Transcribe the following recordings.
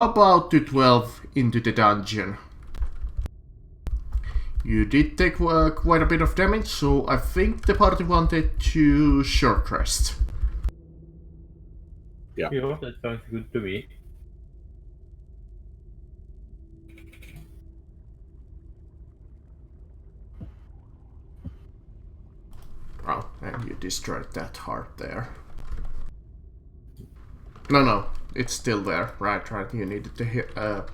about to 12 into the dungeon. You did take quite a bit of damage, so I think the party wanted to short rest. Yeah. Yeah, that sounds good to me. Oh, and you destroyed that heart there. No, it's still there. Right, you needed to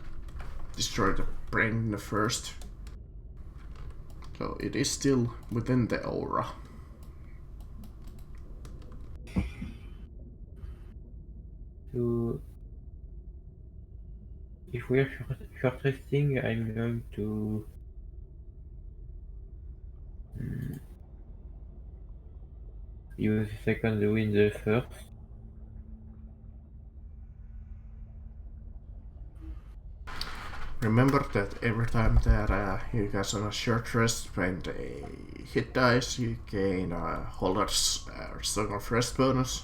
destroy the brain first. So it is still within the aura. So, if we are short resting, I'm going to use the second wind first. Remember that every time that you guys on a short rest, when the hit dies, you gain a Holder's Song of Rest bonus.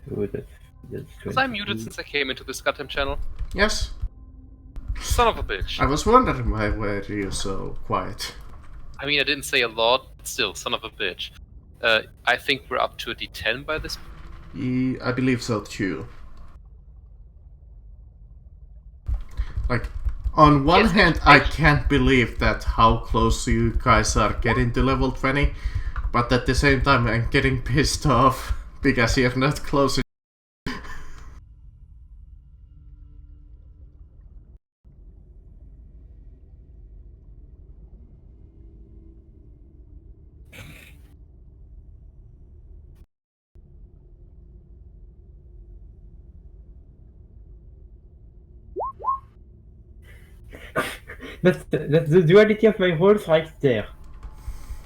So that's Was I muted since I came into this goddamn channel? Yes, Son of a bitch. I was wondering why were you so quiet. I mean, I didn't say a lot, but still, son of a bitch. I think we're up to a D10 by this point. I believe so too. Like, on one Yes, hand, I can't believe that how close you guys are getting to level 20, but at the same time I'm getting pissed off because you're not close. That's the duality of my roles right there.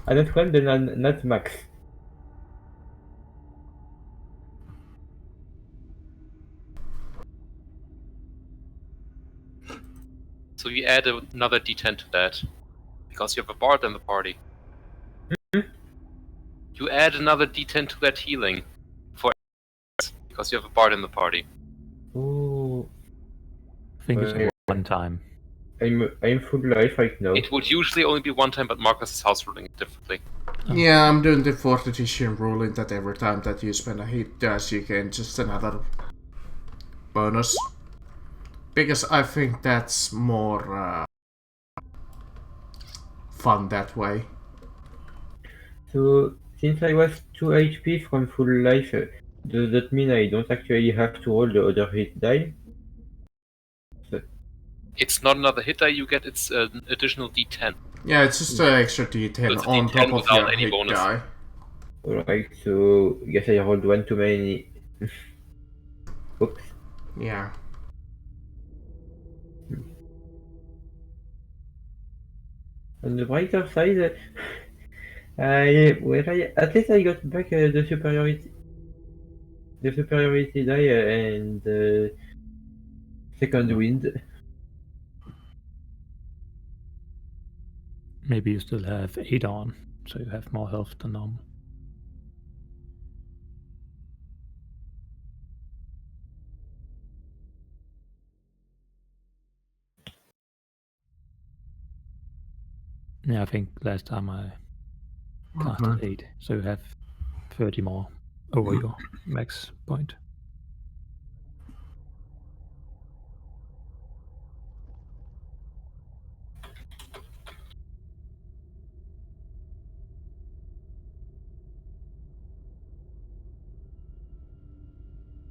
I don't want the not max. So you add another D10 to that. Because you have a bard in the party. You add another D10 to that healing. Because you have a bard in the party. Oh, I think it's one time. I'm full life right now. It would usually only be one time, but Marcus is house ruling it differently. Yeah, I'm doing the 4th edition ruling that every time that you spend a hit dice, you gain just another bonus. Because I think that's more fun that way. So, since I was 2 HP from full life, does that mean I don't actually have to roll the other hit die? It's not another hit die you get, it's an additional D10. Yeah, it's just an extra D10 It's a on D10 top of without your any hit bonus. die. Alright, so I guess I rolled one too many. Oops. Yeah. On the brighter side, at least I got back the superiority die and second wind. Maybe you still have 8 on, so you have more health than normal. Yeah, I think last time I casted 8, so you have 30 more over your max point.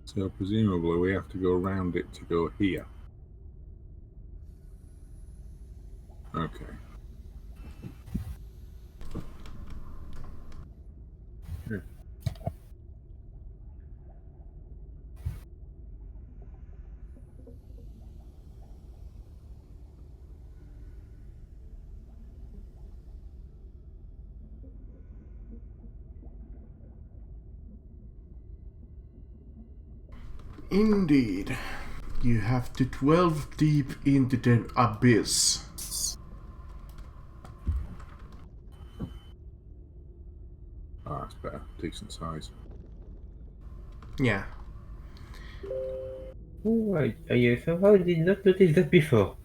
So presumably we have to go around it to go here. Okay. Indeed. You have to 12 deep into the abyss. Ah, that's better. Decent size. Yeah. Oh, I somehow did not notice that before.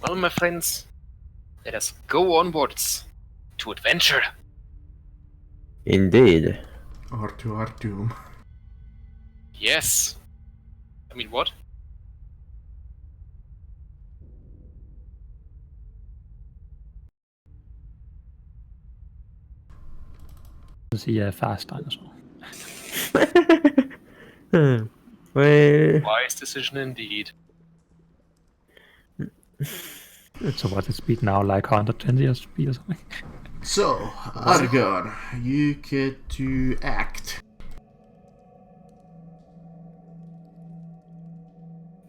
Well, my friends, let us go onwards to adventure. Indeed. Or to our doom. Yes. I mean, what? See a fast dinosaur. Well, Wise decision indeed. So what's its speed now? Like 120 speed or something? So, Argon, you get to act.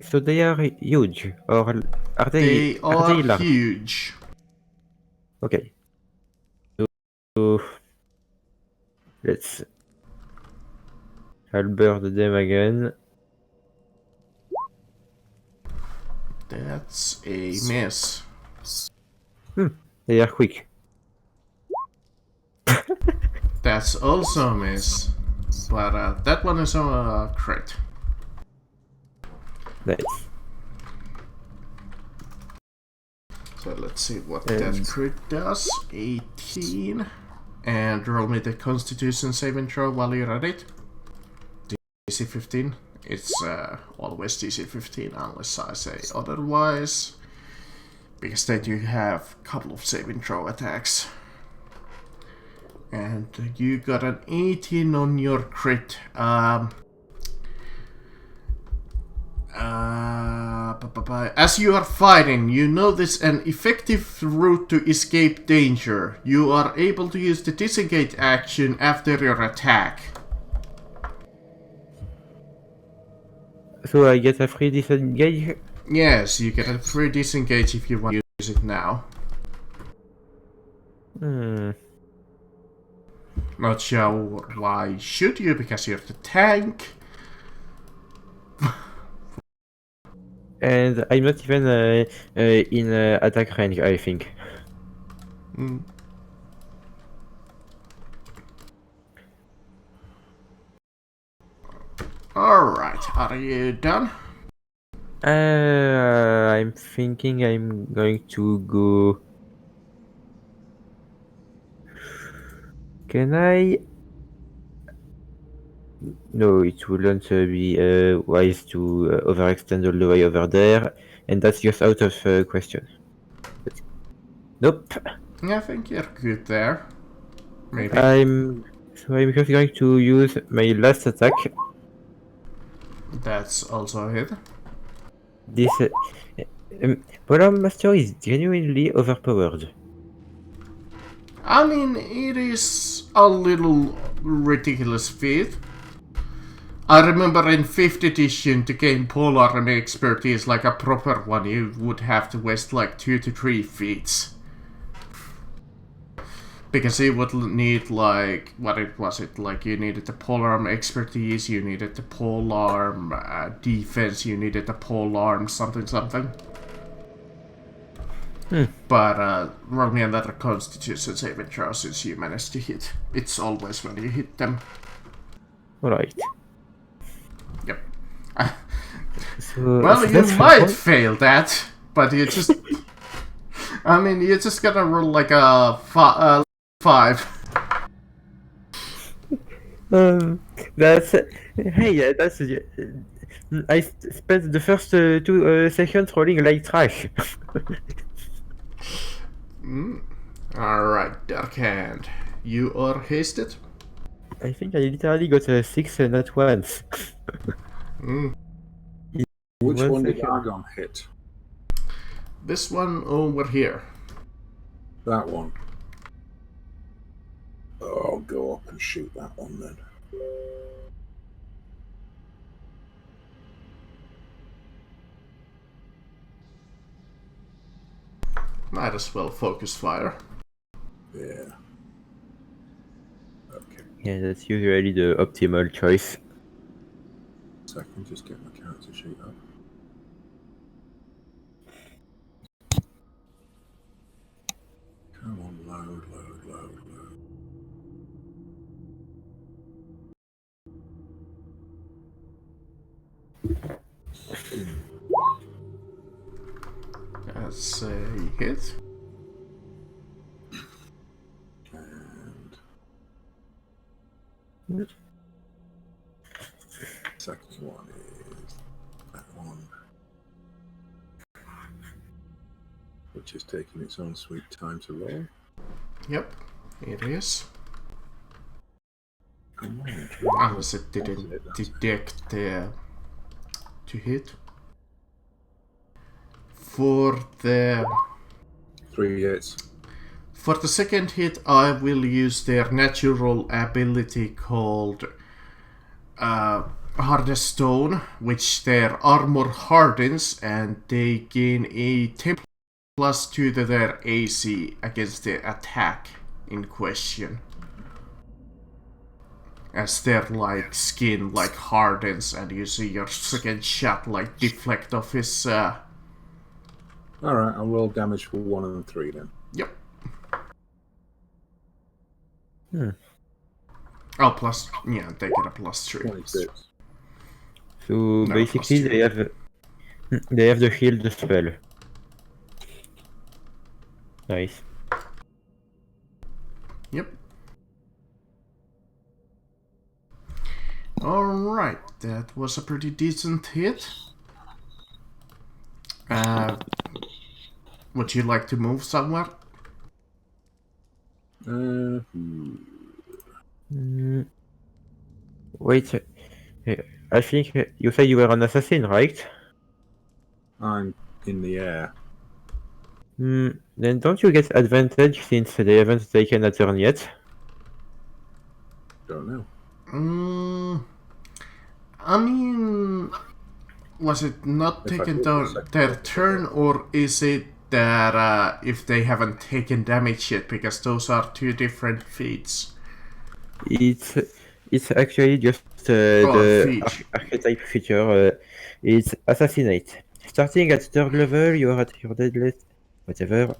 so they are huge, or are They are they large? huge. Okay. So let's halberd them again. That's a miss. They are quick. That's also a miss. But that one is a crit. Nice. So let's see what that And crit does. 18. And roll me the Constitution saving throw while you're at it. DC 15. It's always DC 15 unless I say otherwise. Because then you have a couple of saving throw attacks. And you got an 18 on your crit. As you are fighting, you notice an effective route to escape danger. You are able to use the disengage action after your attack. so I get a free disengage. Yes, you get a free disengage if you want to use it now. Not sure why should you, because you're the tank. And I'm not even in attack range, I think. Alright, are you done? I'm thinking I'm going to go. Can I? No, it wouldn't be wise to overextend all the way over there, and that's just out of question. But, nope. I think you're good there. Maybe. I'm just going to use my last attack. That's also a hit. This Polar Master is genuinely overpowered. I mean, it is a little ridiculous feat. I remember in 5th edition, to gain polearm expertise like a proper one, you would have to waste like 2 to 3 feats. Because you would need like, like you needed the polearm expertise, you needed the polearm defense, you needed the polearm something. But roll me another Constitution saving throw since you managed to hit. It's always when you hit them. Alright. Yep. So, Well, so you that's might fail that, but you just... I mean, you're just gonna roll like a 5. That's hey, that's I spent the first 2 seconds rolling like trash. Alright, Dark Hand. You are hasted. I think I literally got a 6 not once. Which One one did second. Argon hit? This one over here. That one. Oh, I'll go up and shoot that one then. Might as well focus fire. Yeah. Okay. Yeah, that's usually the optimal choice. Second, just get my character sheet up. Load, load, load, load. That's a hit. And second one is that one, which is taking its own sweet time to roll. Yep, it is. Come on, Unless it didn't detect to hit. For the 3 hits. For the second hit, I will use their natural ability called Hardest Stone, which their armor hardens and they gain a 10 plus 2 to their AC against the attack in question. As their like skin like hardens and you see your second shot like deflect off his Alright, I'll roll damage for 1 and 3 then. Yep. Hmm. Plus yeah, they get a plus 3. 26. So No, basically, plus they have the shield spell. Nice. Yep. Alright, that was a pretty decent hit. Would you like to move somewhere? Wait, I think you said you were an assassin, right? I'm in the air. Then don't you get advantage since they haven't taken a turn yet? Don't know. I mean, was it not If I taken did their, the second their one, turn, or is it that if they haven't taken damage yet, because those are two different feats? It's actually just Oh, the feat. archetype feature. It's assassinate. Starting at 3rd level, you are at your deadliest. Whatever.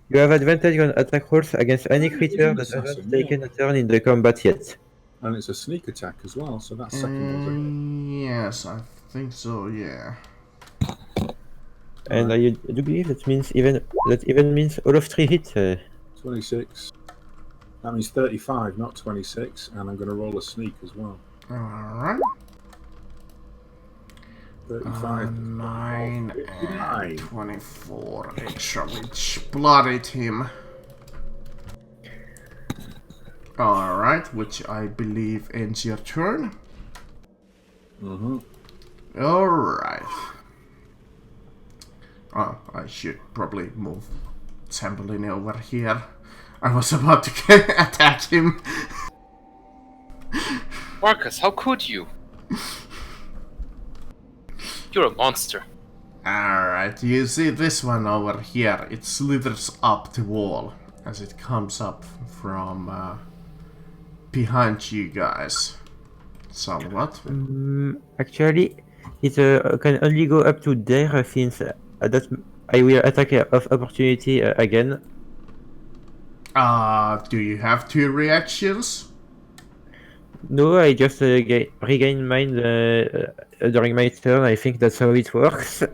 You have advantage on attack rolls against any Oh, it is creature an that assassin, hasn't yeah. taken a turn in the combat yet. And it's a sneak attack as well, so that second one's a hit. Yes, I think so, yeah. And I do believe that even means all of 3 hits. 26. That means 35, not 26, and I'm going to roll a sneak as well. Alright. 35. 9 59. and 24 extra, which blooded him. Alright, which I believe ends your turn. Mm-hmm. Alright. Oh, I should probably move Zambolini over here. I was about to attack him. Marcus, how could you? You're a monster. Alright, you see this one over here. It slithers up the wall as it comes up from behind you guys. Somewhat. Actually, it can only go up to there since that I will attack of opportunity again. Do you have 2 reactions? No, I just regain mine during my turn. I think that's how it works.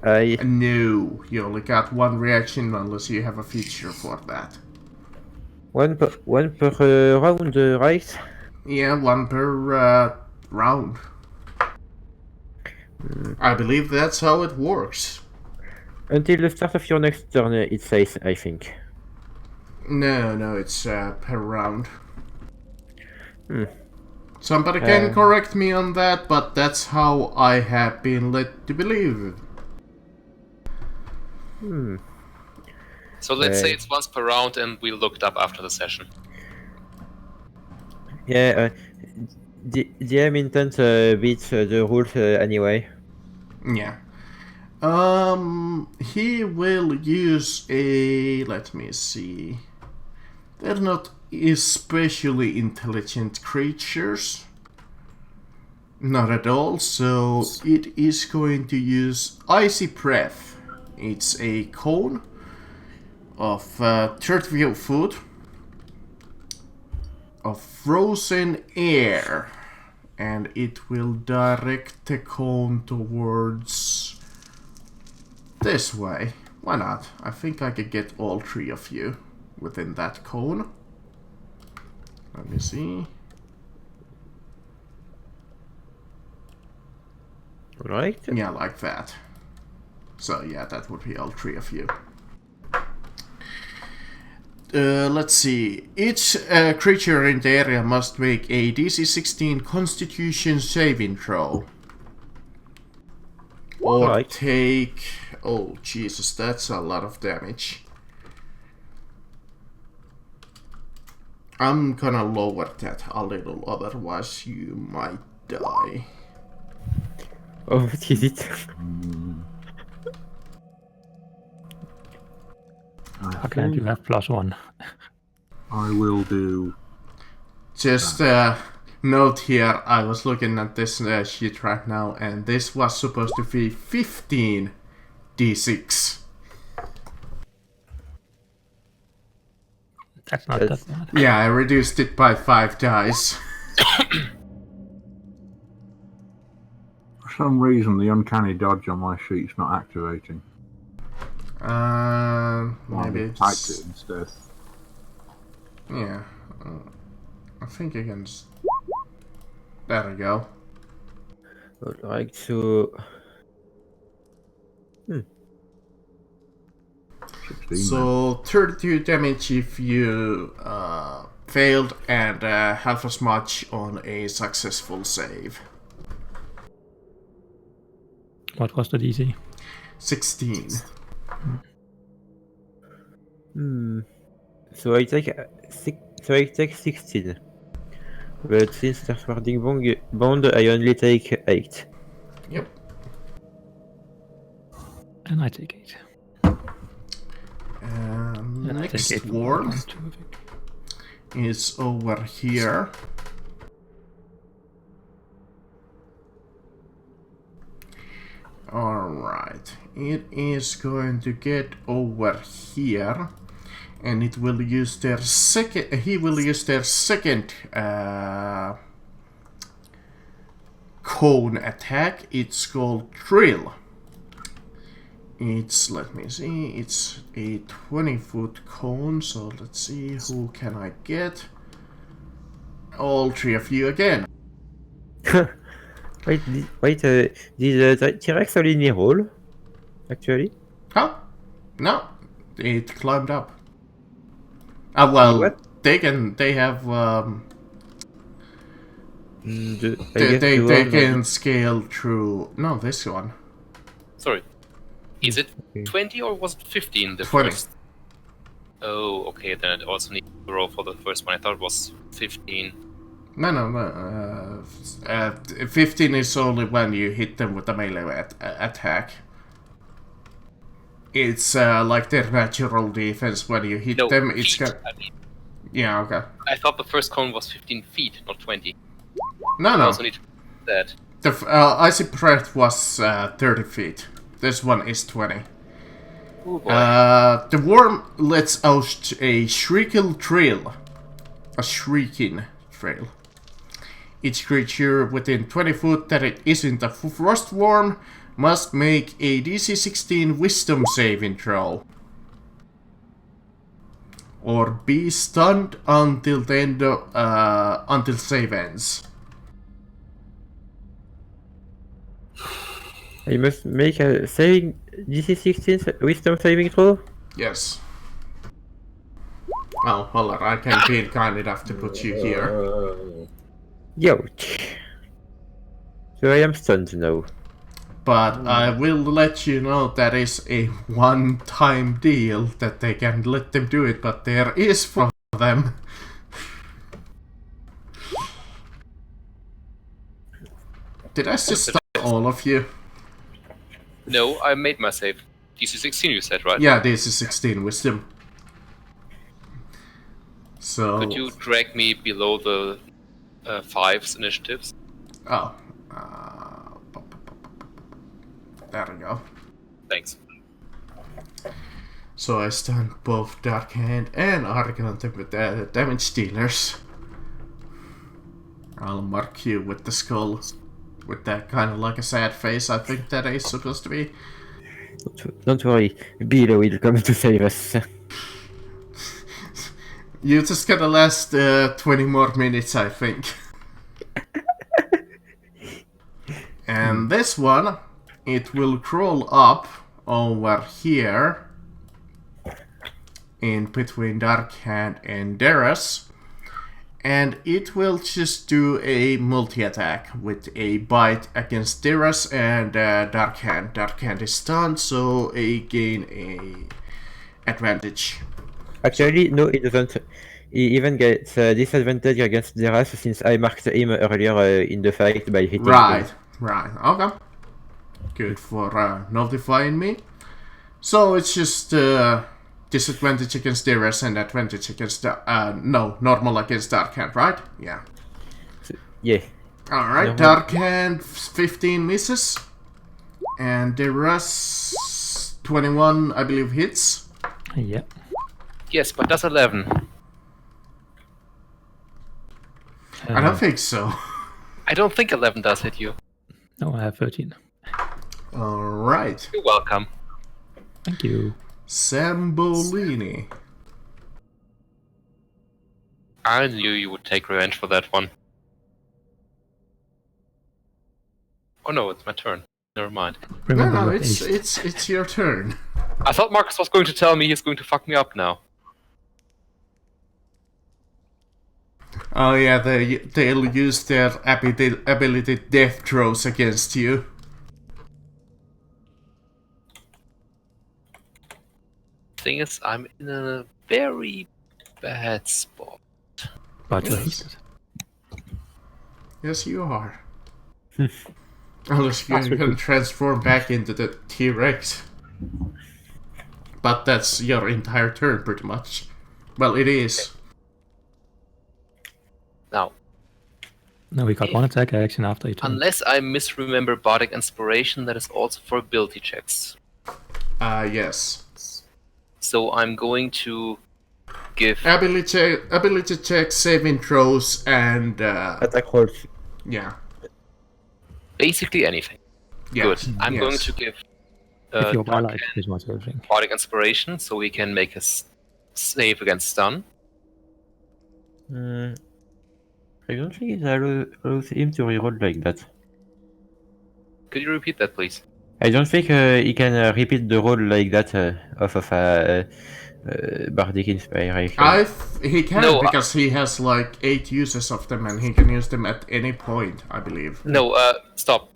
No, you only got 1 reaction unless you have a feature for that. One per round, right? Yeah, 1 per round. I believe that's how it works. Until the start of your next turn, it says, I think. No, it's per round. Hmm. Somebody can correct me on that, but that's how I have been led to believe. So let's say it's once per round and we looked up after the session. Yeah, DM intent beats the rules anyway. Yeah. He will use a... let me see. They're not especially intelligent creatures. Not at all, so it is going to use Icy Breath. It's a cone of 30 foot of frozen air. And it will direct the cone towards this way. Why not? I think I could get all 3 of you within that cone. Let me see. Right. Yeah, like that. So yeah, that would be all 3 of you. Let's see. Each creature in the area must make a DC 16 Constitution saving throw. Or Right. take... Oh, Jesus, that's a lot of damage. I'm gonna lower that a little, otherwise you might die. Oh, what is it? How can you have +1? I will do. Just note here, I was looking at this sheet right now, and this was supposed to be 15 D6. That's not That's- that bad. Yeah, I reduced it by 5 dice. For some reason, the uncanny dodge on my sheet's not activating. Maybe I typed it's... it instead. Yeah. I think you can just... There we go. Alright, so 16. So 32 damage if you failed, and half as much on a successful save. What was the DC? 16. so I take 16. But since there's wording bond, I only take 8. Yep. And I take 8. And I take Next 8 from ward round 2, I think. is over here. Alright, it is going to get over here, and it will use their second. He will use their second cone attack. It's called Drill. It's, let me see, it's a 20-foot cone, so let's see, who can I get? All 3 of you again. Wait, did the T-Rex only roll? Actually? Huh? No, it climbed up. Well, What? they have, I they guess the one can scale through, no, this one. Sorry. Is it Okay. 20 or was it 15 the 20. first? Oh, okay, then it also needs to roll for the first one. I thought it was 15. No, 15 is only when you hit them with a melee attack. It's like their natural defense. When you hit No, them, it's feet, got... I mean. Yeah, okay. I thought the first cone was 15 feet, not 20. No, I no. also need to that. The icy breath was 30 feet. This one is 20. Oh boy. The worm lets out a shriekle trail. A shrieking trail. Each creature within 20 foot that it isn't a frost worm must make a DC 16 wisdom saving throw. Or be stunned until the end of, until save ends. I must make a saving DC 16 wisdom saving throw? Yes. Oh, hold on, I can be kind enough to put you here. Ouch. So I am stunned now. But I will let you know that is a one-time deal, that they can let them do it, but there is for them. Did I just stop all of you? No, I made my save. DC 16 you said, right? Yeah, this is 16 wisdom. So... Could you drag me below the 5's initiatives? Oh. There we go. Thanks. So I stunned both Dark Hand and Arcanum with the damage dealers. I'll mark you with the skull. With that kind of like a sad face, I think that is supposed to be. Don't worry, Bill will come to save us. You just gotta last 20 more minutes, I think. And this one, it will crawl up over here in between Dark Hand and Darius, and it will just do a multi-attack with a bite against Darius and Dark Hand. Dark Hand is stunned, so I gain a advantage. Actually, no, it doesn't. He even gets a disadvantage against Darius since I marked him earlier in the fight by hitting him. Right, okay. Good for notifying me. So it's just disadvantage against Darius and advantage against normal against Dark Hand, right? Yeah. Yeah. Alright, Dark Hand 15 misses. And Darius 21, I believe, hits. Yeah. Yes, but that's 11. I don't think so. I don't think 11 does hit you. No, I have 13. Alright. You're welcome. Thank you. Sambolini. I knew you would take revenge for that one. Oh no, it's my turn. Never mind. Remember No, your it's haste. it's your turn. I thought Marcus was going to tell me he's going to fuck me up now. Oh yeah, they'll use their ability death throws against you. Thing is, I'm in a very bad spot. But you're hasted. Yes, you are. Unless you can transform back into the T-Rex. But that's your entire turn, pretty much. Well, it is. Now, No, we got one attack action after each turn. unless I misremember Bardic Inspiration, that is also for ability checks. Yes. So I'm going to give... Ability check, saving throws, and Attack rolls. yeah. basically anything. Yes. Good. I'm yes. going to give If your Dark allied is not everything. Bardic Inspiration, so we can make a save against stun. I don't think it allows him to reroll like that. Could you repeat that, please? I don't think he can repeat the roll like that off of a Bardic Inspiration. He can, No, because he has like 8 uses of them, and he can use them at any point, I believe. No, stop.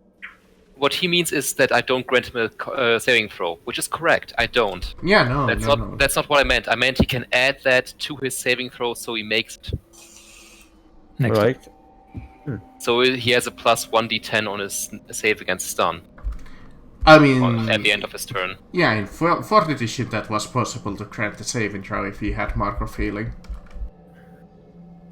What he means is that I don't grant him a saving throw, which is correct. I don't. Yeah, no, That's no, not. no. That's not what I meant. I meant he can add that to his saving throw, so he makes it. Next. Right. So he has a plus 1d10 on his save against stun I mean, at the end of his turn. yeah, in 4th edition that was possible to grant the saving throw if he had Mark of Healing.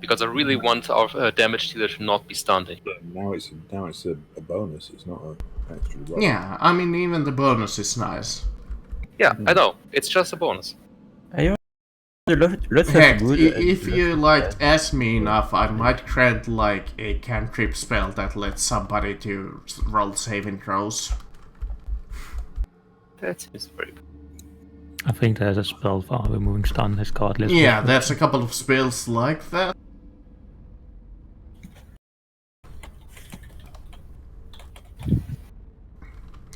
Because I really want our damage dealer to not be stunned. Now it's a bonus. It's not an extra roll. Yeah, I mean, even the bonus is nice. Yeah, I know. It's just a bonus. Lots Heck, of good. if you ask me enough, I might grant like a cantrip spell that lets somebody to roll saving throws. That seems very good. I think there's a spell for removing stun. It's called less. Yeah, there's a couple of spells like that.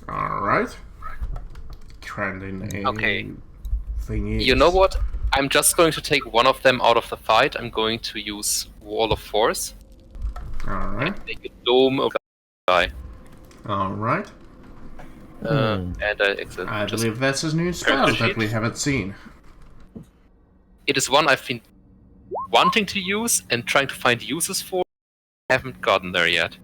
Alright. Granting a Okay. thingy. You know what? I'm just going to take one of them out of the fight. I'm going to use Wall of Force Alright. and make a dome of the guy. Alright. And I just believe that's a new spell that we haven't seen. it is one I've been wanting to use and trying to find uses for. Haven't gotten there yet.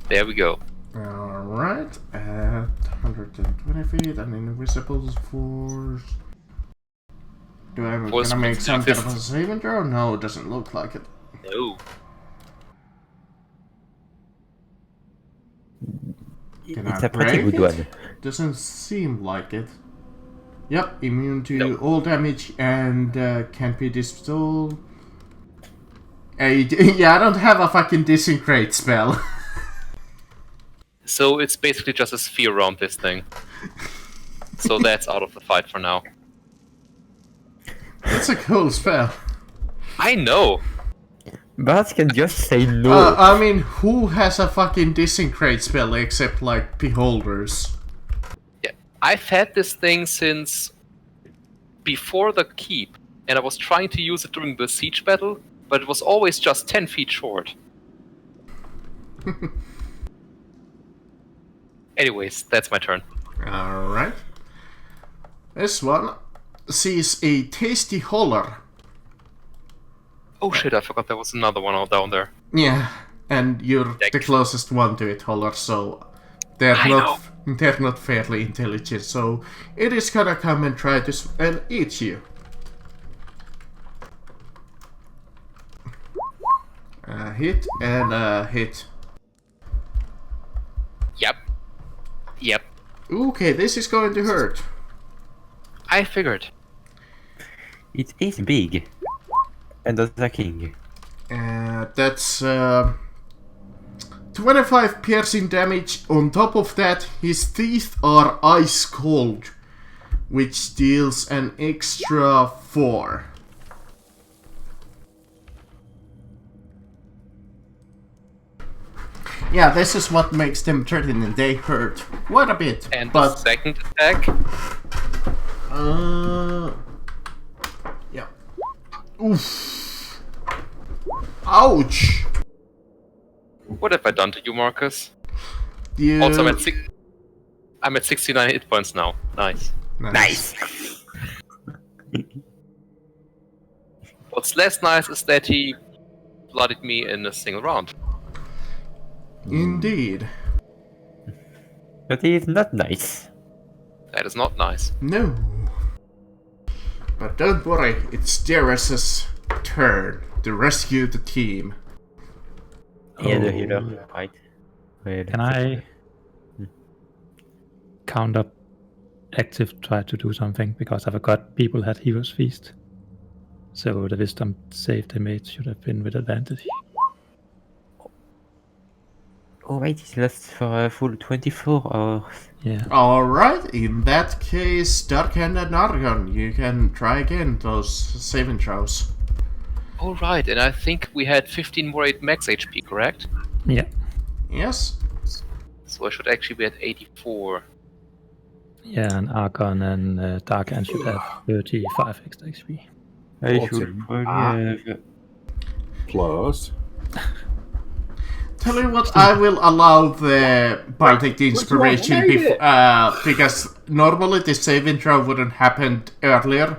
There we go. Alright. At 120 feet, an invisible force. Do I Force gonna make some kind of a 50. saving throw? No, it doesn't look like it. No. Can It's I a pretty break good it? one. Doesn't seem like it. Yep, immune to No. all damage and can't be dispelled. Yeah, I don't have a fucking disintegrate spell. So it's basically just a sphere around this thing. So that's out of the fight for now. That's a cool spell. I know! Bats can just say no. I mean, who has a fucking disintegrate spell except like beholders? Yeah, I've had this thing since before the keep, and I was trying to use it during the siege battle, but it was always just 10 feet short. Anyways, that's my turn. Alright. This one sees a tasty holler. Oh shit, I forgot there was another one out down there. Yeah, and you're the Thanks. closest one to it, holler, so they're not fairly intelligent, so it is gonna come and try to and eat you. Hit and hit. Yep. Okay, this is going to hurt. I figured. It is big. And attacking. That's 25 piercing damage. On top of that, his teeth are ice cold, which deals an extra 4. Yeah, this is what makes them threatening. They hurt quite a bit. And but the second attack? Yeah. Oof. Ouch. What have I done to you, Marcus? You... Also, I'm at 69 hit points now. Nice. Nice. What's less nice is that he bloodied me in a single round. Indeed. But it is not nice. That is not nice. No. But don't worry, it's Darius's turn to rescue the team. Yeah, the Oh. healer, right? Well, Can I count up active try to do something? Because I forgot people had Hero's Feast. So the wisdom save they made should have been with advantage. Oh wait, it lasts for a full 24 hours. Yeah. Alright, in that case, Darkhand and Argon, you can try again those saving throws. Alright, and I think we had 15 more 8 max HP, correct? Yeah. Yes? So I should actually be at 84. Yeah, and Argon and Darkhand should have 35 extra XP. I 14. should probably have... Plus. Tell you what, I will allow the Bardic Inspiration because normally the saving throw wouldn't happen earlier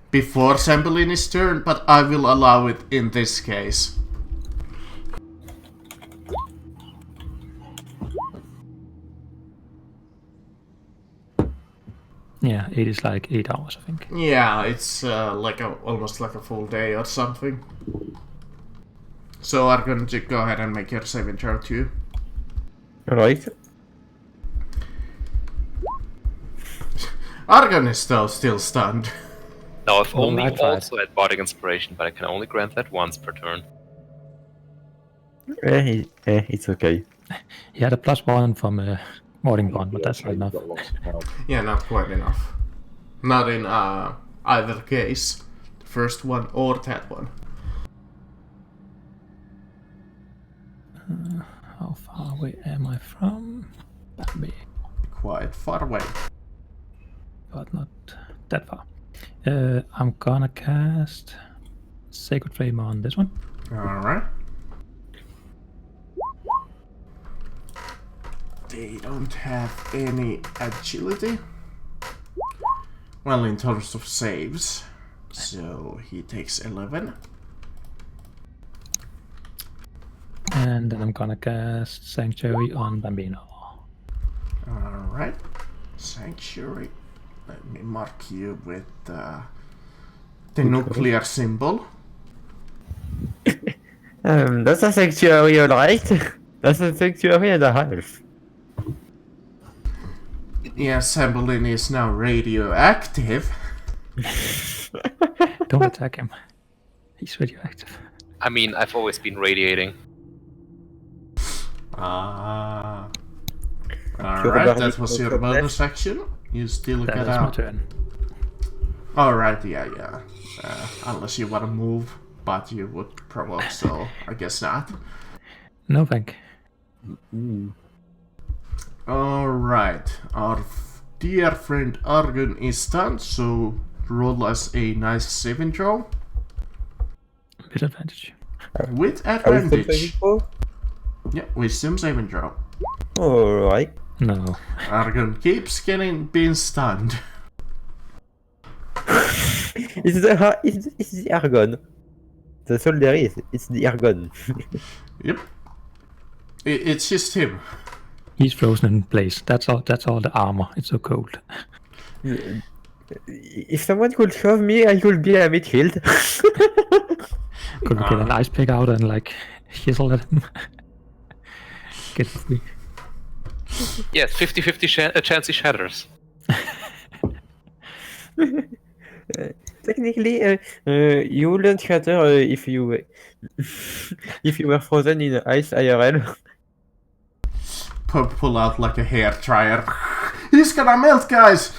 before Sambolini's turn, but I will allow it in this case. Yeah, it is like 8 hours, I think. Yeah, it's almost like a full day or something. So I'm going to go ahead and make your saving throw too. Alright. Argon is still stunned. Now I've Well, only I tried. also had Bardic Inspiration, but I can only grant that once per turn. It's okay. He had a +1 from Morning Bond, but that's not enough. Got lots of help. Yeah, not quite enough. Not in either case. The first one or that one. How far away am I from Bambi? Quite far away. But not that far. I'm gonna cast Sacred Flame on this one. Alright. They don't have any agility. Well, in terms of saves. So he takes 11. And then I'm gonna cast Sanctuary on Bambino. Alright. Sanctuary. Let me mark you with the nuclear symbol. That's a sanctuary, alright? That's a sanctuary and a half. Yes, Sambolini is now radioactive. Don't attack him. He's radioactive. I mean, I've always been radiating. Ah. You're Alright, burning that was your your bonus left. action. You still That get is my out. turn. Alright, yeah. Unless you want to move, but you would provoke, so I guess not. No thank. Alright, our dear friend Argon is stunned, so roll us a nice saving throw With advantage. with Are we still saving advantage. throw? Yeah, wisdom saving throw. Alright. No. Argon keeps being stunned. It's the Argon. That's all there is. It's the Argon. Yep. It's just him. He's frozen in place. That's all the armor. It's so cold. If someone could shove me, I could be a midfield. Could we get an ice pick out and like chisel at him? Get free. Yes, 50-50 chance he shatters. Technically, you wouldn't shatter if you if you were frozen in ice IRL. Pull out like a hair dryer. He's gonna melt, guys!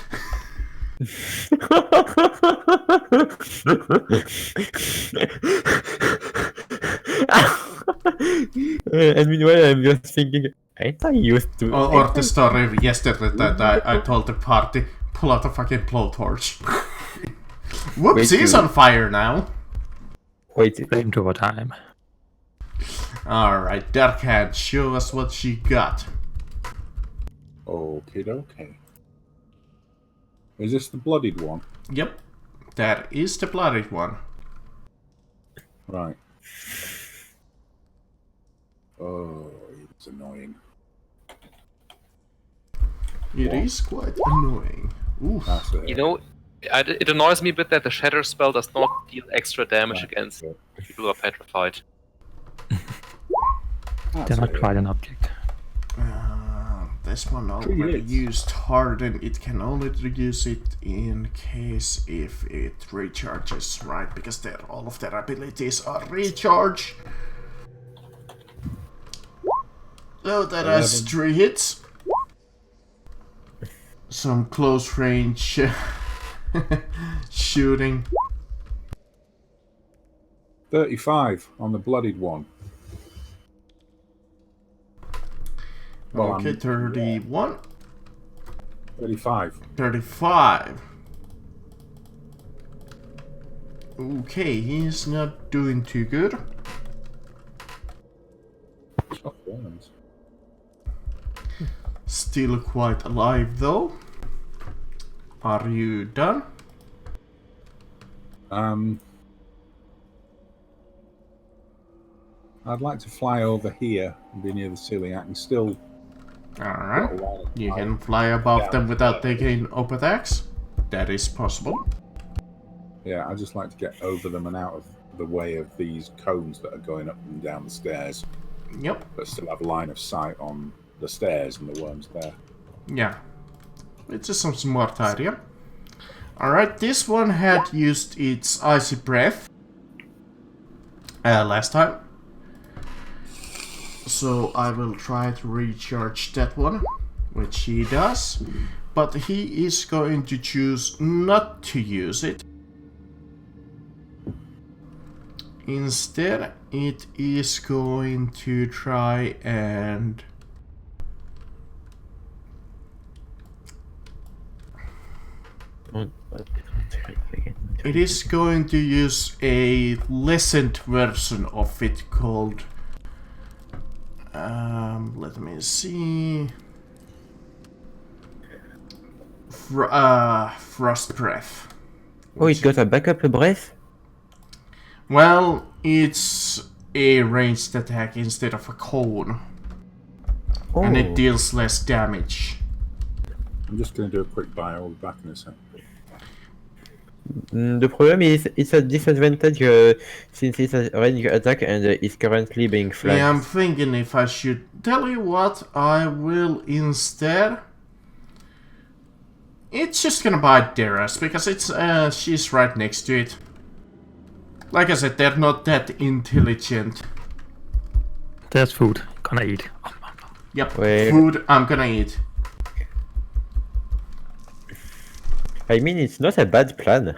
And meanwhile, I'm just thinking, ain't I used to? Or the story yesterday that I told the party, pull out a fucking blowtorch. Whoops, Wait, he's you- on fire now. Wait, Flamethrower time. Alright, Darkhand, show us what she got. Okay. Is this the bloodied one? Yep, that is the bloodied one. Right. Oh, it's annoying. It is quite annoying. Oof. That's it. You know, it annoys me a bit that the Shatter spell does not deal extra damage Right, against good. people who are petrified. That's They're not it. quite an object. This one 3 already hits. used Harden. It can only use it in case if it recharges, right? Because all of their abilities are recharge. So that has 3 hits. Some close range shooting. 35 on the bloodied one. Well, Okay, 31. 35. 35. Okay, he's not doing too good. Tough burns. Still quite alive though. Are you done? I'd like to fly over here and be near the ceiling. I can still. Alright. You can fly above them without taking up attacks. That is possible. Yeah, I just like to get over them and out of the way of these cones that are going up and down the stairs, Yep. but still have a line of sight on the stairs and the worms there. Yeah. It's just some smart idea. Alright, this one had used its icy breath last time. So I will try to recharge that one, which he does. But he is going to choose not to use it. Instead, it is going to try and... It is going to use a lessened version of it called... let me see... Frost Breath. Oh, it got a backup breath? Well, it's a ranged attack instead of a cone. Oh. And it deals less damage. I'm just going to do a quick buy. I'll be back in a second. The problem is it's a disadvantage since it's a range attack and it's currently being flanked. Yeah, I'm thinking if I should... Tell you what, I will instead... It's just gonna bite Darius, because it's she's right next to it. Like I said, they're not that intelligent. There's food. Gonna eat. Yep, Wait. food I'm gonna eat. I mean, it's not a bad plan.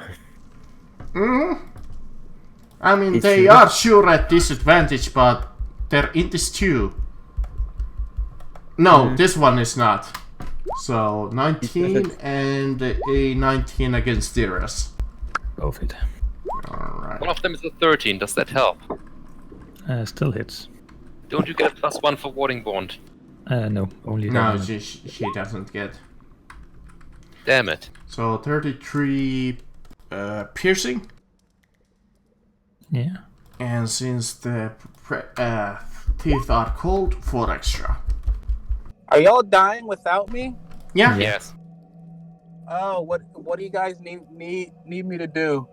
I mean, It's they not- are sure at disadvantage, but they're in this too. No, this one is not. So 19 and a 19 against Dyrus. Both it. Alright. One of them is a 13. Does that help? Still hits. Don't you get a +1 for warding bond? No, only No, damage. she doesn't get. Damn it. So 33 piercing. Yeah. And since the teeth are cold, 4 extra. Are y'all dying without me? Yeah. Yes. Oh, what do you guys need me to do?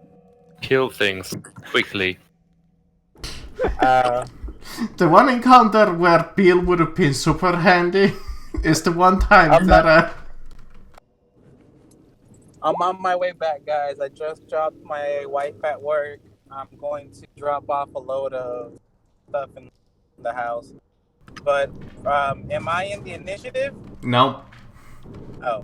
Kill things quickly. The one encounter where Bill would have been super handy is the one time I'm that I'm on my way back, guys. I just dropped my wife at work. I'm going to drop off a load of stuff in the house. But am I in the initiative? no, Oh.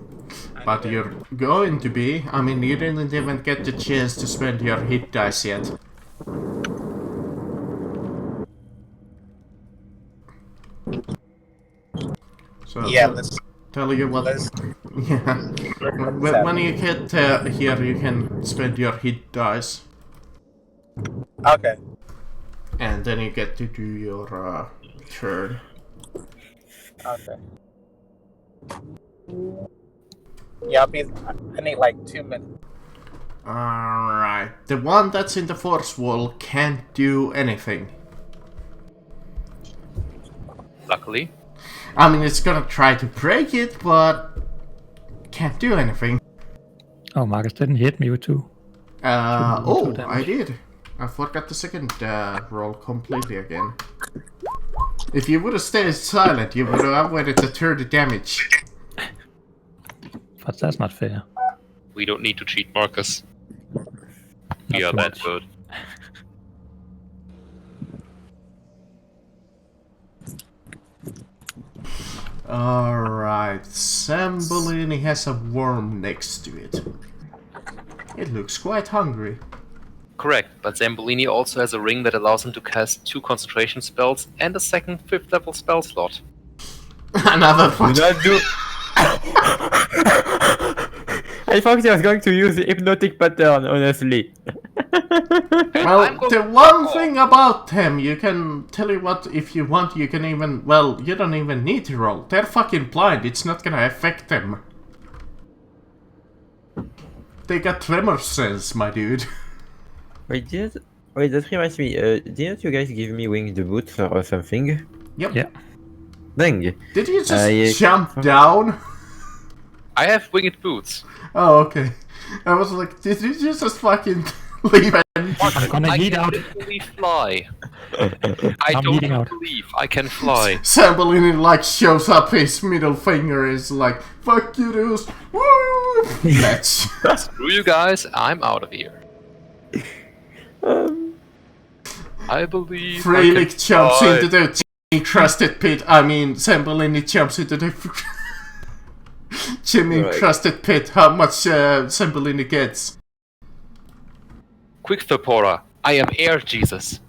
but you're going to be. I mean, you didn't even get the chance to spend your hit dice yet. So Yeah, let's tell you what. let's Yeah. When you get here, you can spend your hit dice, okay. and then you get to do your turn. Okay. Yeah, I need like 2 minutes. Alright. The one that's in the force wall can't do anything. Luckily. I mean, it's gonna try to break it, but can't do anything. Oh, Marcus didn't hit me with 2. Oh, damage. I did. I forgot the second roll completely again. If you would have stayed silent, you would have avoided the 30 damage. But that's not fair. We don't need to cheat, Marcus. Not We are too that much. good. Alright, Sambolini has a worm next to it. It looks quite hungry. Correct, but Zambolini also has a ring that allows him to cast 2 concentration spells and a second 5th level spell slot. Another one. Do not do. I thought he was going to use the hypnotic pattern, honestly. Well, I'm going the to one fuck thing about them, you can tell you what, if you want, you can even, well, you don't even need to roll. They're fucking blind, it's not gonna affect them. They got tremor sense, my dude. Wait, that reminds me, didn't you guys give me winged boots or something? Yep. Yeah. Dang. Did you just yeah. jump down? I have winged boots. Oh, okay. I was like, did you just fucking leave and... I'm gonna I eat can out. literally fly. I I'm don't eating out. believe I can fly. Sambolini like shows up his middle finger is like, fuck you dudes, woo! Let's. Screw you guys, I'm out of here. I believe Freelik I can jumps fly. into the encrusted pit. I mean, Sambolini jumps into the Jimmy Right. encrusted pit. How much Sambolini gets? Quick, Thopora. I am Air Jesus.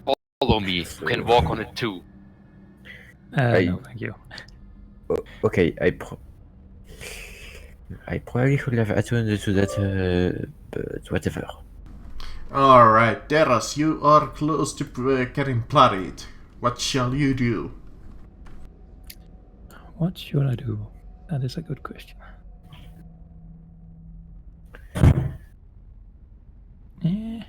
Follow me. You can walk on it too. No, thank you. Okay, I probably should have attended to that, but whatever. Alright, Deras, you are close to getting bloodied. What shall you do? What should I do? That is a good question. Eh.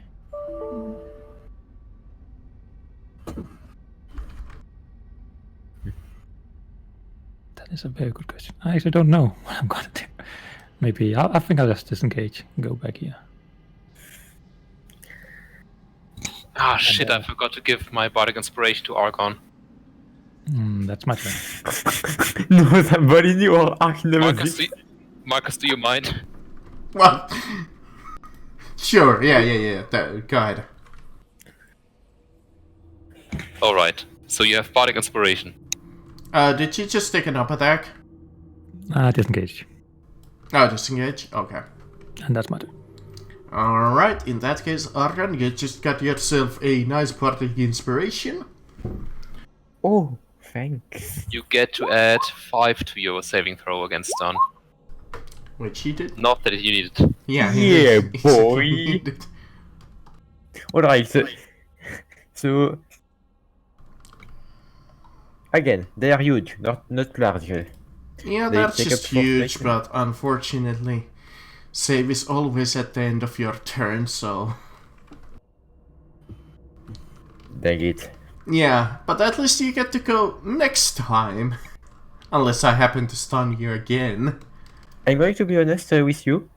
That is a very good question. I actually don't know what I'm gonna do. Maybe I think I'll just disengage and go back here. Ah, shit, I forgot to give my bardic inspiration to Argon. That's my turn. No, somebody knew or Ark never Marcus, did. Marcus, do you mind? What? Sure, yeah. Go ahead. Alright, so you have Bardic Inspiration. Did you just take an up attack? Disengage. Oh, disengage? Okay. And that's my turn. Alright, in that case, Argan, you just got yourself a nice Bardic Inspiration. Oh, thanks. You get to add 5 to your saving throw against stun. Which he did. Not that you need it. Yeah, Yeah, exactly, boy. he did. Alright, so again, they are huge, not large. Yeah, They that's take just up 4 huge, space. but unfortunately, save is always at the end of your turn, so... Dang it. Yeah, but at least you get to go next time. Unless I happen to stun you again. I'm going to be honest with you.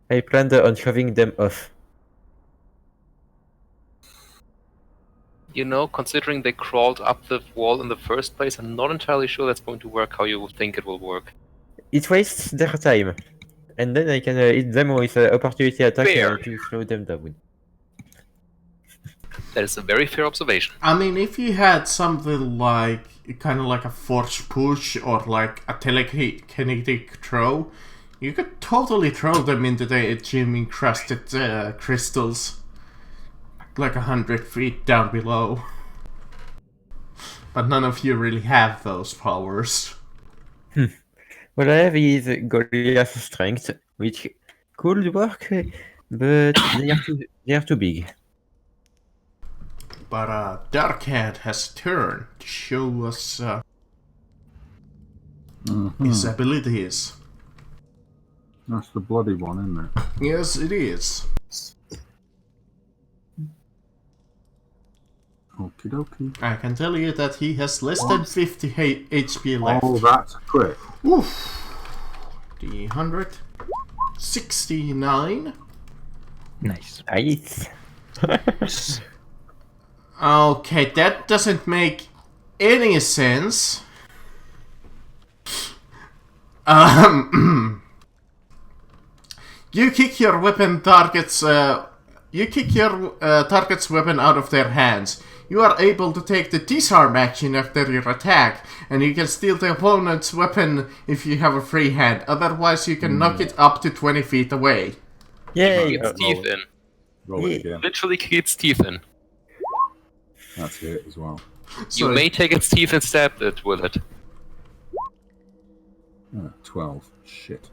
I planned on shoving them off. You know, considering they crawled up the wall in the first place, I'm not entirely sure that's going to work how you think it will work. It wastes their time. And then I can hit them with opportunity attack Fair. to slow them down. That is a very fair observation. I mean, if you had something like, kind of like a force push or like a telekinetic throw, you could totally throw them into the gym encrusted crystals. Like 100 feet down below. But none of you really have those powers. What I have is Goliath strength, which could work, but they are too big. But Darkhand has a turn to show us his abilities. That's the bloody one, isn't it? Yes, it is. Okie dokie. I can tell you that he has less than 50 HP left. Oh, that's a crit. Oof. The 169. Nice. Nice. Okay, that doesn't make any sense. You kick your weapon target's target's weapon out of their hands. You are able to take the disarm action after your attack, and you can steal the opponent's weapon if you have a free hand. Otherwise, you can knock it up to 20 feet away. Yay! Kick its teeth in. Roll it again. Literally kick its teeth in. That's it as well. So You may take its teeth and stab it with it. 12. Shit.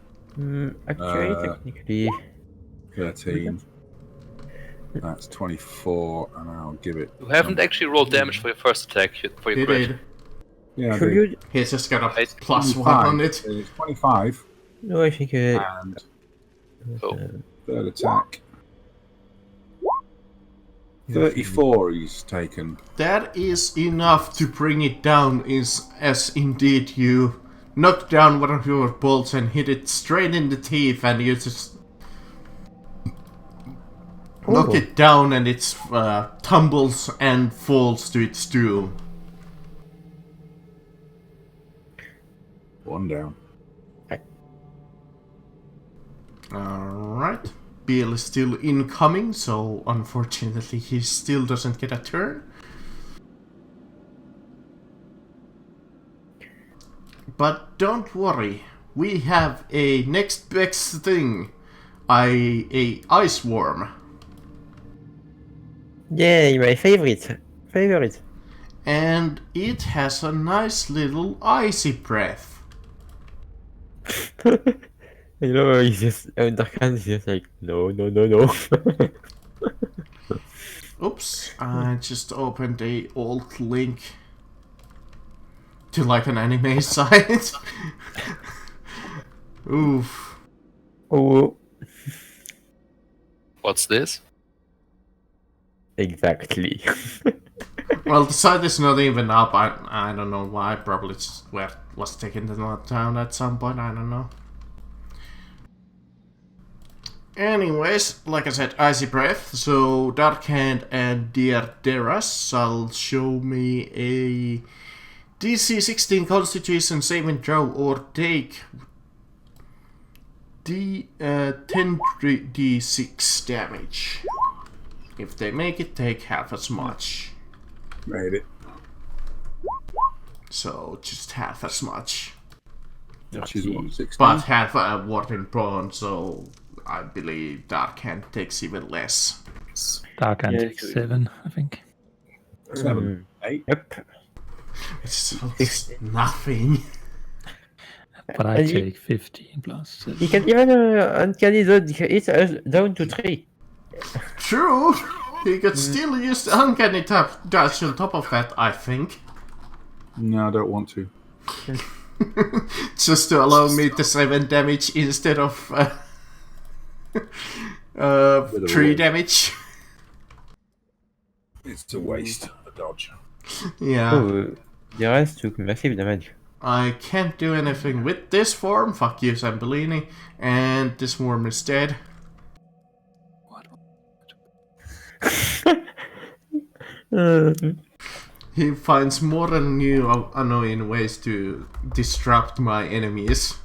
Actually, technically, 13. That's 24, and I'll give it. You haven't actually rolled damage for your first attack, for your he crit. did. Yeah, I could did. you? He's just got a Right. plus 1 on it. It's 25, No, I think. and So, third attack. 34 he's taken. That is enough to bring it down, as indeed you knock down one of your bolts and hit it straight in the teeth, and you just knock it down, and it tumbles and falls to its doom. One down. Alright. Bill is still incoming, so unfortunately he still doesn't get a turn. But don't worry, we have a next best thing. A ice worm. Yay, my favorite. And it has a nice little icy breath. You know, he's just Darkhand is just like no. Oops, I just opened a old link to like an anime site. Oof. Oh, what's this? exactly. Well, the site is not even up. I don't know why. Probably just was taken down at some point. I don't know. Anyways, like I said, icy breath. So Darkhand and Deras shall show me a DC 16 Constitution saving throw or take 10 d6 damage. If they make it, take half as much. Made it. So just half as much. She's what, 16? But half a Warden Bone, so I believe Dark Hand takes even less. Dark Hand Yeah, takes 7, I think. 7, 8. Yep. It's nothing. But I And you- take 15 plus 7. You can even uncanny dodge it down to 3. True! He could still use the uncanny dodge on top of that, I think. No, I don't want to. Just to allow me to 7 damage instead of 3 damage. It's a waste. A dodge. Yeah. Oh, the rest took massive damage. I can't do anything with this form. Fuck you, Zambellini. And this worm is dead. He finds more and new annoying ways to disrupt my enemies.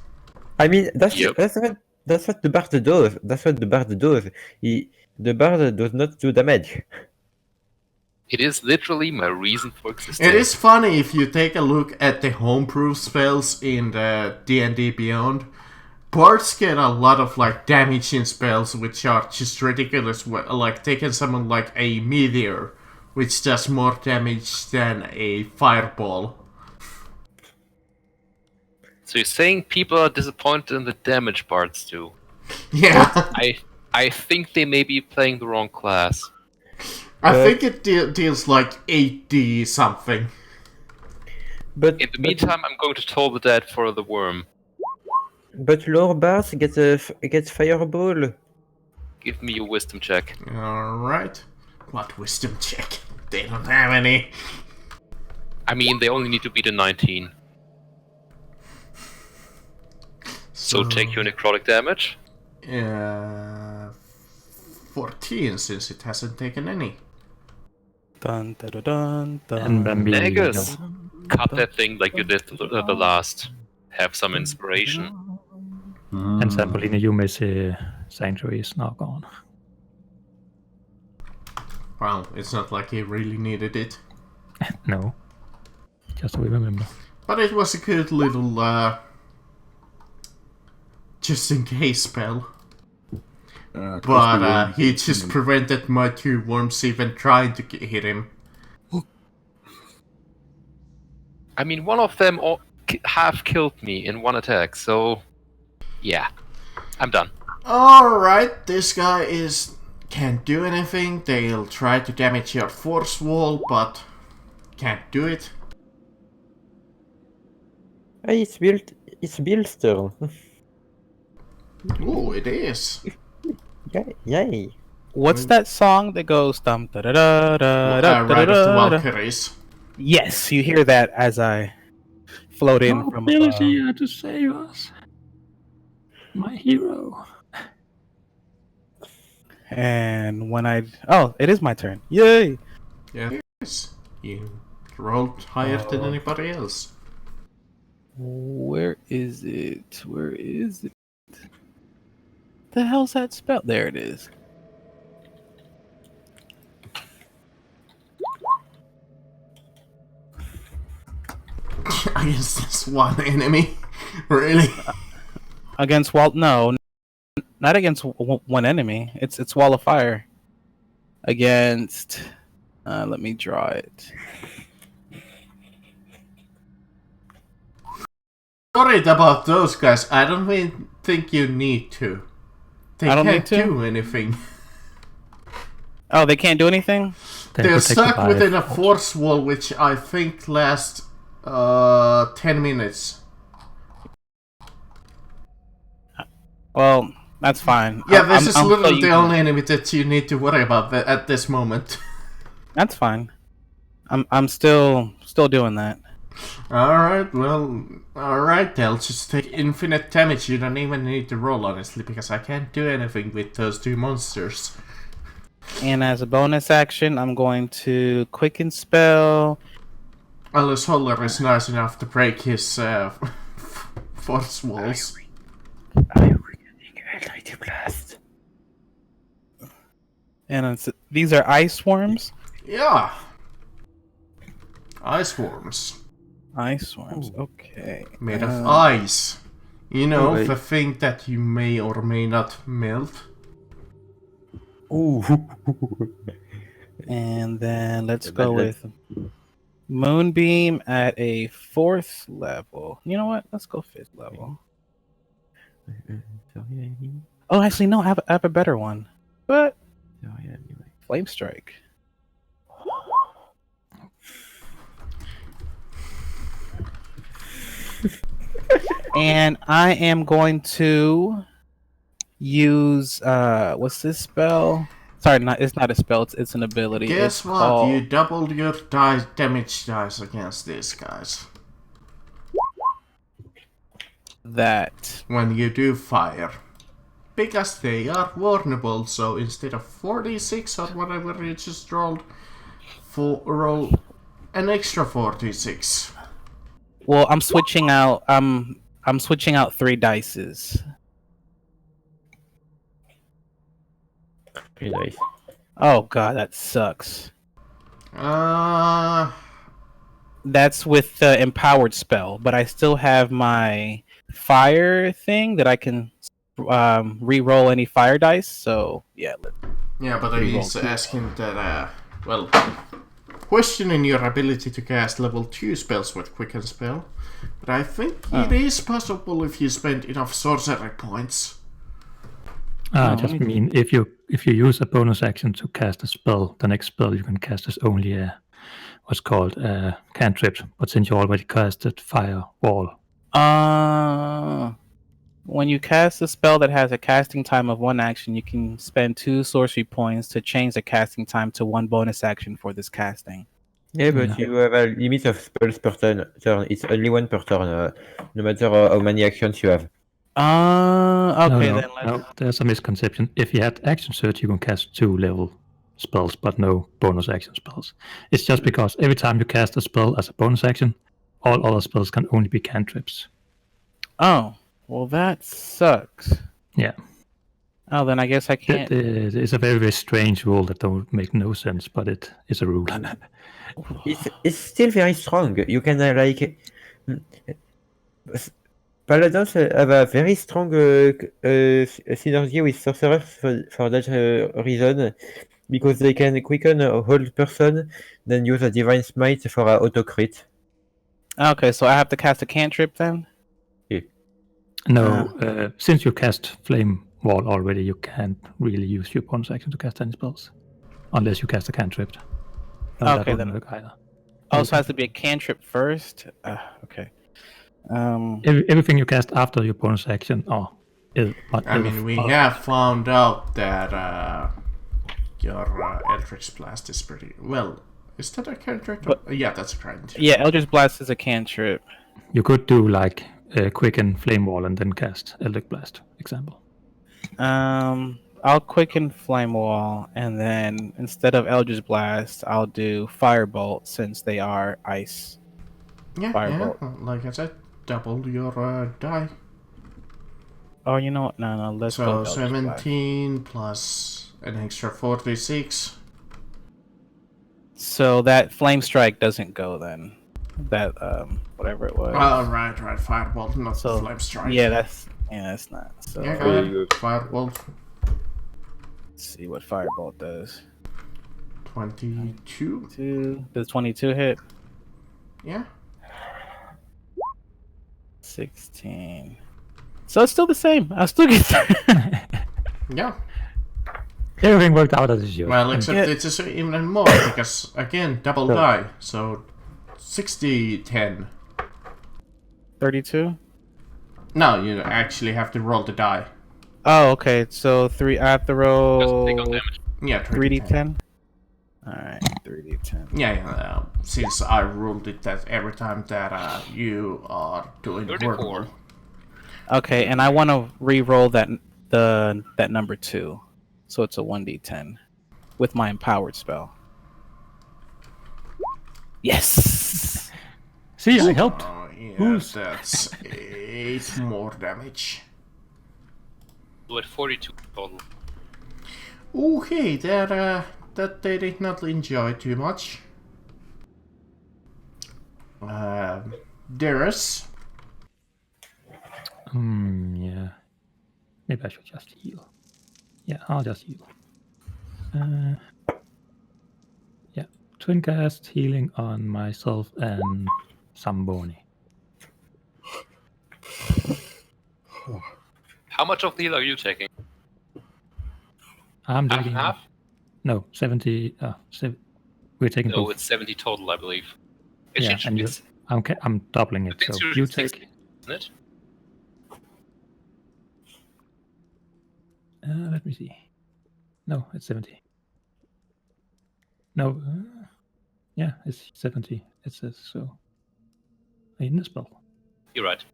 I mean, that's Yep. that's what the bard does. That's what the bard does. The bard does not do damage. It is literally my reason for existing. It is funny if you take a look at the homebrew spells in the D&D Beyond. Bards get a lot of like damaging spells which are just ridiculous, like taking someone like a meteor, which does more damage than a fireball. So you're saying people are disappointed in the damage parts too? Yeah, I think they may be playing the wrong class. I think it deals like 8d something. But In the meantime, I'm going to toll the dead for the worm. but lower bards gets fireball. Give me a wisdom check. Alright. What wisdom check? They don't have any. I mean, they only need to beat a 19. So take your necrotic damage. 14 since it hasn't taken any. Dun, dun, dun, dun, And then we Negus, cut that thing like you did the last. Have some inspiration. And Zambolini, you may say Sanctuary is now gone. Well, it's not like he really needed it. No. Just so we remember. But it was a good little, just in case spell. But he just prevented my 2 worms even trying to hit him. I mean, one of them half killed me in one attack, so yeah, I'm done. Alright, this guy can't do anything. They'll try to damage your force wall, but can't do it. Hey, it's Bill's turn. Ooh, it is. Yay. What's that song that goes dum da da da da da Ride of the da? Valkyries. Yes, you hear that as I float in from above. here to save us. My hero. And when it is my turn. Yay! Yes, you rolled higher than anybody else. Where is it? Where is it? The hell's that spell? There it is. Against this one enemy? Really? Against no, not against one enemy. It's Wall of Fire. Against, let me draw it. Worried about those guys. I don't think you need to. They I don't can't need to? do anything. Oh, they can't do anything? They're stuck within a force wall, which I think lasts 10 minutes. Well, that's fine. Yeah, this is I'm literally still the only enemy that you need to worry about at this moment. That's fine. I'm still doing that. Alright, well, alright, they'll just take infinite damage. You don't even need to roll, honestly, because I can't do anything with those 2 monsters. And as a bonus action, I'm going to quicken spell. Unless Holler is nice enough to break his force walls. Blast. And these are ice worms. Yeah. Ice worms. Ice worms. Okay. Made of ice. You know, Wait. the thing that you may or may not melt. Ooh. And then let's But go let's- with Moonbeam at a 4th level. You know what? Let's go 5th level. Sorry, Oh, actually, no. I have a better one. But anyway. Flame Strike. And I am going to use what's this spell? Sorry, it's not a spell, it's an ability. Guess It's what? called... You doubled your damage dice against these guys. that. When you do fire. Because they are vulnerable, so instead of 46 or whatever you just rolled, roll an extra 46. Well, I'm switching out I'm switching out 3 dices. Pretty nice. Oh god, that sucks. Uh, That's with the empowered spell, but I still have my fire thing that I can re-roll any fire dice. So yeah, yeah, but Reroll he's 2. asking that, well, questioning your ability to cast level 2 spells with Quicken Spell. But I think it is possible if you spend enough sorcery points. I just mean if you use a bonus action to cast a spell, the next spell you can cast is only a what's called a cantrip. But since you already casted Firewall, when you cast a spell that has a casting time of 1 action, you can spend 2 sorcery points to change the casting time to 1 bonus action for this casting. Yeah, but you have a limit of spells per turn. It's only 1 per turn, no matter how many actions you have. Okay, then let's... no, there's a misconception. If you had action search, you can cast 2 level spells, but no bonus action spells. It's just because every time you cast a spell as a bonus action, all other spells can only be cantrips. Oh, well that sucks. Yeah. Oh, then I guess I can't... It's a very, very strange rule that don't make no sense, but it is a rule. It's still very strong. You can Paladins have a very strong synergy with sorcerers for that reason, because they can quicken a whole person, then use a divine smite for a auto crit. Okay, so I have to cast a cantrip then? No, since you cast Flame Wall already, you can't really use your bonus action to cast any spells, unless you cast a cantrip. No, Okay, that then... wouldn't work either. Oh, so it has to be a cantrip first? Okay. Everything you cast after your bonus action, I mean, we have found out that your Eldritch Blast is pretty... Well, is that a cantrip? Yeah, that's a cantrip. Yeah, Eldritch Blast is a cantrip. You could do like Quicken Flame Wall and then cast Eldritch Blast, example. I'll quicken Flame Wall, and then instead of Eldritch Blast, I'll do Firebolt since they are ice. Yeah, Firebolt. yeah, like I said, double your die. Oh, you know what? No, let's go. So with Eldritch 17 plus an extra 46. So that Flame Strike doesn't go then. That whatever it was. Oh, right, Firebolt, not So, Flame Strike. Yeah, that's not. So Yeah, go ahead. Firebolt. let's see what Firebolt does. 22. Does 22 hit? Yeah. 16. So it's still the same. I'll still get Yeah. Everything worked out as it should. Well, except it's even more because, again, double die. So 60, 10. 32? No, you actually have to roll the die. Oh, okay. So I have to roll Doesn't take on damage. Yeah, 3d10. Alright, 3d10. Yeah, since I ruled it that every time that you are doing 34. work. Okay, and I want to re-roll that number 2, so it's a 1d10 with my empowered spell. Yes. See, I helped. Oh, yeah, Who's- that's 8 more damage. So at 42 total. Okay, that they did not enjoy too much. Darius. Yeah. Maybe I should just heal. Yeah, I'll just heal. Yeah. Twin cast healing on myself and Samboni. How much of the heal are you taking? I'm Half taking and half? no 70. We're taking No, both. it's 70 total, I believe. Yeah, and it's, I'm doubling it. it's So usually you 60, take. isn't it? Let me see. No, it's 70. No, yeah, it's 70. It says so. In the spell. You're right.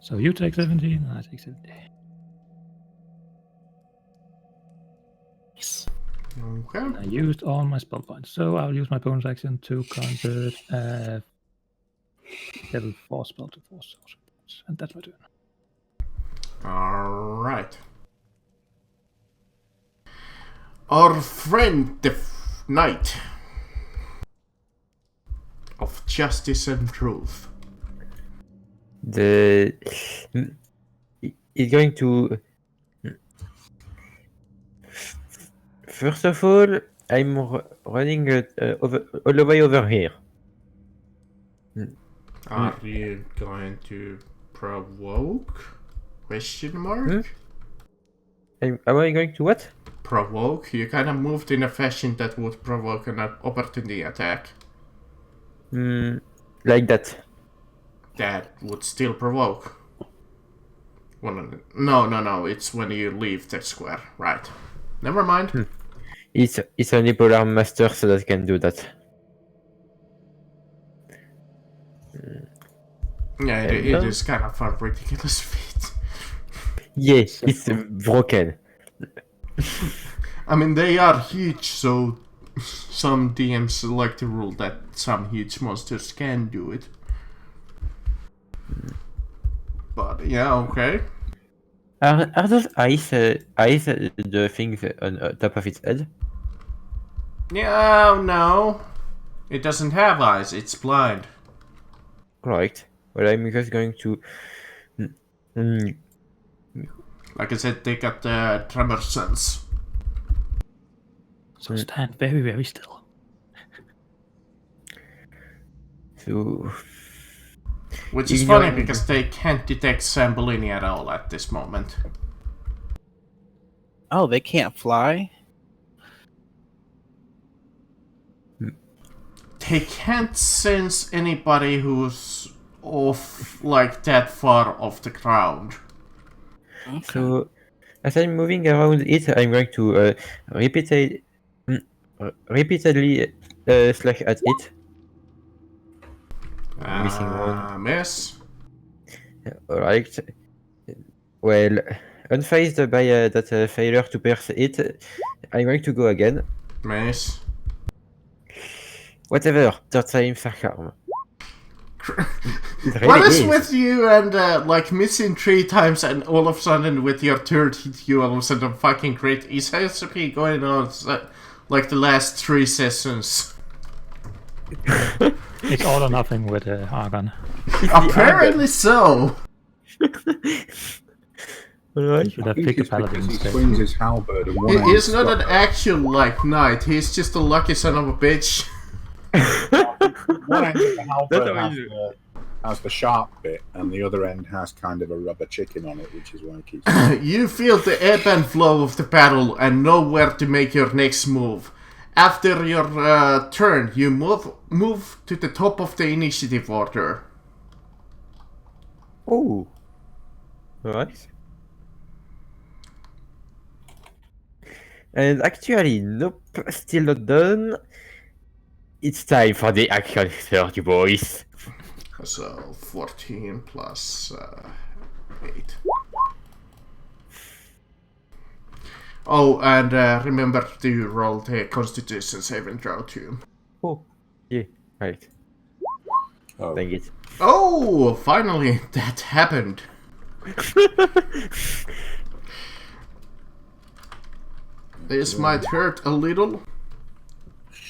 So you take 70, and I take 70. Yes. Okay. And I used all my spell points, so I'll use my bonus action to convert level 4 spell to 4 sorcery points, and that's my turn. Alright. Our friend, the Knight of Justice and Truth. He's going to. First of all, I'm running all the way over here. Are you going to provoke? Question mark? Am I going to what? Provoke? You kind of moved in a fashion that would provoke an opportunity attack. Like that. That would still provoke. No, it's when you leave the square. Right. Never mind. It's only Polar Master so that can do that. Yeah, it is kind of a ridiculous feat. Yeah, it's broken. I mean, they are huge, so some DMs like to rule that some huge monsters can do it. But yeah, okay. Are those eyes the things on top of its head? Yeah, no. It doesn't have eyes, it's blind. Correct. Well, I'm just going to. Like I said, they got the tremor sense. So stand very, very still. So. Which is funny because they can't detect Sambolini at all at this moment. Oh, they can't fly? They can't sense anybody who's off, like, that far off the ground. Okay. So, as I'm moving around it, I'm going to repeatedly slash at it. Missing one. Miss. Alright. Well, unfazed by that failure to pierce it, I'm going to go again. Miss. Whatever, third time sarcasm. What is with you and like missing 3 times and all of a sudden with your third hit you all of a sudden fucking great? It has to be going on like the last 3 sessions. It's all or nothing with Argon. Apparently so. Alright. Should have I think picked a it's paladin because he instead. swings his halberd and one He end is not an stops. actual like knight. He's just a lucky son of a bitch. One end of the halberd That's has the sharp bit, and the other end has kind of a rubber chicken on it, which is why it keeps. You feel the ebb and flow of the battle and know where to make your next move. After your turn, you move to the top of the initiative order. Oh. Alright. And actually, nope, still not done. It's time for the actual 30, boys. So 14 plus 8. Oh, and remember to roll the Constitution saving throw too. Oh, yeah, right. Oh, Dang it. Oh, finally that happened. This might hurt a little.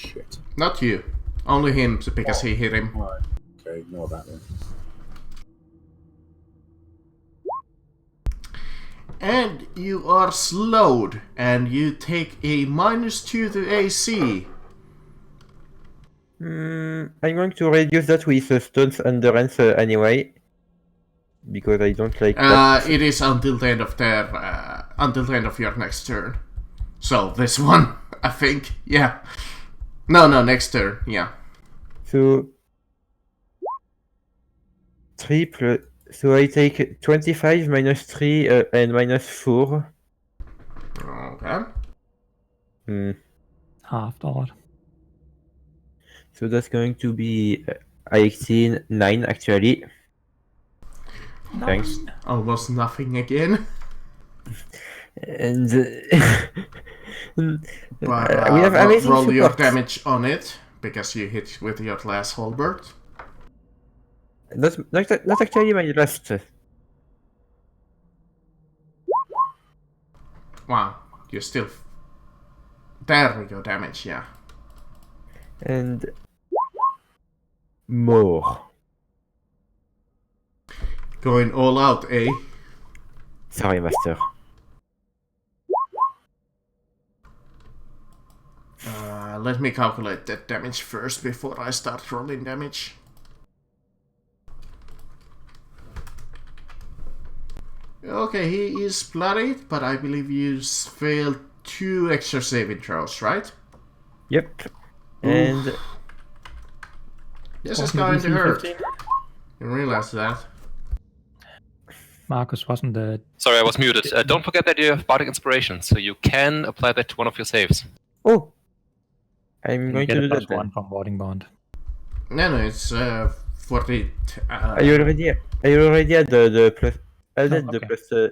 shit. Not you. Only him, because he hit him. Right. Okay, ignore that then. And you are slowed, and you take a -2 to AC. I'm going to reduce that with Stone's Endurance anyway. Because I don't like that. It is until the end of until the end of your next turn. So this one, I think, yeah. No, next turn, yeah. So 3 plus. So I take 25 minus 3 and minus 4. Okay. Half dot. So that's going to be 18, 9 actually. Thanks. Almost nothing again. And But we have amazing roll your support. damage on it, because you hit with your last halberd. Not actually my last. Wow, you still... There we go, damage, yeah. And more. Going all out, eh? Sorry, master. Let me calculate that damage first before I start rolling damage. Okay, he is bloodied, but I believe you failed 2 extra saving throws, right? Yep. And This is going to hurt. 15? You realize that? Marcus wasn't the. Sorry, I was muted. Don't forget that you have Bardic Inspiration, so you can apply that to one of your saves. oh, I'm You going get to a do plus that then. 1 from Warding Bond. No, it's for the... I already had the plus. I did okay. the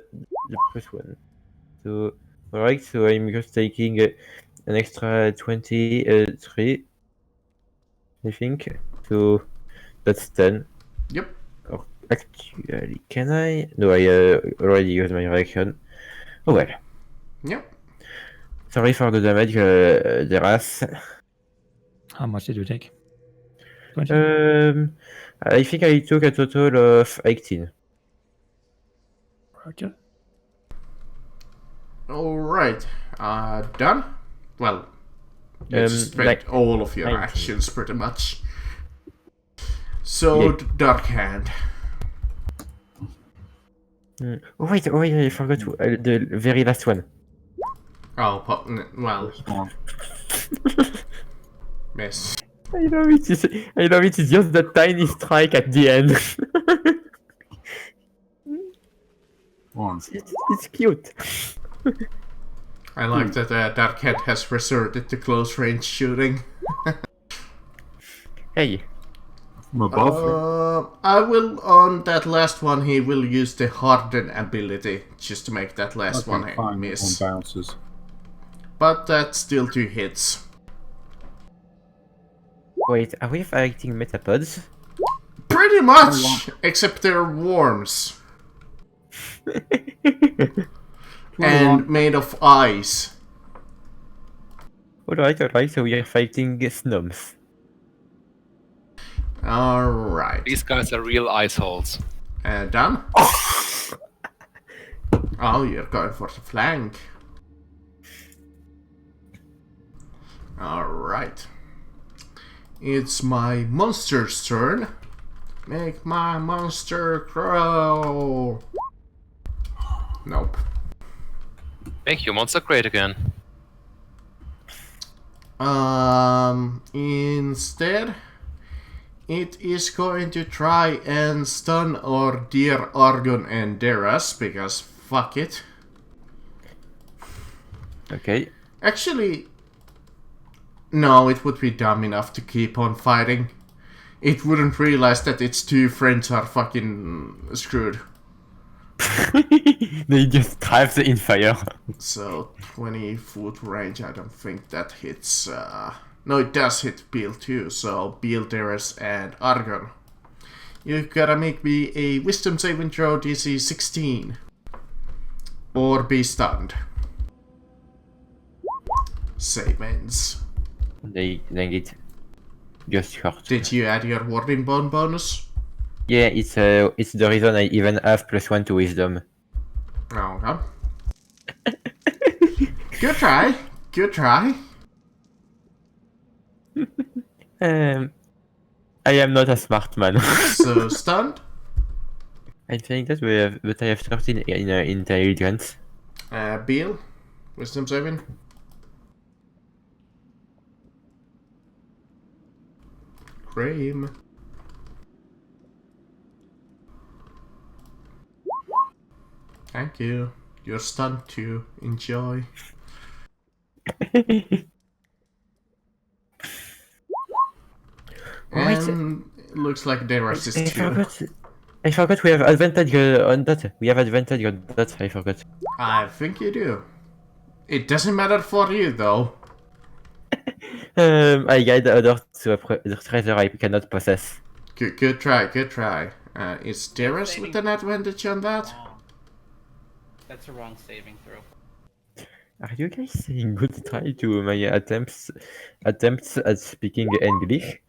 plus 1. So alright. So I'm just taking an extra 23. I think. So that's 10. Yep. Oh, actually, can I? No, I already used my reaction. Oh well. Yep. Sorry for the damage, Deras. How much did you take? 20? I think I took a total of 18. Roger. Alright. Done? Well, you just spent like all of your 19. actions pretty much. So, Yeah. Dark Hand. Oh wait, I forgot the very last one. Oh, well, This one. miss. I love it. It's just that tiny strike at the end. One. it's cute. I like that Dark Hand has resorted to close range shooting. Hey, From above. I will, on that last one, he will use the Harden ability just to make that last one fine, miss. on bounces. But that's still 2 hits. wait, are we fighting metapods? Pretty much! Except they're worms. And made of ice. Alright, so we are fighting snoms. Alright. These guys are real ice holes. Done? Oh, you're going for the flank. Alright. It's my monster's turn. Make my monster grow. Nope. Make your monster great again. Instead, it is going to try and stun or dear Argon and Deras, because fuck it. Okay. Actually, no, it would be dumb enough to keep on fighting. It wouldn't realize that its 2 friends are fucking screwed. They just drive in fire. So, 20-foot range, I don't think that hits... No, it does hit Beal too, so Beal, Deras, and Argon. You gotta make me a Wisdom saving throw DC 16. Or be stunned. Save ends. Dang it. just short. Did you add your warding bone bonus? Yeah, it's the reason I even have +1 to wisdom. Okay. Good try. Good try. I am not a smart man. So stunned. I think that but I have 13 in intelligence. Beal, wisdom saving. Cream. Thank you. You're stunned too. Enjoy. And it looks like Darius is too. I forgot we have advantage on that. We have advantage on that. I forgot. I think you do. It doesn't matter for you though. I guide the other to the treasure I cannot possess. Good try. Good try. Is Darius with an advantage on that? That's a wrong saving throw. Are you guys saying good try to my attempts at speaking English?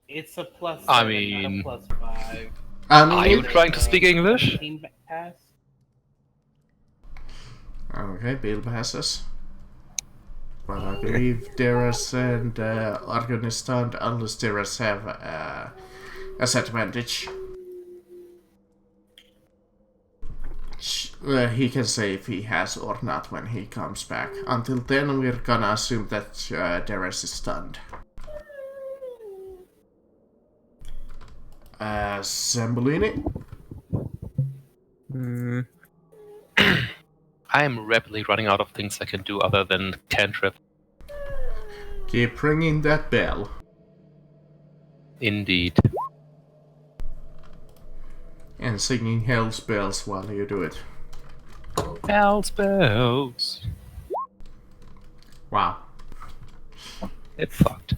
It's a +7, I mean- not a +5. Are you trying to speak English? Team pass? Okay, Bill passes. But I believe Darius and Argon is stunned unless Darius have as advantage. He can say if he has or not when he comes back. Until then, we're gonna assume that Darius is stunned. Zambolini? I am rapidly running out of things I can do other than cantrip. Keep ringing that bell. Indeed. And singing hell spells while you do it. Hell spells. Wow. It fucked.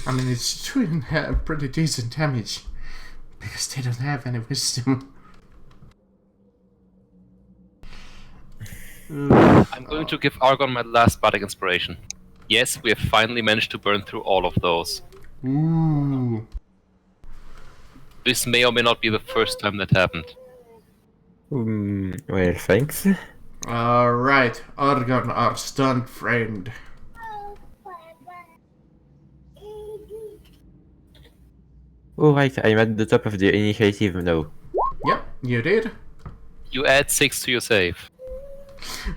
I mean, it's doing pretty decent damage. Because they don't have any wisdom. I'm going to give Argon my last bardic inspiration. Yes, we have finally managed to burn through all of those. Ooh. This may or may not be the first time that happened. Well, thanks. Alright, Argon, our stunned friend. Alright, I'm at the top of the initiative now. Yep, you did. You add 6 to your save.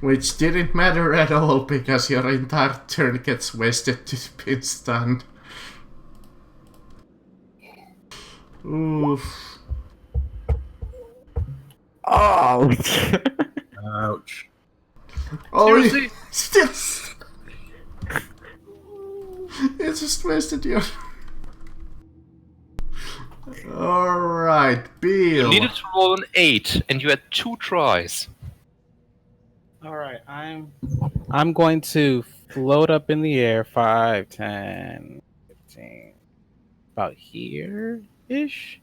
Which didn't matter at all because your entire turn gets wasted to be stunned. Oof. Oh! Ouch. Oh, Seriously? Still. It just wasted your. Alright, You Beal. needed to roll an 8, and you had 2 tries. All right, I'm going to float up in the air 5, 10, 15, about here-ish.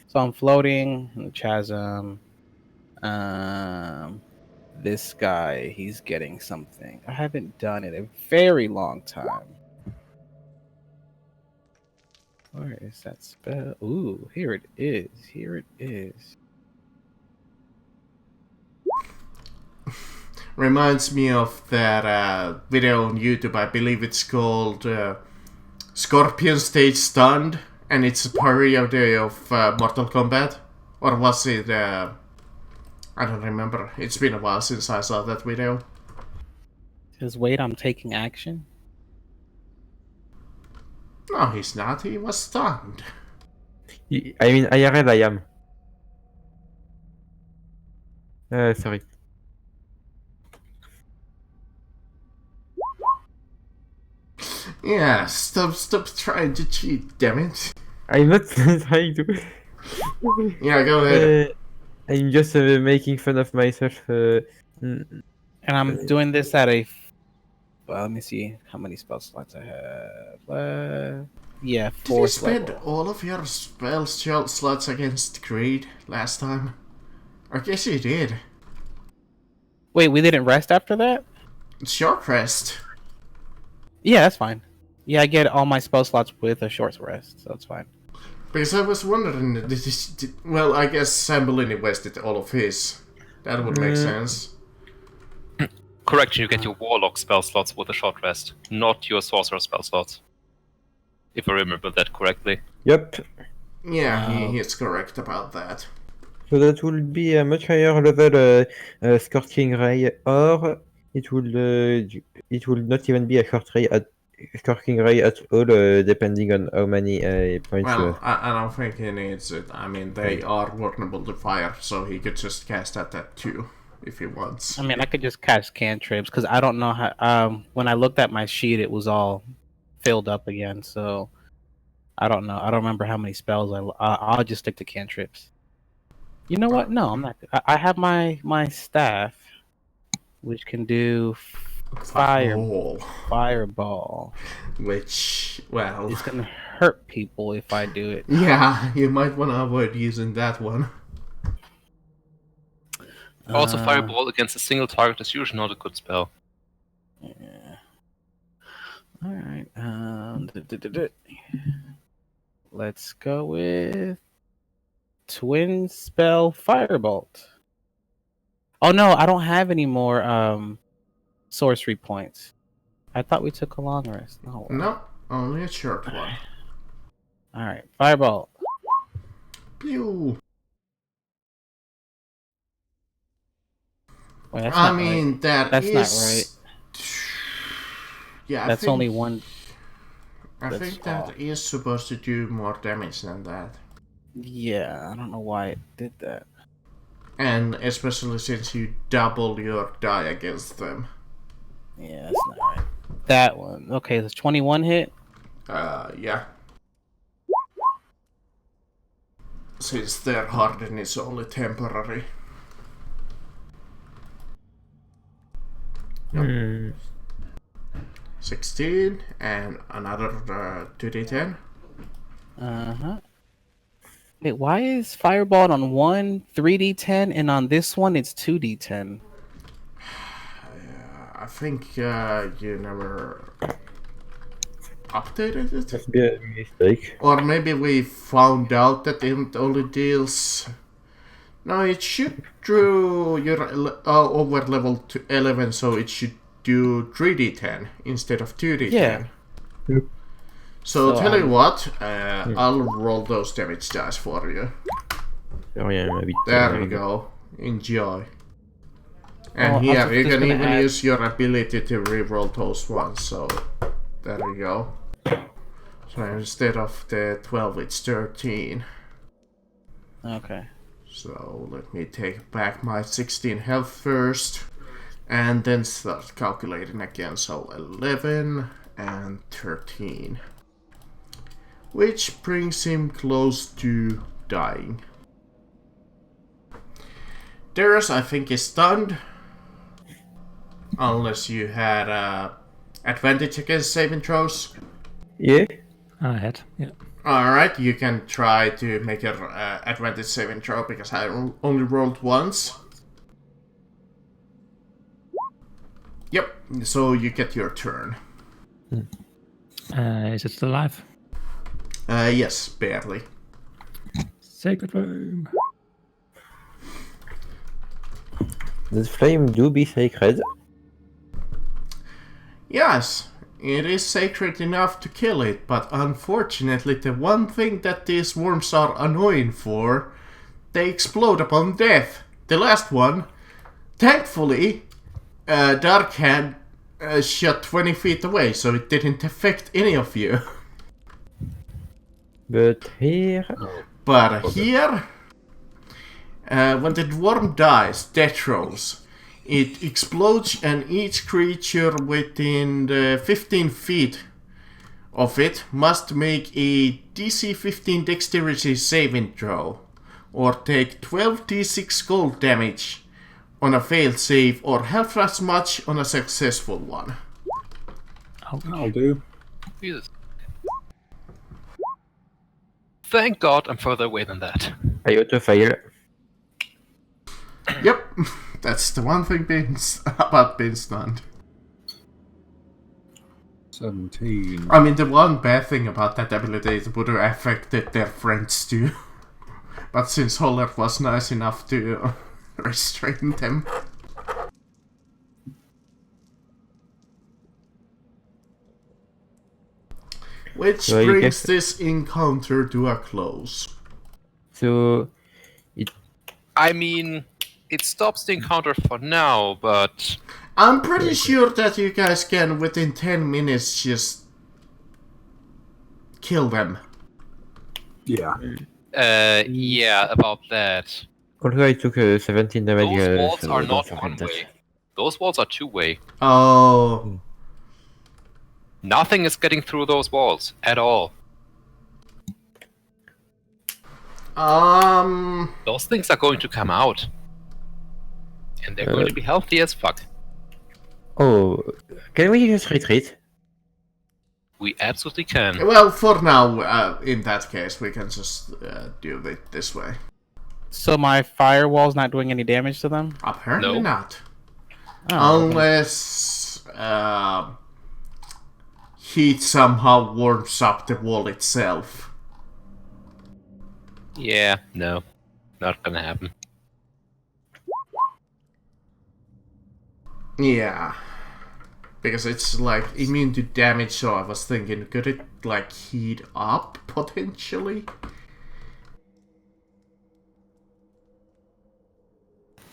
So I'm floating in the chasm. This guy, he's getting something. I haven't done it a very long time. Where is that spell? Ooh, here it is. Here it is. Reminds me of that video on YouTube. I believe it's called Scorpion Stage Stunned, and it's a parody of Mortal Kombat. Or was it? I don't remember. It's been a while since I saw that video. Says, wait, I'm taking action. No, he's not. He was stunned. I mean, IRL I am. Sorry. Yeah, stop trying to cheat, damn it. I'm not trying to. Yeah, go ahead. I'm just making fun of myself. And I'm doing this at a. Well, let me see how many spell slots I have. Yeah, Did you 4th spend level. all of your spell slots against Greed last time? I guess you did. Wait, we didn't rest after that? It's your crest. Yeah, that's fine. Yeah, I get all my spell slots with a short rest, so it's fine. Because I was wondering, well, I guess Sambolini wasted all of his. That would make sense. Correction, you get your Warlock spell slots with a short rest, not your Sorcerer spell slots. If I remember that correctly. Yep. Yeah, he's correct about that. So that will be a much higher level Scorching Ray, or it will not even be a Scorching Ray at all, depending on how many points you Well, have. I don't think he needs it. I mean, they are vulnerable to fire, so he could just cast that too, if he wants. I mean, I could just cast cantrips because I don't know how. When I looked at my sheet, it was all filled up again. So I don't know. I don't remember how many spells I'll just stick to cantrips. You know what? No, I'm not. I have my staff, which can do fireball, Which, well, it's gonna hurt people if I do it. yeah, you might want to avoid using that one. Also, Fireball against a single target is usually not a good spell. Yeah. All right. Let's go with Twin Spell Firebolt. Oh no, I don't have any more sorcery points. I thought we took a long rest. Oh, well. No, only a short one. All right, Firebolt. Pew! Wait, that's I not mean, right. that's not right. Yeah, That's only one. I that's think that off. is supposed to do more damage than that. Yeah, I don't know why it did that. And especially since you double your die against them. Yeah, that's not right. That one. Okay, the 21 hit. Yeah. Since their harden is only temporary. Hmm. 16 and another 2d10. Wait, why is Fireball on one 3d10 and on this one it's 2d10? I think you never updated it? Must be a mistake. Or maybe we found out that it only deals... No, it should do your over level to 11, so it should do 3d10 instead of 2d10. Yeah. Yep. So tell you what, Yeah. I'll roll those damage dice for you. Oh yeah, maybe. There we go. Enjoy. And Oh, I was here, you just can gonna even add- use your ability to reroll those ones, so there you go. So instead of the 12, it's 13. Okay. So let me take back my 16 health first, and then start calculating again. So 11 and 13. Which brings him close to dying. Darius, I think, is stunned. Unless you had advantage against saving throws. Yeah. I had, yeah. Alright, you can try to make your advantage saving throw because I only rolled once. Yep, so you get your turn. Is it still alive? Yes, barely. Sacred Room. Does flame do be sacred? Yes, it is sacred enough to kill it, but unfortunately the one thing that these worms are annoying for, they explode upon death. The last one, thankfully, Dark had shot 20 feet away, so it didn't affect any of you. But here... But here, when the worm dies, death rolls. It explodes and each creature within the 15 feet of it must make a DC 15 dexterity saving throw or take 12 d6 cold damage on a failed save or half as much on a successful one. I'll do. Jesus. Thank God I'm further away than that. I auto fail. Yep, that's the one thing about being stunned. 17. I mean, the one bad thing about that ability, it would have affected their friends too. But since Holler was nice enough to restrain them. Which So you brings guess- this encounter to a close. So I mean, it stops the encounter for now, but I'm pretty sure that you guys can, within 10 minutes, just kill them. Yeah. yeah, about that. although I took 17 damage, Those walls so are don't not forget one that. way. Those walls are two-way. Oh. Nothing is getting through those walls at all. Those things are going to come out. And they're going to be healthy as fuck. Oh, can we just retreat? We absolutely can. Well, for now, in that case, we can just do it this way. So my firewall's not doing any damage to them? Apparently No. not. Oh, okay. Unless heat somehow warms up the wall itself. Yeah, no. Not gonna happen. Yeah. Because it's like immune to damage, so I was thinking, could it like heat up potentially?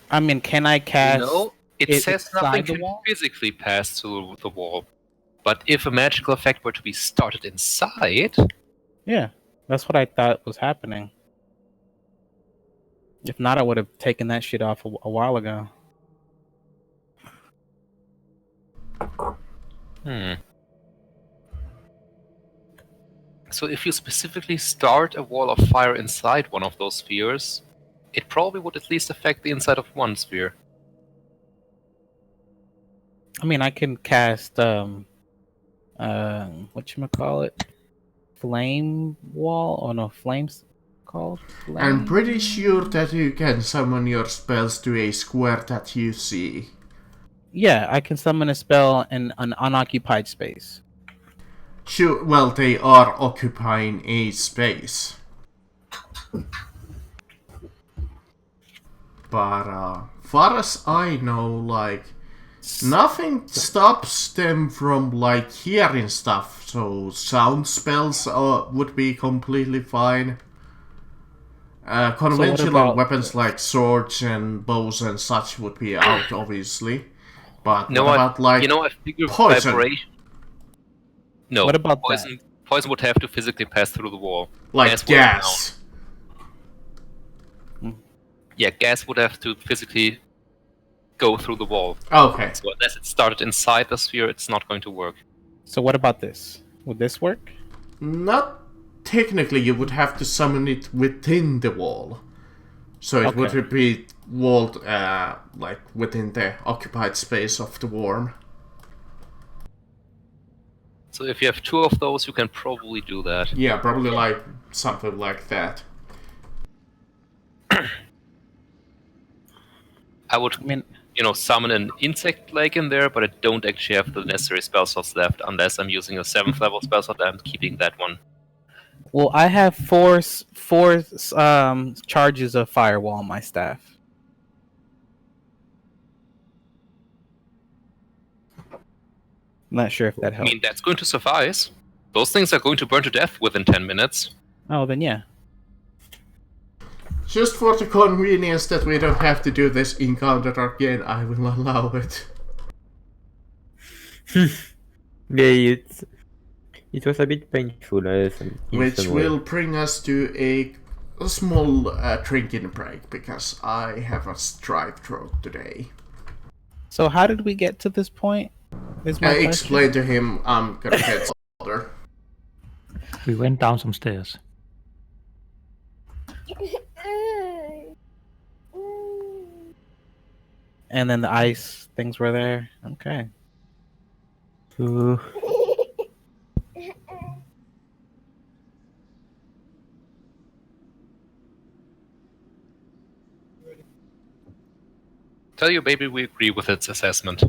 I mean, can I cast... No, it it says inside nothing the can wall? physically pass through the wall. But if a magical effect were to be started inside, Yeah, that's what I thought was happening. If not, I would have taken that shit off a while ago. So if you specifically start a wall of fire inside one of those spheres, it probably would at least affect the inside of one sphere. I mean, I can cast whatchamacallit? Flame wall? Oh no, flames called? Flame? I'm pretty sure that you can summon your spells to a square that you see. Yeah, I can summon a spell in an unoccupied space. Sure, well, they are occupying a space. But far as I know, like, nothing stops them from, like, hearing stuff, so sound spells would be completely fine. Conventional about weapons like swords and bows and such would be out, obviously. But No, what about, like, I figure poison? vibration. No, What about poison? Poison would have to physically pass through the wall. Like would gas? count. Yeah, gas would have to physically go through the wall. Okay. So unless it started inside the sphere, it's not going to work. So what about this? Would this work? Not technically, you would have to summon it within the wall. So it would be walled, like, within the occupied space of the worm. So if you have two of those, you can probably do that. Yeah, probably like something like that. I would, summon an insect leg in there, but I don't actually have the necessary spell slots left unless I'm using a 7th level spell slot and keeping that one. Well, I have four charges of firewall on my staff. Not sure if that I helps. mean, that's going to suffice. Those things are going to burn to death within 10 minutes. Oh, then yeah. Just for the convenience that we don't have to do this encounter again, I will allow it. Yeah, it was a bit painful. Which will bring us to a small drinking break, because I have a dry throat today. So how did we get to this point? Is my I question. explained to him I'm gonna get older. We went down some stairs. And then the ice things were there. Okay. So, Tell your baby we agree with its assessment.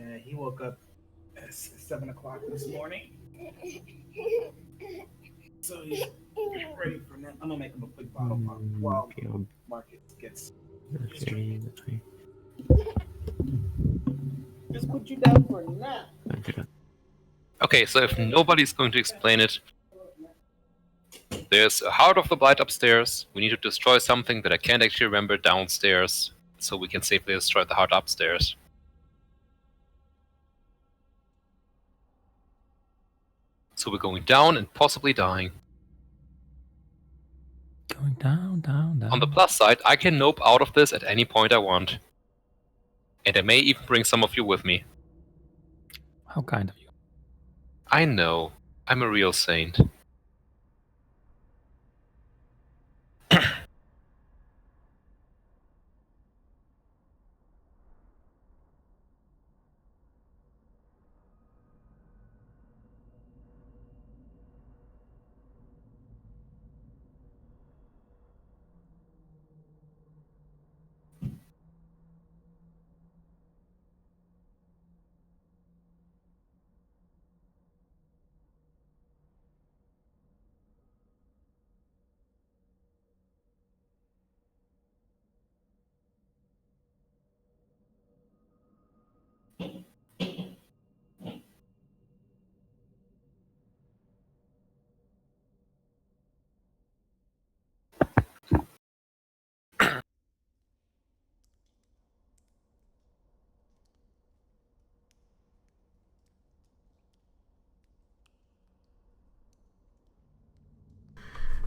Yeah, he woke up at 7 o'clock this morning. So he's ready for that. I'm gonna make him a quick bottle pop while Okay, Marcus gets that's really, just put you down for a nap. Okay, so if nobody's going to explain it, there's a Heart of the Blight upstairs. We need to destroy something that I can't actually remember downstairs, so we can safely destroy the heart upstairs. So we're going down and possibly dying. Going down, down, down. On the plus side, I can nope out of this at any point I want. And I may even bring some of you with me. How kind of you. I know. I'm a real saint.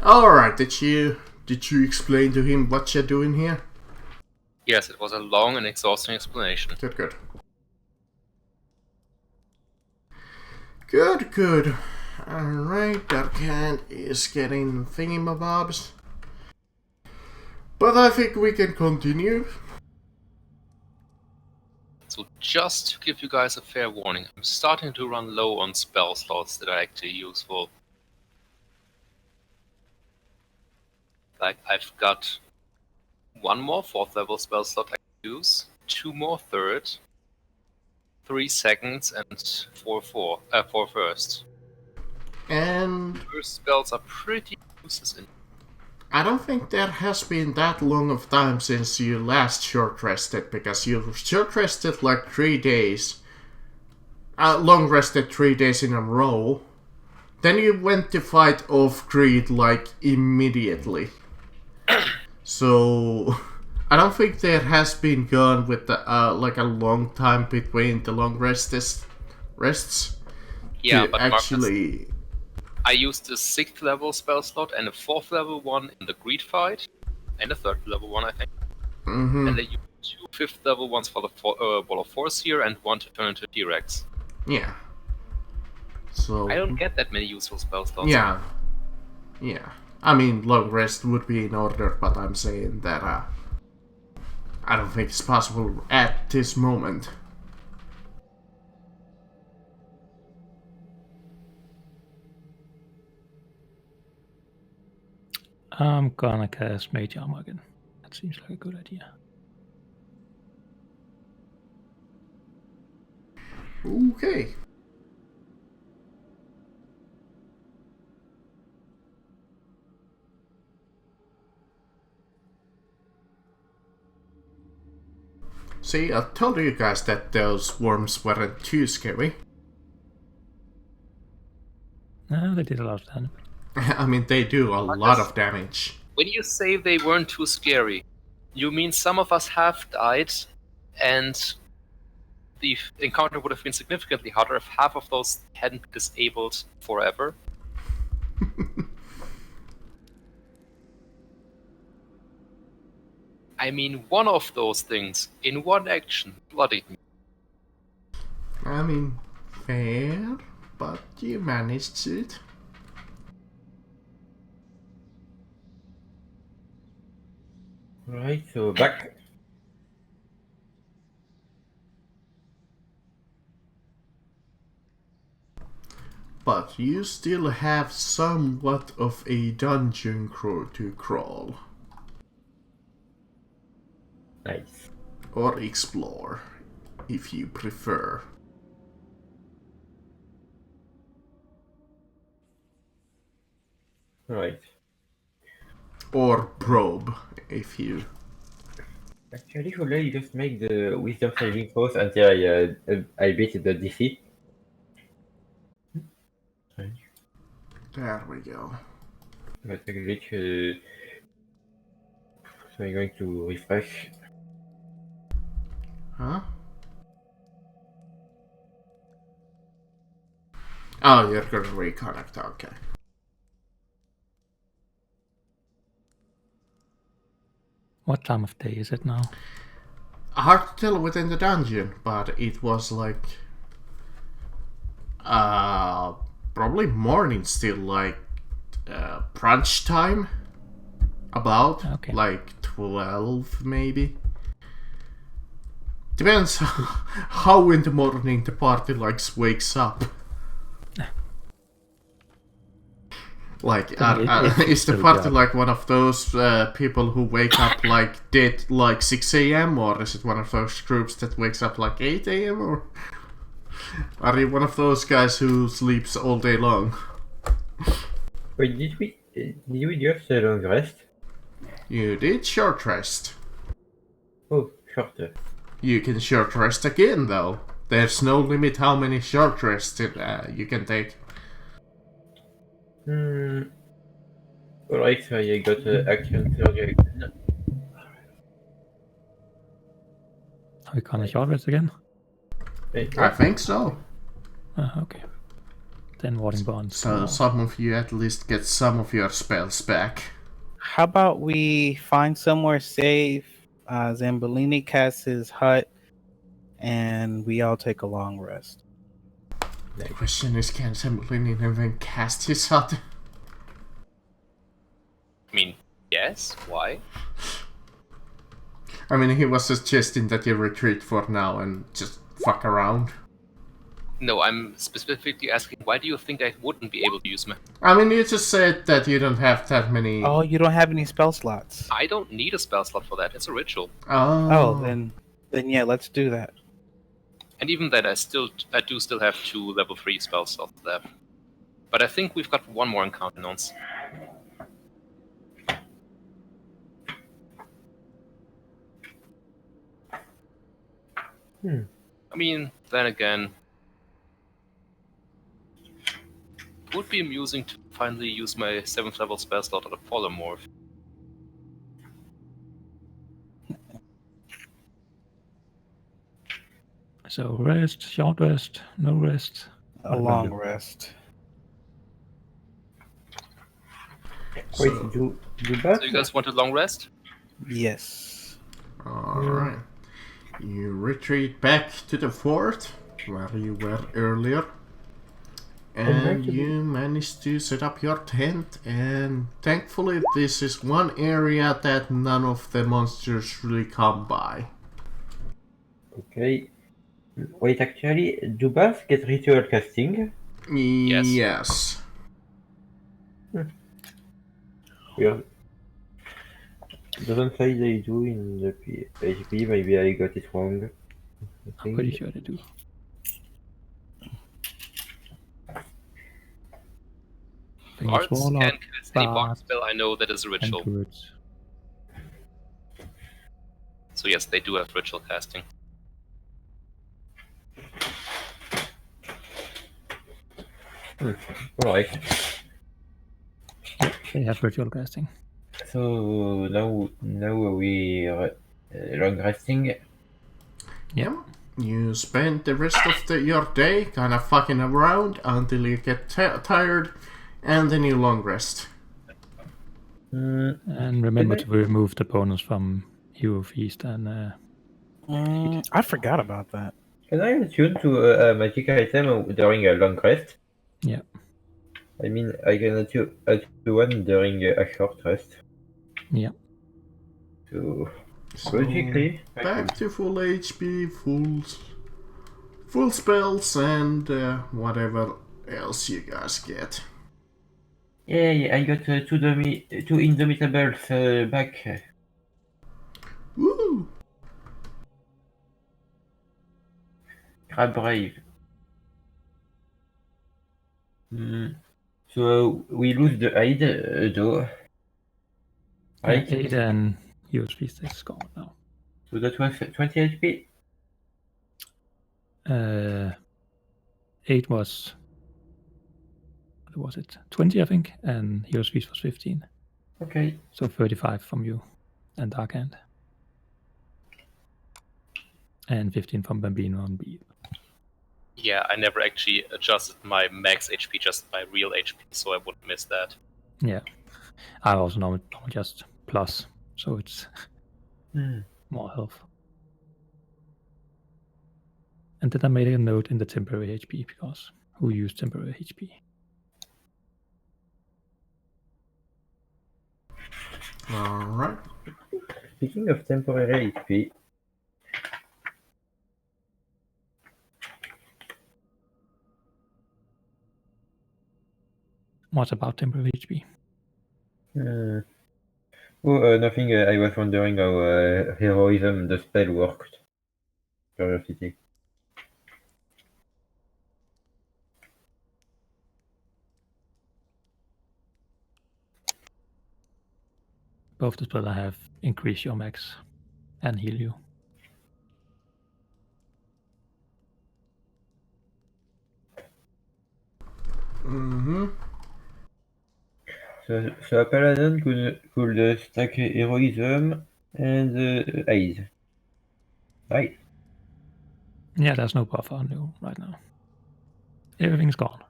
Alright, did you explain to him what you're doing here? Yes, it was a long and exhausting explanation. Good, good. Good, good. Alright, Dark Hand is getting thingamabobs. But I think we can continue. So just to give you guys a fair warning, I'm starting to run low on spell slots that are actually useful. Like, I've got one more 4th level spell slot I can use, 2 more 3rd, 3 seconds, and 4 first. And First spells are pretty useless in. I don't think there has been that long of time since you last short rested, because you short rested like 3 days. Long rested 3 days in a row. Then you went to fight off Greed like immediately. So I don't think there has been gone with the like a long time between the long rests. Yeah, to but actually. Marcus, I used a 6th level spell slot and a 4th level one in the Greed fight, and a 3rd level one, I think. Mm-hmm. And I used 2 5th level ones for the Ball of Force here, and 1 to turn into T-Rex. Yeah. So I don't get that many useful spell slots. Yeah. Yeah. I mean, long rest would be in order, but I'm saying that I don't think it's possible at this moment. I'm gonna cast Mage Armor again. That seems like a good idea. Okay. See, I told you guys that those worms weren't too scary. No, they did a lot of damage. I mean, they do a lot of damage. When you say they weren't too scary, you mean some of us have died, and the encounter would have been significantly harder if half of those hadn't been disabled forever? I mean, one of those things, in one action, bloodied me. I mean, fair, but you managed it. Right, so back. But you still have somewhat of a dungeon crawl to crawl. Nice. Or explore. if you prefer. Right. Or probe, if you... Actually, should I just make the wisdom saving throws until I beat the DC? There we go. That's a glitch. So I'm going to refresh. Huh? Oh, you're gonna reconnect, okay. What time of day is it now? Hard to tell within the dungeon, but it was like... probably morning still, like... brunch time? About, Okay. like 12 maybe? Depends how in the morning the party wakes up. Like, is the still party dark. like one of those people who wake up like dead like 6 a.m. or is it one of those groups that wakes up like 8 a.m. or are you one of those guys who sleeps all day long? Wait, did we just long rest? You did short rest. Oh, shorter. You can short rest again though. There's no limit how many short rests you can take. Alright, so I got action surgery. Are we gonna short rest again? I think so. Okay. Then Warding Bonds. So some of you at least get some of your spells back. How about we find somewhere safe? Zambolini casts his hut, and we all take a long rest. The question is, can Semblin even cast his hut? I mean, yes. Why? I mean, he was suggesting that you retreat for now and just fuck around. No, I'm specifically asking, why do you think I wouldn't be able to use my... I mean, you just said that you don't have that many... Oh, you don't have any spell slots. I don't need a spell slot for that. It's a ritual. Oh, Then yeah, let's do that. And even then, I do still have 2 level 3 spell slots left. But I think we've got one more in countenance. I mean, then again, it would be amusing to finally use my 7th level spell slot on a polymorph. So rest, short rest, no rest. A long rest. Wait, do that? So you guys want a long rest? Yes. alright. You retreat back to the fort, where you were earlier. And you manage to set up your tent, and thankfully this is one area that none of the monsters really come by. Okay. Wait, actually, do bars get ritual casting? Yes. Weird. Doesn't say they do in the PHP, maybe I got it wrong. I'm pretty sure they do. I think it's Bards Warlock, can cast any bard Bard, spell I know that is a and ritual. Druids. So yes, they do have ritual casting. Alright. They have ritual casting. So now we are long resting. Yeah. You spend the rest of your day kind of fucking around until you get tired, and then you long rest. And remember to remove the bonus from Hero Feast and I forgot about that. Can I attune to a magic item during a long rest? Yeah. I mean, I can attune one during a short rest. Yeah. So, So, logically, back to full HP, full spells, and whatever else you guys get. Yay, I got two Indomitables back. Woo! Crab Brave. So we lose the aid, though. Right? 8 and USB sticks gone now. So that was 20 HP? 8 was, what was it? 20, I think, and Hero's Feast was 15. Okay. So 35 from you and Dark Hand. And 15 from Bambino and B. Yeah, I never actually adjusted my max HP, just my real HP, so I wouldn't miss that. Yeah. I also normally just plus, so it's Hmm. more health. And then I made a note in the temporary HP, because who used temporary HP? Alright. Speaking of temporary HP, What about temporary HP? Nothing. I was wondering how heroism the spell worked. Curiosity. Both the spells I have increase your max and heal you. Mm-hmm. So a paladin could stack heroism and aid. Right. Yeah, there's no buffer on you right now. Everything's gone.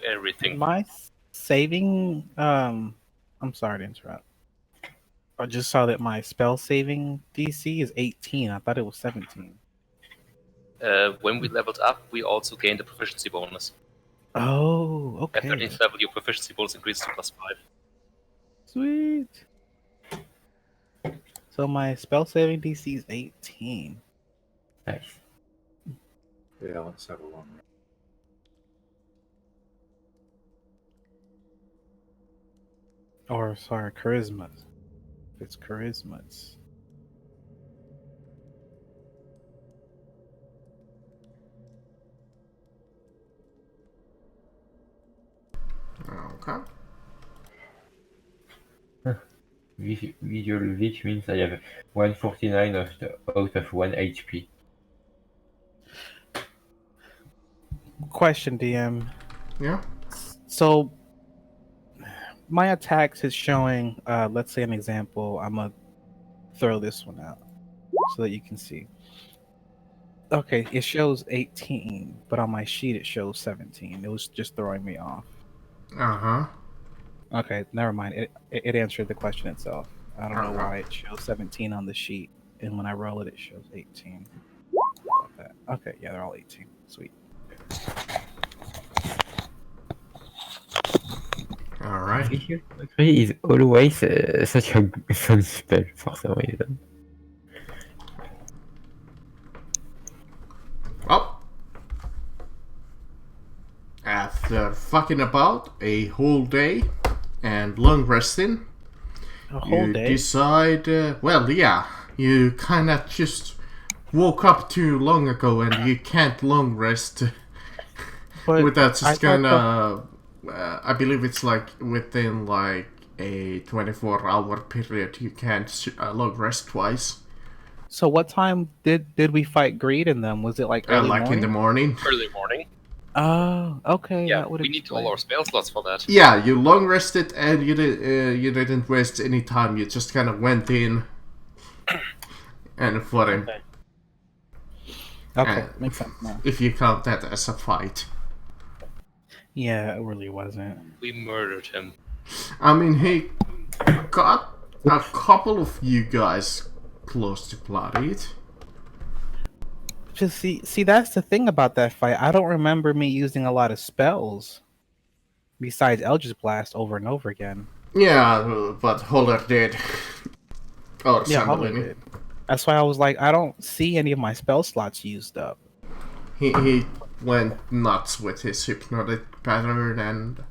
Everything. My saving. I'm sorry to interrupt. I just saw that my spell saving DC is 18. I thought it was 17. When we leveled up, we also gained a proficiency bonus. Oh, At okay. 13th level, your proficiency bonus increases to +5. Sweet. So my spell saving DC is 18. Nice. Yeah, let's have a long. Or sorry, charisma. It's charismas. Okay. Visual Reach means I have 149 out of 1 HP. Question, DM. Yeah. So my attacks is showing. Let's say an example. I'm gonna throw this one out so that you can see. Okay, it shows 18, but on my sheet it shows 17. It was just throwing me off. Uh-huh. Okay, never mind. It answered the question itself. I don't know Uh-huh. why it shows 17 on the sheet, and when I roll it, it shows 18. About that. Okay, yeah, they're all 18. Sweet. Alright. Visual Mockery is always such a fun spell for some reason. Well, after fucking about a whole day and long resting, A whole you day? decide, you kinda just woke up too long ago and you can't long rest But without I just thought kinda, I believe it's like within like a 24-hour period you can't long rest twice. So what time did we fight Greed in them? Was it like early Like morning? in the morning. Early morning. Oh, okay. Yeah, that would we need all explain. our spell slots for that. Yeah, you long rested and you didn't waste any time. You just kind of went in and fought him. Okay, makes sense now. If you count that as a fight. Yeah, it really wasn't. We murdered him. I mean, he got a couple of you guys close to bloodied. Just see, that's the thing about that fight. I don't remember me using a lot of spells besides Eldritch Blast over and over again. Yeah, but Holler did. Or Yeah, Holler Sandalini. did. That's why I was like, I don't see any of my spell slots used up. He went nuts with his hypnotic pattern and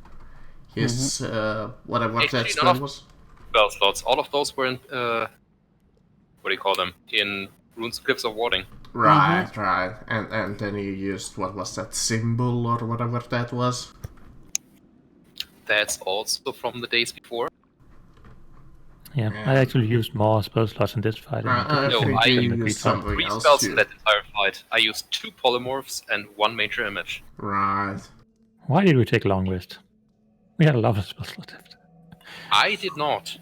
his whatever Actually, that none of- spell was. Spell slots. All of those were in what do you call them? In RuneScripts of Warding. Right, right. And then you used, what was that, symbol or whatever that was? That's also from the days before. Yeah, Yeah. I actually used more spell slots in this fight. I No, think I you used used something 3 else spells too. in that entire fight. I used 2 polymorphs and 1 major image. Right. Why did we take long rest? We had a lot of spell slots left. I did not.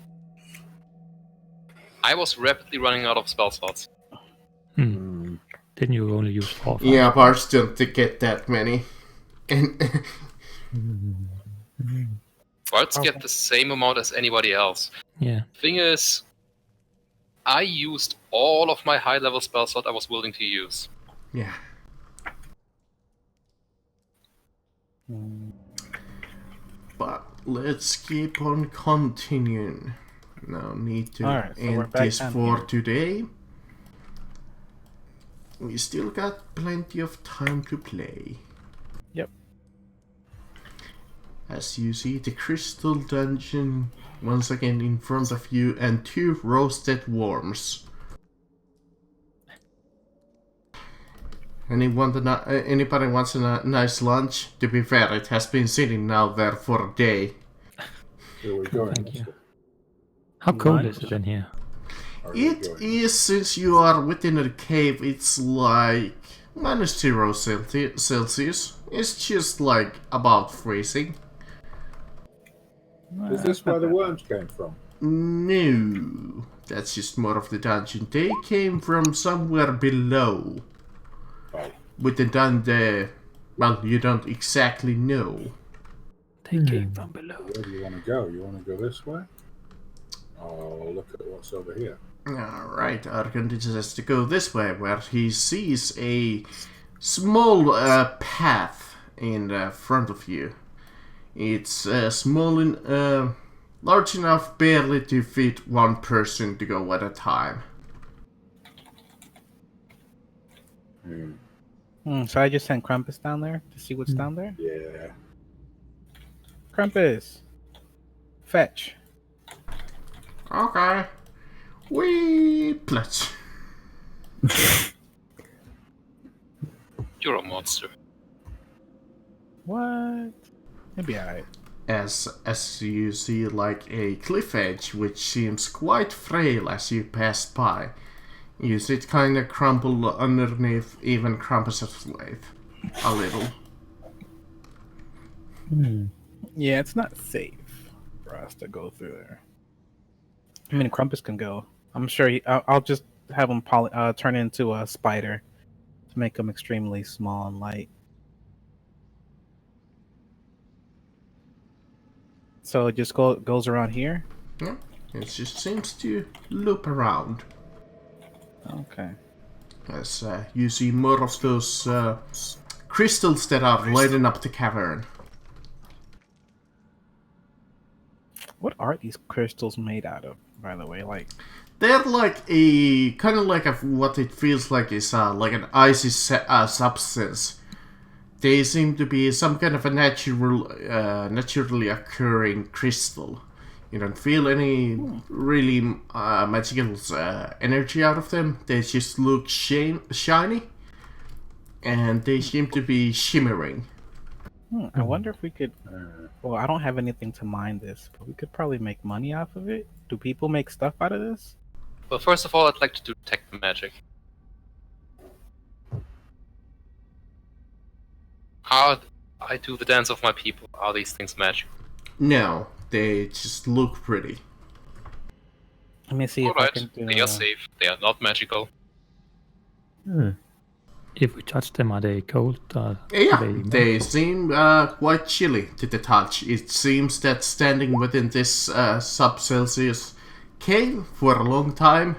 I was rapidly running out of spell slots. Didn't you only use 4 or 5? Yeah, parts don't get that many. And Bards get the same amount as anybody else. Yeah. Thing is, I used all of my high-level spell slot I was willing to use. yeah. But let's keep on continuing. No need to Alright, so we're end back this down for here. today. We still got plenty of time to play. Yep. As you see the crystal dungeon once again in front of you and 2 roasted worms. Anybody wants a nice lunch? To be fair, it has been sitting now there for a day. Where are we going? Thank you. How cold is Lunch? it in here? Where are we It going? is, since you are within a cave, it's like -0 Celsius. It's just like about freezing. Is this where the worms came from? No, that's just more of the dungeon. They came from somewhere below. Oh, Within the... Well, you don't exactly know. They came from below. where do you want to go? You want to go this way? Oh, look at what's over here. Alright, Argon decides to go this way, where he sees a small path in front of you. It's small and large enough barely to fit 1 person to go at a time. So I just sent Krampus down there to see what's down there? Yeah. Krampus! Fetch. Okay. We plutch. You're a monster. What? Maybe alright. As you see like a cliff edge which seems quite frail as you pass by. You see it kinda crumble underneath even Krampus' lathe. A little. Yeah, it's not safe for us to go through there. I mean, Krampus can go. I'm sure I'll just have him turn into a spider to make him extremely small and light. So it just goes around here? Yeah, it just seems to loop around. Okay. As you see more of those crystals that are lighting up the cavern. What are these crystals made out of, by the way? Like, They're like a kind of like what it feels like is like an icy substance. They seem to be some kind of a naturally occurring crystal. You don't feel any really magical energy out of them. They just look shiny, and they seem to be shimmering. I wonder if we could. Well, I don't have anything to mine this, but we could probably make money off of it. Do people make stuff out of this? Well, first of all, I'd like to detect the magic. How I do the dance of my people. Are these things magic? No, they just look pretty. Let me see if I Alright, can do. they are safe. They are not magical. If we touch them, are they cold? Or Yeah, they seem quite chilly to the touch. It seems that standing within this sub-Celsius cave for a long time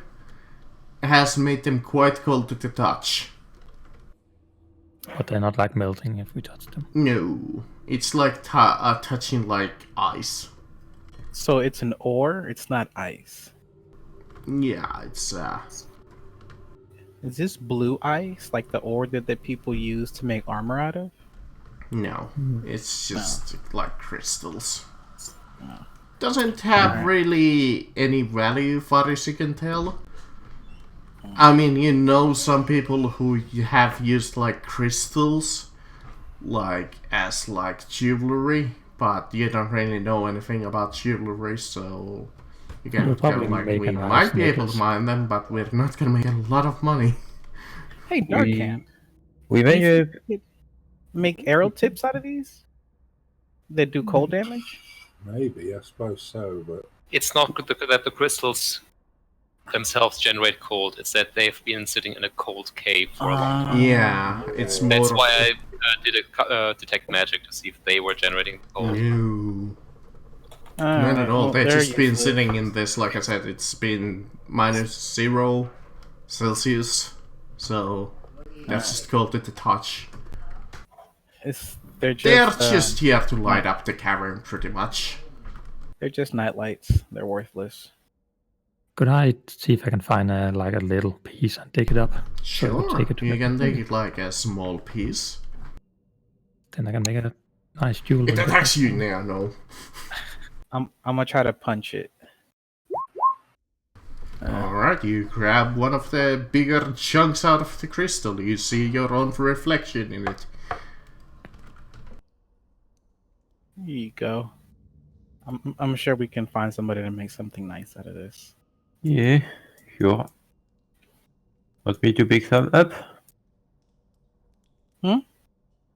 has made them quite cold to the touch. But they're not like melting if we touch them. No, it's like touching like ice. So it's an ore. It's not ice. Yeah, it's Is this blue ice like the ore that people use to make armor out of? no, it's just like crystals. Doesn't have really any value, far as you can tell. I mean, you know, some people who have used like crystals, like as like jewelry, but you don't really know anything about jewelry, so you We'll can probably kind of like make a we nice might be able to necklace. mine them, but we're not gonna make a lot of money. Hey, Darkham. We Do you may think you could make arrow tips out of these that do cold damage? Maybe, I suppose so, but It's not good that the crystals themselves generate cold. It's that they've been sitting in a cold cave for a long time. Yeah, it's more. That's of why I did a detect magic to see if they were generating cold. No. Not Alright, at all. well, They've they're just been useless. sitting in this, like I said, it's been -0 Celsius, so that's just cold at the touch. They're They're just just here to light up the cavern, pretty much. they're just night lights. They're worthless. Could I see if I can find like a little piece and dig it up? So I could Sure, take it to you the can take factory? it like a small piece. Then I can make a nice jewelry. It attacks you now, no. I'm gonna try to punch it. Alright, you grab one of the bigger chunks out of the crystal. You see your own reflection in it. Here you go. I'm sure we can find somebody to make something nice out of this. Yeah, sure. Want me to pick some up?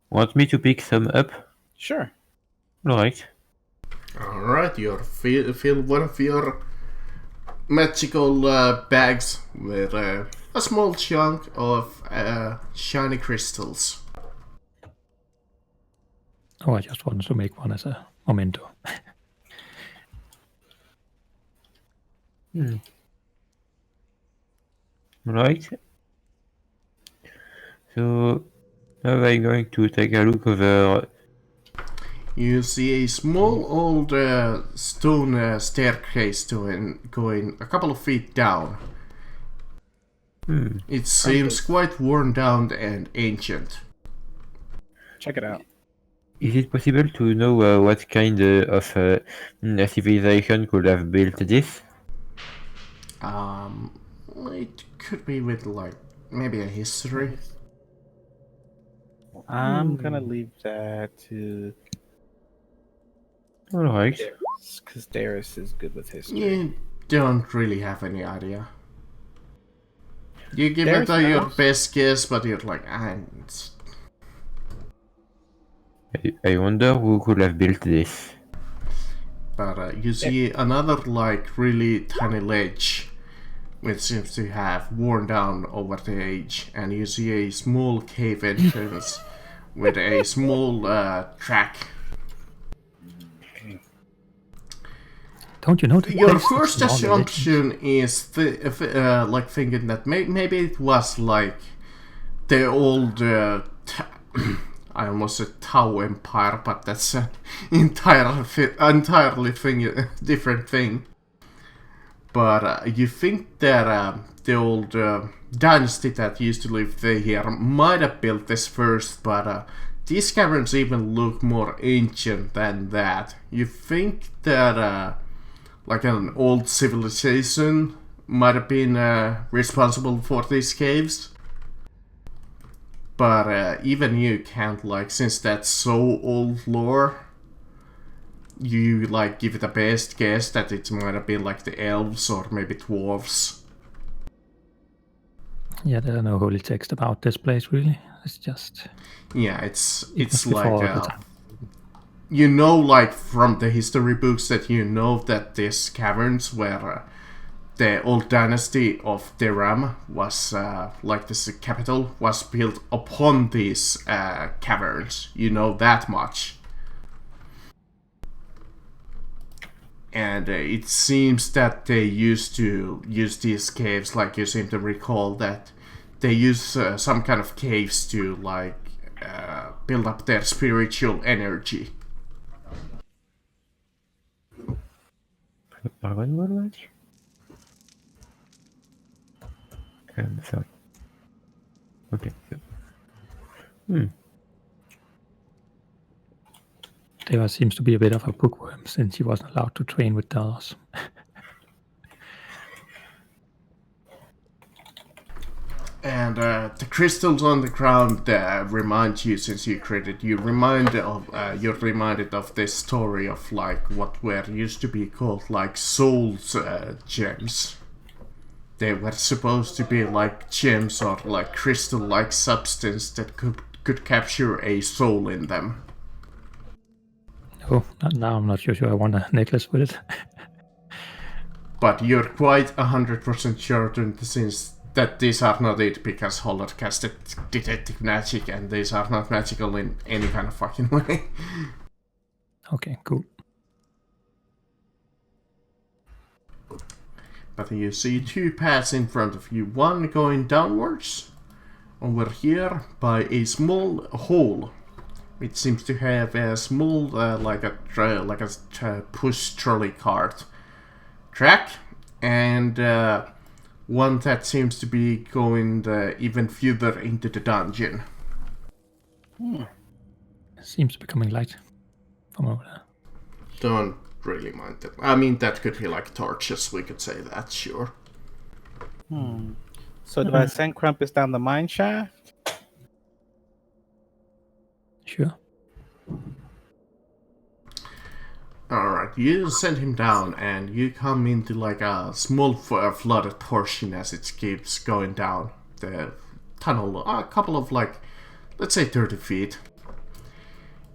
Want me to pick some up? Sure. Alright. Alright, you fill one of your magical bags with a small chunk of shiny crystals. Oh, I just wanted to make one as a memento. Right. So now I'm going to take a look over. You see a small old stone staircase going a couple of feet down. It seems quite worn down and ancient. Check it out. Is it possible to know what kind of civilization could have built this? It could be with like maybe a history. I'm gonna leave that to Alright. because Darius is good with history. You don't really have any idea. You give There's it your knows. best guess, but you're like, I wonder who could have built this. But you see another like really tiny ledge, which seems to have worn down over the age, and you see a small cave entrance with a small track. Don't you know the Your place is first small religions? assumption is like thinking that maybe it was like the old I almost said Tau Empire, but that's an entirely different thing. But you think that the old dynasty that used to live there here might have built this first, but these caverns even look more ancient than that. You think that like an old civilization might have been responsible for these caves. But even you can't, like, since that's so old lore, you, like, give it a best guess that it might have been, like, the elves or maybe dwarves. Yeah, there are no holy text about this place, really. It's just... Yeah, it's before like, the time. you know, like, from the history books that you know that these caverns were the old dynasty of Deram was, like this capital, was built upon these caverns. You know that much. And it seems that they used to use these caves, like you seem to recall that they use some kind of caves to, like, build up their spiritual energy. Sorry. Okay. Deva seems to be a bit of a bookworm since he wasn't allowed to train with the others. And the crystals on the ground remind you, since you created, you're reminded of this story of like what were used to be called like souls gems. They were supposed to be like gems or like crystal-like substance that could capture a soul in them. Oh, now I'm not sure I want a necklace with it. But you're quite 100% sure since that these are not it, because Hollard casted detective magic and these are not magical in any kind of fucking way. Okay, cool. But you see two paths in front of you, one going downwards over here by a small hole. It seems to have a small, like a push trolley cart track, and one that seems to be going even further into the dungeon. Seems becoming light from over there. Don't really mind that. I mean, that could be like torches, we could say that, sure. So do I send Krampus down the mine shaft? Sure. Alright, you send him down and you come into like a small flooded portion as it keeps going down the tunnel, a couple of like, let's say 30 feet.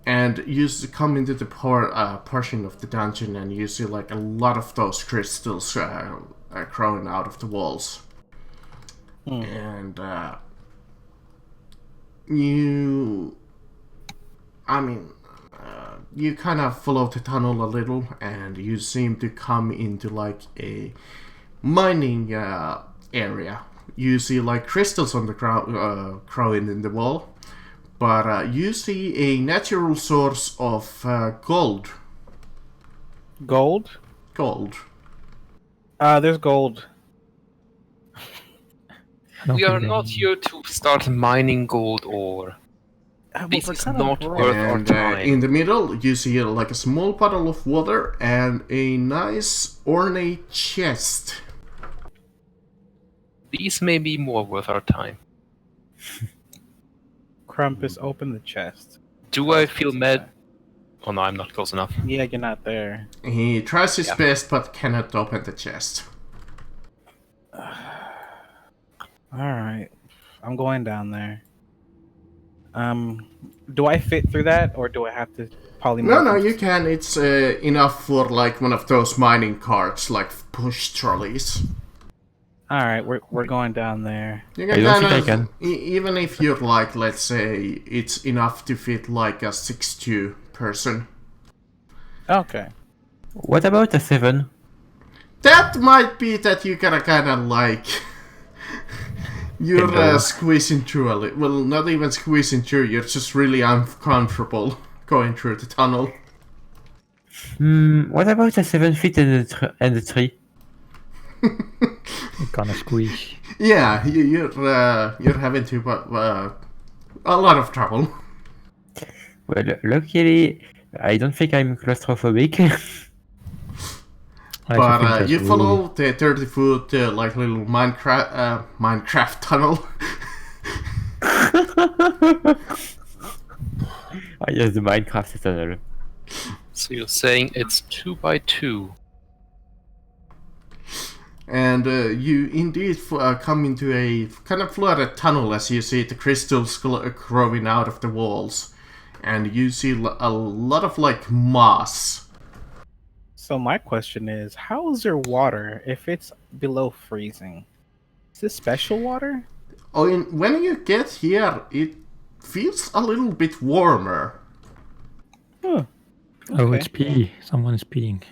And you come into the portion of the dungeon and you see like a lot of those crystals growing out of the walls. And you kind of follow the tunnel a little, and you seem to come into like a mining area. You see like crystals on the ground growing in the wall, but you see a natural source of gold. Gold? Gold. There's gold. We are not here to start mining gold ore. This is not worth our time. In the middle, you see like a small puddle of water and a nice ornate chest. These may be more worth our time. Krampus, open the chest. Do I feel mad? Oh no, I'm not close enough. Yeah, you're not there. He tries his best but cannot open the chest. Alright. I'm going down there. Do I fit through that, or do I have to polymorph? No, you can. It's enough for like one of those mining carts, like push trolleys. Alright, we're going down there. You I don't think I can. Even if you're like, let's say, it's enough to fit like a 6'2" person. Okay. What about a 7? That might be that you gotta kind of like... You're squeezing through a little. Well, not even squeezing through, you're just really uncomfortable going through the tunnel. What about a 7 feet and a 3? You're gonna squeeze. Yeah, you're having to a lot of trouble. Well, luckily, I don't think I'm claustrophobic. But you follow the 30-foot like little Minecraft tunnel. Yes, the Minecraft tunnel. So you're saying it's 2 by 2. And you indeed come into a kind of flooded tunnel as you see the crystals growing out of the walls. And you see a lot of like moss. So my question is, how is there water if it's below freezing? Is this special water? Oh, when you get here, it feels a little bit warmer. Huh. Oh, Okay. it's pee. Someone is peeing.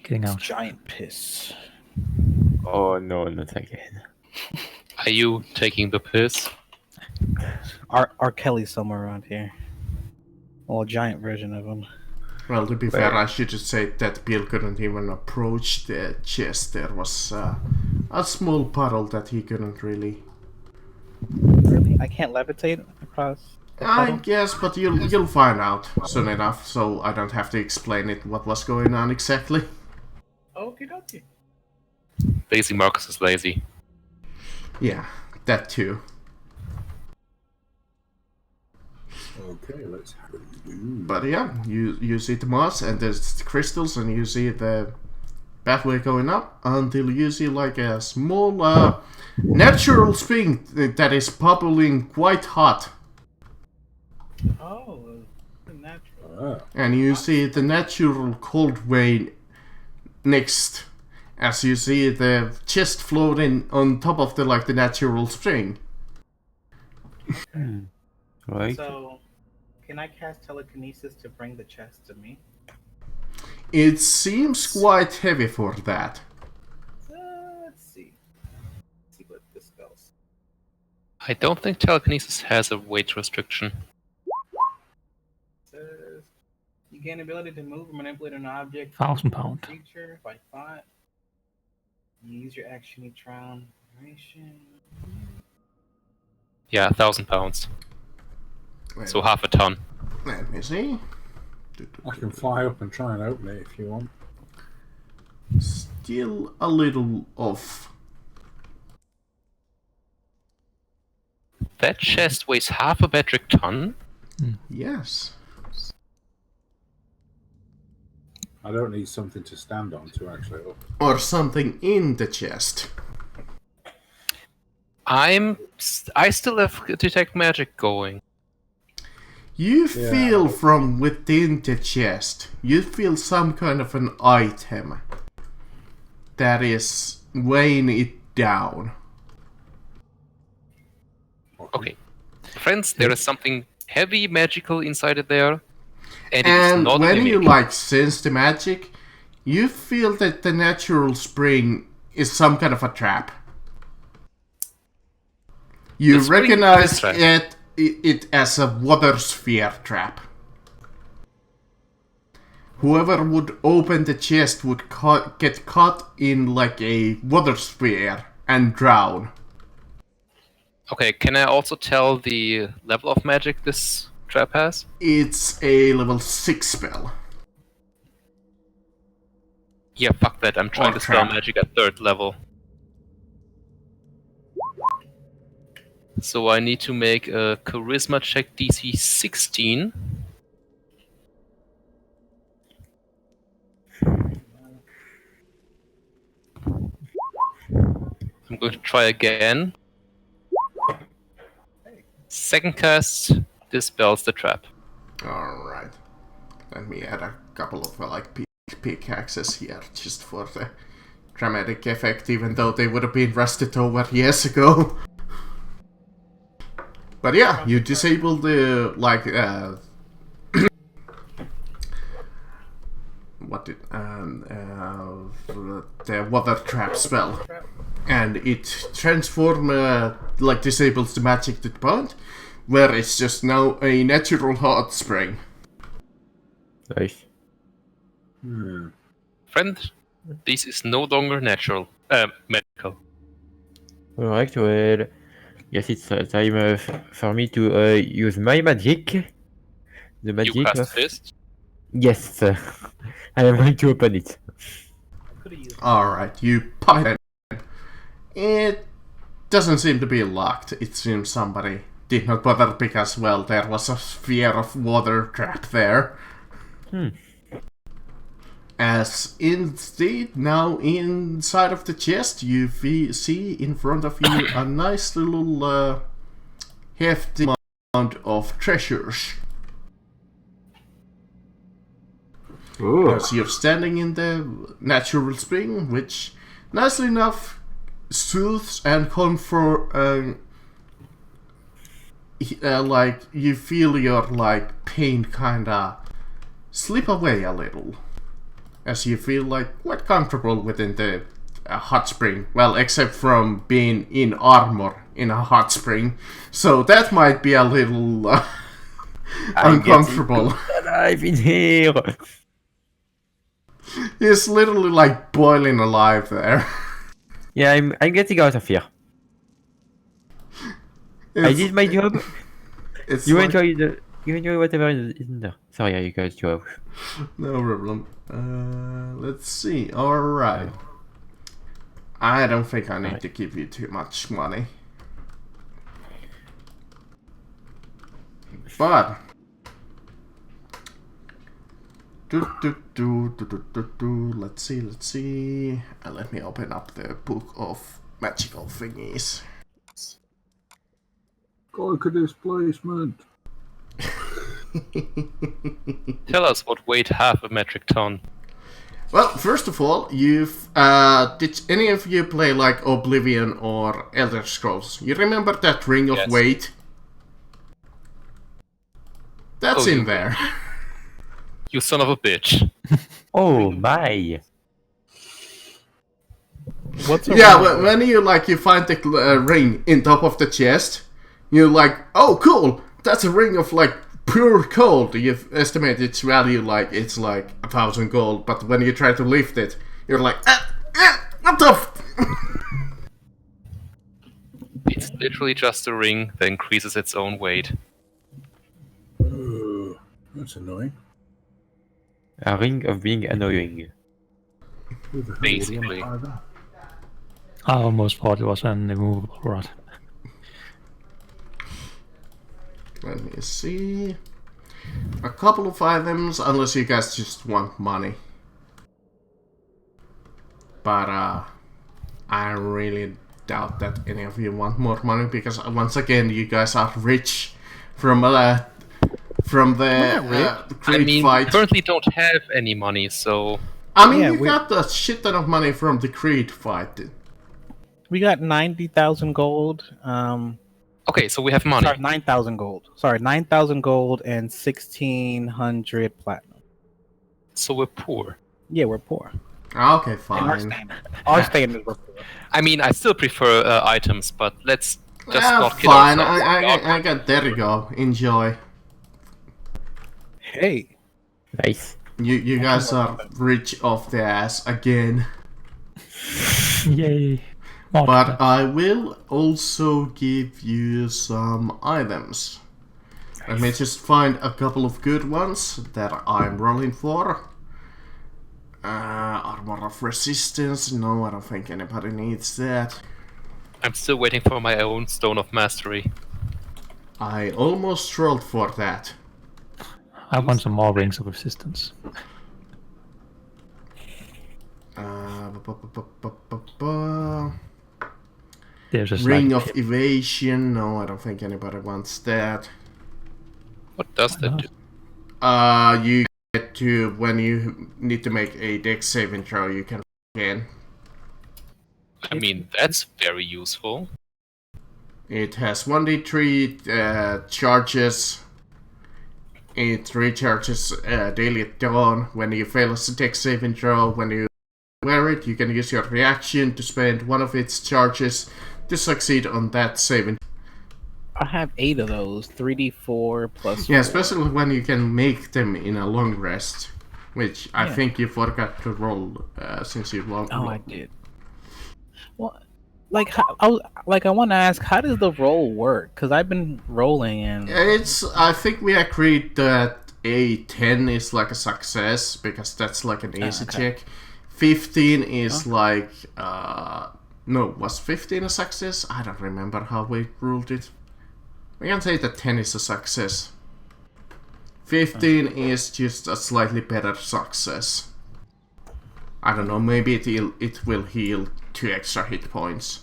Getting out. Giant piss. Oh no, not again. Are you taking the piss? R. Kelly's somewhere around here. Well, a giant version of him. Well, to be fair, I should just say that Bill couldn't even approach the chest. There was a small puddle that he couldn't really... Really? I can't levitate across the I puddle? guess, but you'll find out soon enough, so I don't have to explain it what was going on exactly. Okie dokie. Lazy Marcus is lazy. Yeah, that too. Okay, let's have a But yeah, you see the moss and there's the crystals, and you see the pathway going up until you see like a small natural spring that is bubbling quite hot. Oh, natural. Ah, And you see the natural cold vein next, as you see the chest floating on top of the natural spring. Right. So, can I cast telekinesis to bring the chest to me? It seems quite heavy for that. Let's see. Let's see what this spells. I don't think telekinesis has a weight restriction. Says you gain ability to move or manipulate an object, 1,000 pound. creature by thought. You use your action each round. Duration. Yeah, 1,000 pounds. So half a ton. Let me see. I can fly up and try and open it if you want. Still a little off. That chest weighs half a metric ton? Yes. I don't need something to stand on to actually open. Or something in the chest. I still have detect magic going. You feel from within the chest, you feel some kind of an item that is weighing it down. Okay. Friends, there is something heavy magical inside it there. And it is And not when you limiting. sense the magic, you feel that the natural spring is some kind of a trap. You The spring recognize is a trap. it as a water sphere trap. Whoever would open the chest would get caught in like a water sphere and drown. Okay, can I also tell the level of magic this trap has? It's a level 6 spell. Yeah, fuck that. I'm trying Or to spell trap. magic at 3rd level. So I need to make a charisma check DC 16. I'm going to try again. Second cast dispels the trap. Alright. Let me add a couple of pickaxes here just for the dramatic effect, even though they would have been rusted over years ago. But yeah, you disable the the water trap spell, and it disables the magic to the point where it's just now a natural hot spring. Nice. Friend, this is no longer natural. Medical. Alright, well, yes, it's time for me to use my magic. The magic You of... cast fist. Yes, I am going to open it. Alright, you pop it in. It doesn't seem to be locked. It seems somebody did not bother because, well, there was a sphere of water trap there. As indeed, now inside of the chest, you see in front of you a nice little hefty amount of treasures. Oh, As you're standing in the natural spring, which nicely enough soothes and comfort, you feel your pain kinda slip away a little, as you feel quite comfortable within the hot spring. Well, except from being in armor in a hot spring, so that might be a little uncomfortable. alive in here! He's literally boiling alive there. Yeah, I'm getting out of here. I did my job. It's You enjoy whatever is in there. Sorry, you guys go. No problem. Let's see. Alright. I don't think I need to give you too much money. But let's see. Let me open up the book of magical thingies. Go displacement. Tell us what weighed half a metric ton. Well, first of all, you've did any of you play like Oblivion or Elder Scrolls? You remember that ring of Yes. weight? That's Oh, in you- there. You son of a bitch. Oh my! What's a Yeah, ring? when you you find the ring in top of the chest, you're like, oh cool, that's a ring of like pure gold. You estimate its value it's like 1,000 gold, but when you try to lift it, you're like, what the It's literally just a ring that increases its own weight. That's annoying. A ring of being annoying. Who the hell would Basically. want to buy that? I almost thought it was an immovable rod. Let me see. A couple of items, unless you guys just want money. But I really doubt that any of you want more money because once again, you guys are rich from the I great mean, we fight. currently don't have any money, so I mean, Yeah, you got a shit ton of money from the Creed fight. We got 90,000 gold. okay, so we have money. Sorry, 9,000 gold. Sorry, 9,000 gold and 1,600 platinum. So we're poor. Yeah, we're poor. Okay, Our fine. standard. Our standard is we're poor. I mean, I still prefer items, but let's just not kill Fine. ourselves. I got. There you go. Enjoy. Hey, Nice. You guys are rich off the ass again. Yay! More But crap. I will also give you some items. Let me just find a couple of good ones that I'm rolling for. Armor of Resistance. No, I don't think anybody needs that. I'm still waiting for my own Stone of Mastery. I almost rolled for that. I want some more rings of resistance. There's a Ring slight of Evasion. No, I don't think anybody wants that. What does that do? You get to, when you need to make a dex saving throw, you can again. I mean, that's very useful. It has 1d3 charges. It recharges daily at dawn. When you fail a dex saving throw, when you wear it, you can use your reaction to spend one of its charges to succeed on that saving. I have 8 of those. 3d4 plus. Yeah, 4. especially when you can make them in a long rest, which I Yeah. think you forgot to roll since you long. Oh, I did. Well, like, I want to ask, how does the roll work? Because I've been rolling and I think we agreed that a 10 is like a success because that's like an easy okay. check. 15 is like no, was 15 a success? I don't remember how we ruled it. We can say that 10 is a success. 15 is just a slightly better success. I don't know, maybe it will heal 2 extra hit points.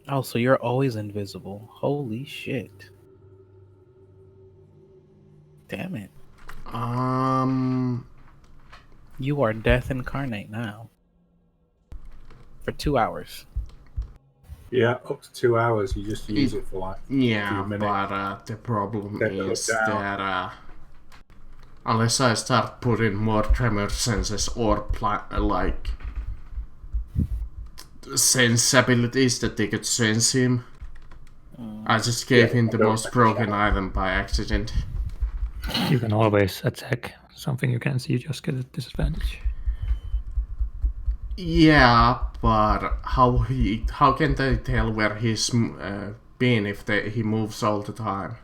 oh, so you're always invisible. Holy shit! Damn it! You are death incarnate now. For 2 hours. Yeah, up to 2 hours. You just use it for like Yeah, few minutes. but the problem Then it is goes down. that unless I start putting more tremor senses or like sense abilities that they could sense him, I just gave him the most broken item by accident. You can always attack something you can see, you just get a disadvantage. Yeah, but how can they tell where he's been if he moves all the time?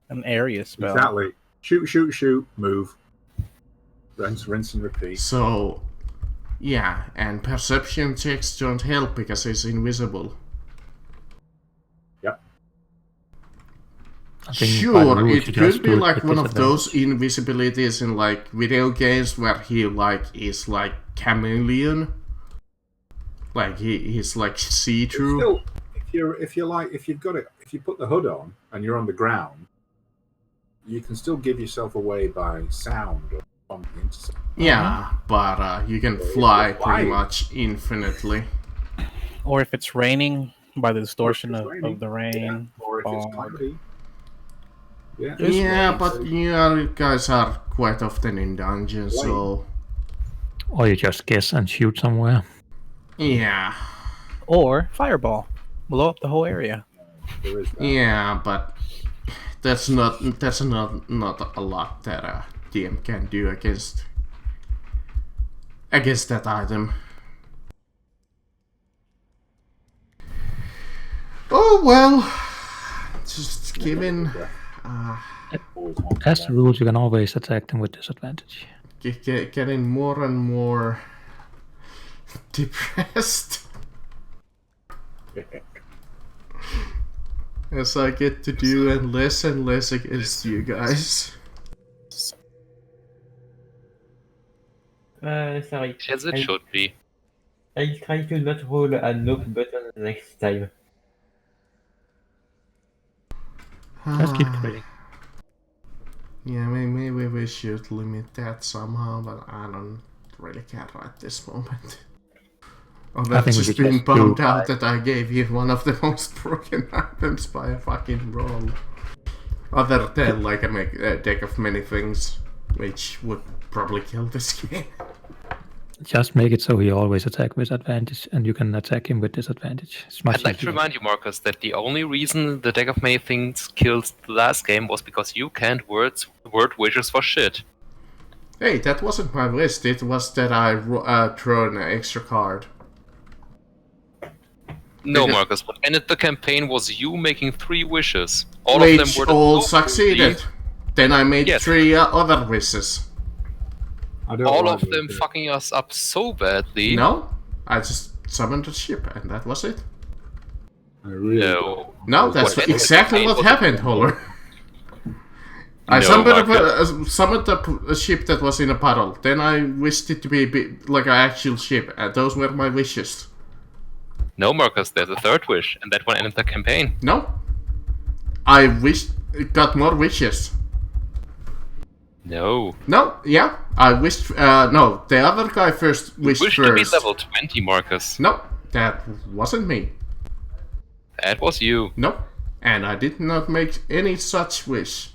An area spell. Exactly. Shoot, shoot, shoot, move. Rinse and repeat. So, yeah, and perception checks don't help because he's invisible. Yep. I think by the Sure, rules, it you could just be do it like with one of those disadvantage. invisibilities in like video games where he like is like chameleon. Like he's like see-through. Still, if you put the hood on and you're on the ground, you can still give yourself away by sound or bumping into something. Yeah, but you can fly pretty much infinitely. Or if it's raining, by the distortion it's of raining, the rain. Or if it's fog. cloudy. Yeah, Yeah, but you guys are quite often in dungeons, so Or you just guess and shoot somewhere. yeah. Or fireball. Blow up the whole area. there is that. Yeah, but that's not a lot that DM can do against that item. Oh well, just given As the rules, you can always attack them with disadvantage. getting more and more depressed as I get to do and less against you guys. Sorry. As it should be. I'll try to not roll a knock button next time. Just keep critting. Yeah, maybe we should limit that somehow, but I don't really care right this moment. Oh, I I've think we just should been just bummed do- out that I gave you one of the most broken items by a fucking roll. Other than like a deck of many things, which would probably kill this game. Just make it so he always attack with advantage, and you can attack him with disadvantage. It's much I'd like to easier. remind you, Marcus, that the only reason the deck of many things killed the last game was because you can't word wishes for shit. Hey, that wasn't my list. It was that I thrown an extra card. No, Because- Marcus, what ended the campaign was you making 3 wishes. All of them Which were all so succeeded. poorly, Then I made Yes. 3 other wishes. I don't all like of those them bits. fucking us up so badly. No, I just summoned a ship, and that was it. I really No. don't. No, that's What exactly ended what the happened, Holler. I No, summoned a ship that was in a puddle. Then I wished it to be like an actual ship, and those were my wishes. No, Marcus, there's a third wish, and that one ended the campaign. No, I got more wishes. No. No, yeah, I wished. No, the other guy first You wished wish to be first. level 20, Marcus. No, that wasn't me. That was you. No, and I did not make any such wish.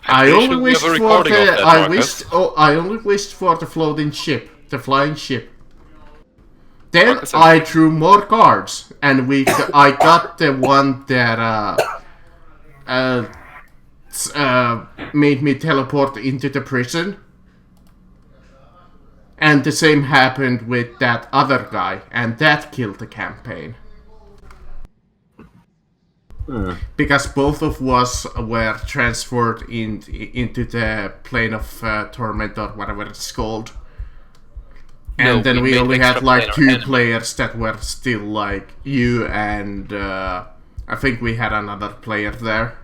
I pretty only sure we wished have a for recording of the. that, I Marcus. wished. Oh, I only wished for the floating ship, the flying ship. Then Marcus, I drew more cards, and I got the one that made me teleport into the prison. And the same happened with that other guy, and that killed the campaign. Because both of us were transferred into the plane of torment or whatever it's called. And No, then we we made only had extra like planar 2 enemies. players that were still like you and I think we had another player there.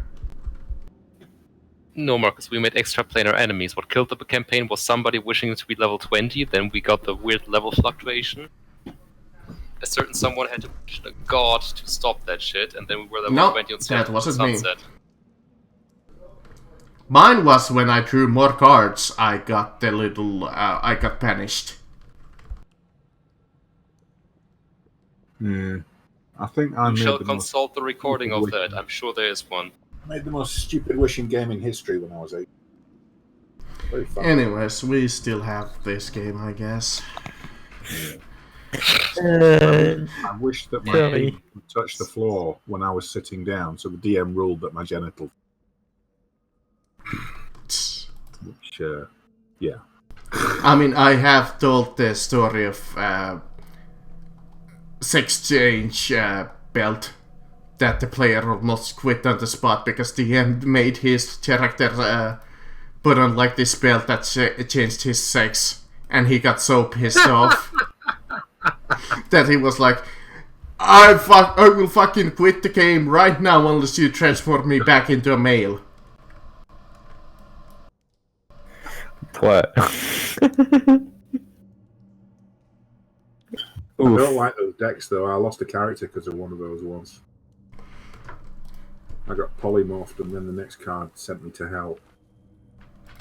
No, Marcus, we made extra planar enemies. What killed the campaign was somebody wishing to be level 20, then we got the weird level fluctuation. A certain someone had to wish a god to stop that shit, and then we were level No, 20 on that wasn't me. Sunset. Mine was when I drew more cards, I got the little I got banished. I think I You made shall the most, consult the recording of that. I'm sure there is one. made the most stupid wish in gaming history when I was 8. Very fun. Anyways, we still have this game, I guess. I wish that my Sorry. feet would touch the floor when I was sitting down, so the DM ruled that my genitals. Which, yeah. I mean, I have told the story of sex change belt that the player almost quit on the spot because the end made his character put on like this belt that changed his sex, and he got so pissed off that he was like, I will fucking quit the game right now unless you transform me back into a male. What? I don't like those decks though. I lost a character because of one of those once. I got polymorphed and then the next card sent me to hell.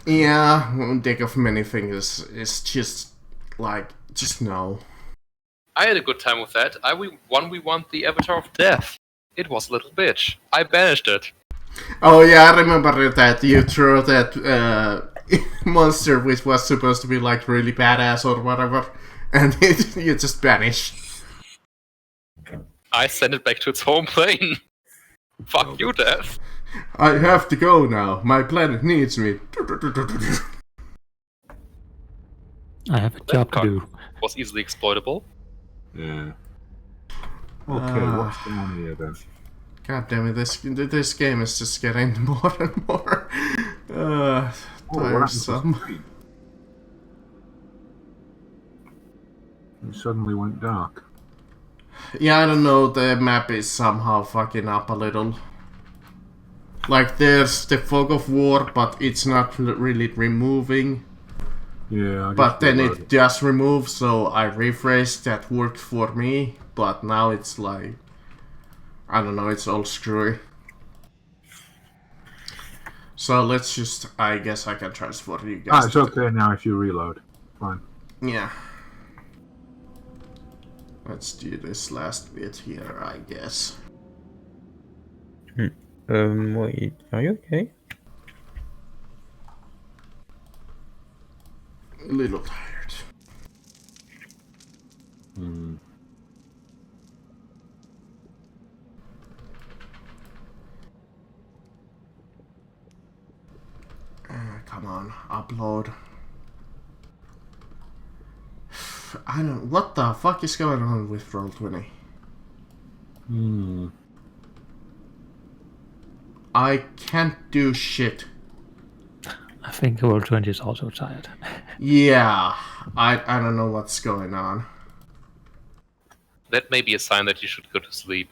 Yeah, one deck of many things is just like, just no. I had a good time with that. We won the Avatar of Death. It was a little bitch. I banished it. Oh yeah, I remember that you threw that monster which was supposed to be like really badass or whatever, and you just banished. I sent it back to its home plane. Fuck you, Death. I have to go now. My planet needs me. I have a job to do. Was easily exploitable. Yeah. Okay, what's down here then? God damn it, this game is just getting more and more tiresome. It suddenly went dark. Yeah, I don't know, the map is somehow fucking up a little. Like, there's the fog of war, but it's not really removing. Yeah, but then it just removes, so I refreshed, that worked for me, but now it's like, I don't know, it's all screwy. So let's just, I guess I can transfer you guys. it's okay now if you reload. Fine. Yeah. Let's do this last bit here, I guess. Wait, are you okay? A little tired. Come on, upload. I don't. What the fuck is going on with Roll20? I can't do shit. I think Roll20 is also tired. Yeah, I don't know what's going on. That may be a sign that you should go to sleep.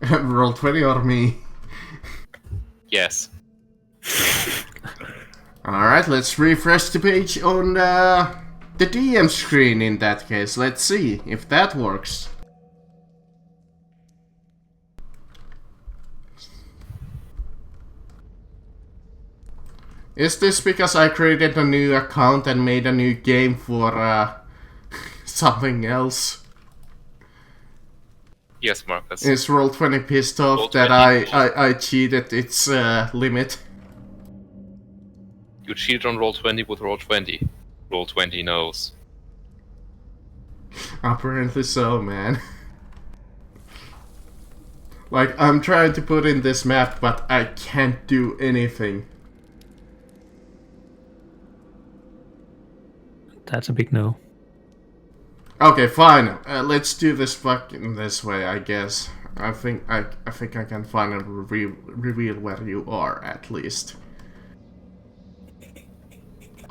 Roll20 or me? Yes. Alright, let's refresh the page on the DM screen in that case. Let's see if that works. Is this because I created a new account and made a new game for something else? Yes, Marcus. Is Roll20 pissed off Roll20 that I cheated its limit? You cheated on Roll20 with Roll20. Roll20 knows. Apparently so, man. Like, I'm trying to put in this map, but I can't do anything. That's a big no. Okay, fine. Let's do this fucking this way, I guess. I think I can finally reveal where you are, at least.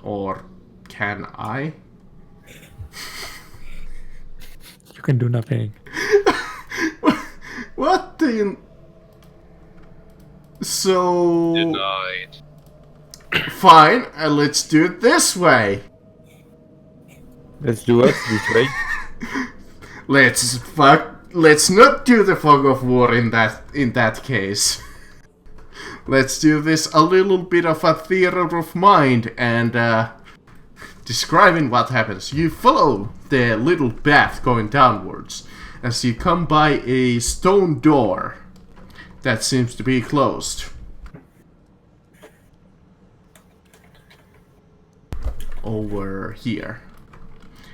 Or can I? You can do nothing. What do you... So... Denied. Fine, let's do it this way. Let's do it this way. Let's not do the fog of war in that case. Let's do this a little bit of a theater of mind and describing what happens. You follow the little path going downwards as you come by a stone door that seems to be closed. Over here.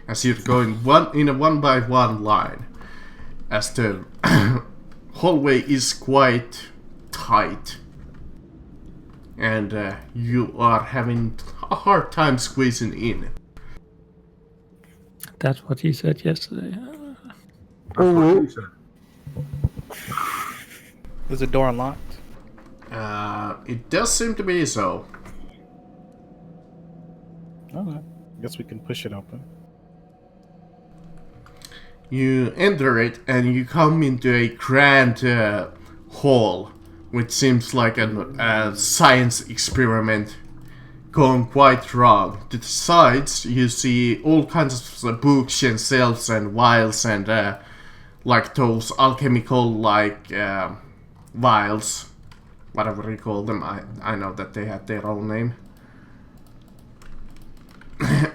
As you're going in a one by one line. As the hallway is quite tight. and you are having a hard time squeezing in. That's what he said yesterday. That's what you said. Is the door unlocked? It does seem to be so. Okay. Guess we can push it open. You enter it and you come into a grand hall, which seems like a science experiment gone quite wrong. To the sides, you see all kinds of books and shelves and vials and like those alchemical vials, whatever you call them. I know that they have their own name.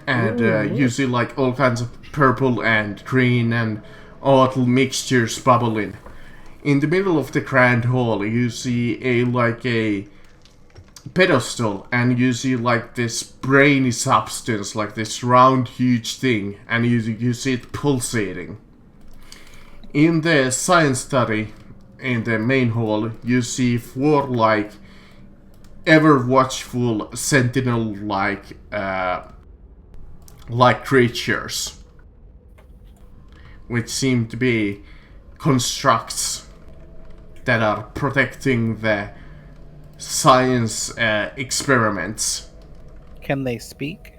And you see like all kinds of purple and green and odd mixtures bubbling. In the middle of the grand hall, you see a pedestal, and you see like this brainy substance, like this round huge thing, and you see it pulsating. In the science study, in the main hall, you see 4 like ever watchful sentinel like creatures, which seem to be constructs that are protecting the science experiments. Can they speak?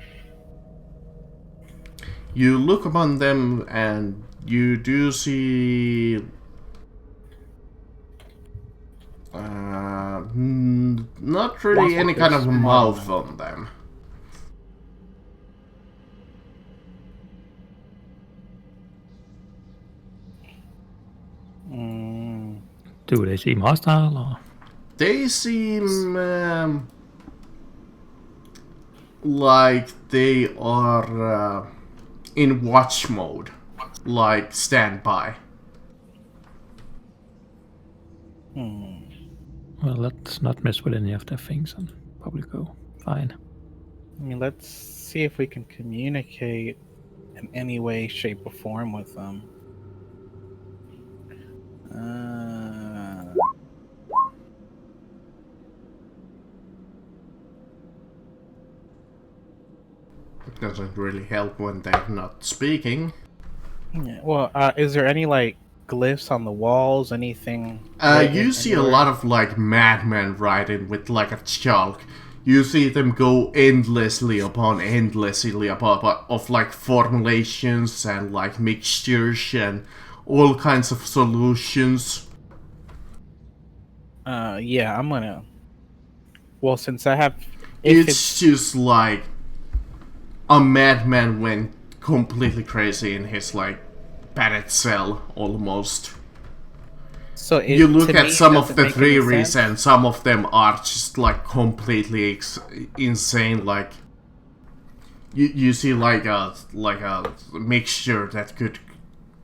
You look upon them and you do see not really any kind of mouth on them. Do they seem hostile or? They seem like they are in watch mode, like standby. Well, let's not mess with any of their things and probably go fine. I mean, let's see if we can communicate in any way, shape, or form with them. It doesn't really help when they're not speaking. Yeah, well, is there any like glyphs on the walls? Anything? You see a lot of like madmen riding with like a chalk. You see them go endlessly upon of like formulations and like mixtures and all kinds of solutions. Yeah, I'm gonna. Well, since I have, It's just like a madman went completely crazy in his like padded cell almost. So you look at some of the theories and some of them are just like completely insane. Like you see like a mixture that could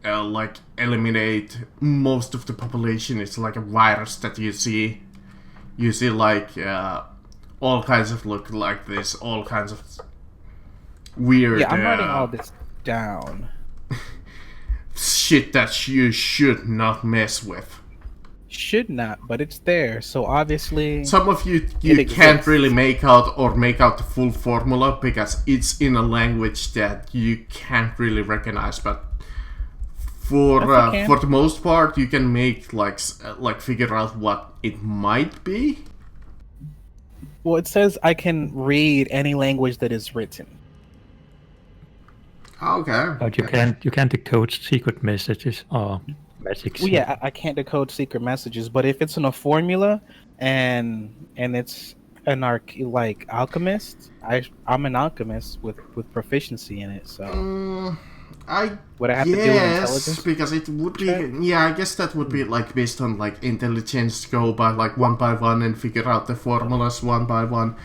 like eliminate most of the population. It's like a virus that you see like all kinds of look like this, all kinds of weird. Yeah, I'm writing all this down. Shit that you should not mess with. Should not, but it's there. So obviously, some of you can't really make out the full formula because it's in a language that you can't really recognize. But for the most part, you can make like figure out what it might be. Well, it says I can read any language that is written. Okay. But you can't decode secret messages or magic. Well, yeah, I can't decode secret messages, but if it's in a formula and it's an alchemist, I'm an alchemist with proficiency in it. So would I have to do with intelligence? Because it would be. Yeah, I guess that would be like based on like intelligence. Go by like one by one and figure out the formulas one by one.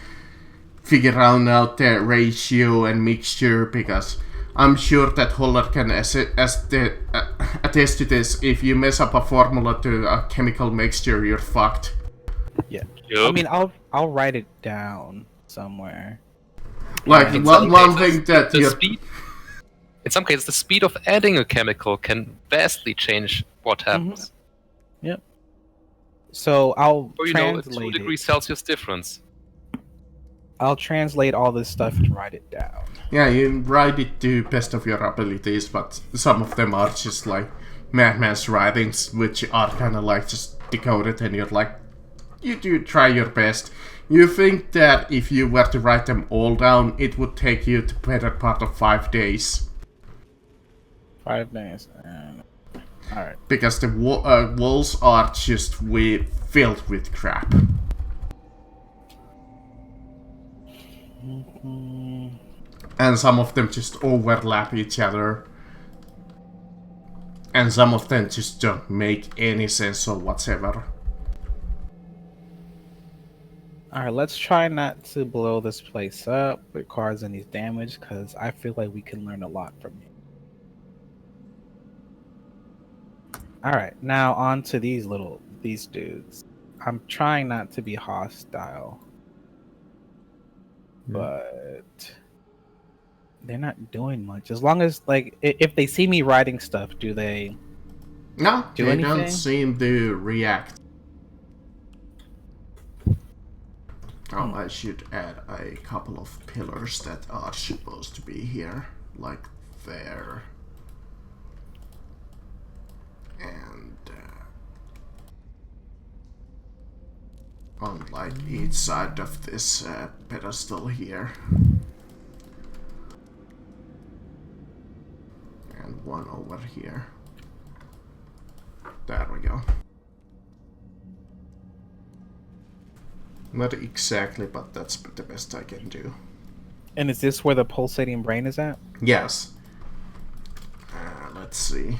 Figure out the ratio and mixture because I'm sure that Holler can attest to this. If you mess up a formula to a chemical mixture, you're fucked. Yeah. Yep. I mean, I'll write it down somewhere. Like one thing that in some cases, the speed of adding a chemical can vastly change what happens. Mm-hmm. Yep. So I'll or, translate 2 degrees Celsius difference. I'll translate all this stuff and write it down. Yeah, you write it to best of your abilities, but some of them are just like madman's writings, which are kind of like just decoded, and you're like, you do try your best. You think that if you were to write them all down, it would take you the better part of 5 days. 5 days. Alright. Because the walls are just filled with crap. And some of them just overlap each other. And some of them just don't make any sense whatsoever. Alright, let's try not to blow this place up with cause any damage, because I feel like we can learn a lot from you. Alright, now on to these dudes. I'm trying not to be hostile. But they're not doing much. As long as, like, if they see me writing stuff, do they No, do they anything? don't seem to react. Oh, I should add a couple of pillars that are supposed to be here, like there. And on like each side of this pedestal here. And one over here. There we go. Not exactly, but that's the best I can do. And is this where the pulsating brain is at? Yes. Let's see.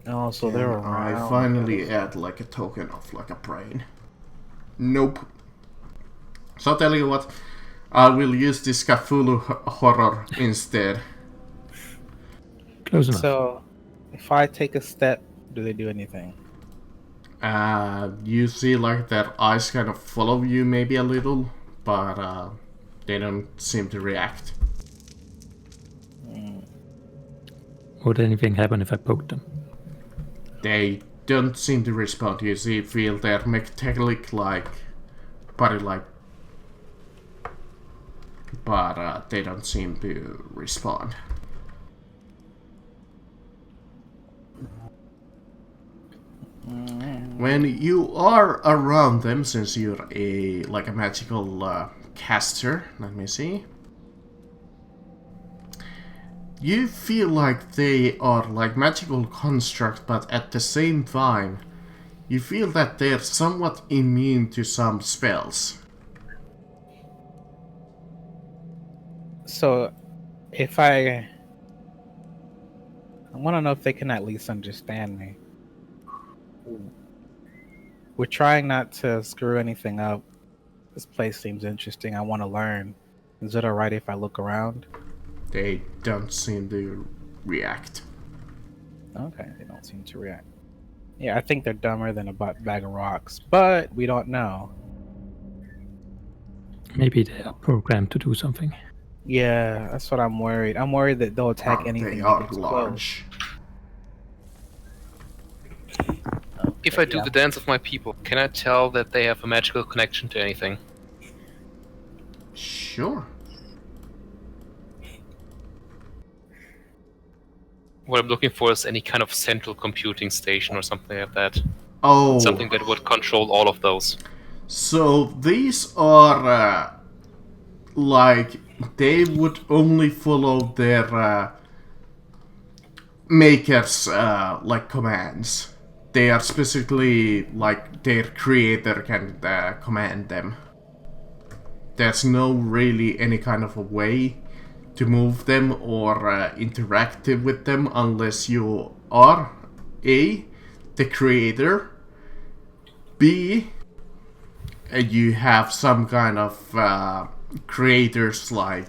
Oh, so they're around. I finally add like a token of like a brain. Nope. So I'll tell you what, I will use this Cthulhu horror instead. Close enough. So, if I take a step, do they do anything? You see like their eyes kind of follow you maybe a little, but they don't seem to react. Would anything happen if I poked them? They don't seem to respond. You see, feel their metallic like body like, but they don't seem to respond. When you are around them, since you're a magical caster, let me see. You feel like they are like magical constructs, but at the same time, you feel that they're somewhat immune to some spells. So, if I want to know if they can at least understand me. We're trying not to screw anything up. This place seems interesting. I want to learn. Is it alright if I look around? They don't seem to react. Okay, they don't seem to react. Yeah, I think they're dumber than a bag of rocks, but we don't know. Maybe they are programmed to do something. Yeah, that's what I'm worried. I'm worried that they'll attack anything They that are gets large. If I do the dance of my people, can I tell that they have a magical connection to anything? Sure. What I'm looking for is any kind of central computing station or something like that. Oh. Something that would control all of those. So these are like they would only follow their makers like commands. They are specifically like their creator can command them. There's no really any kind of a way to move them or interact with them unless you are A, the creator, B, you have some kind of creators like,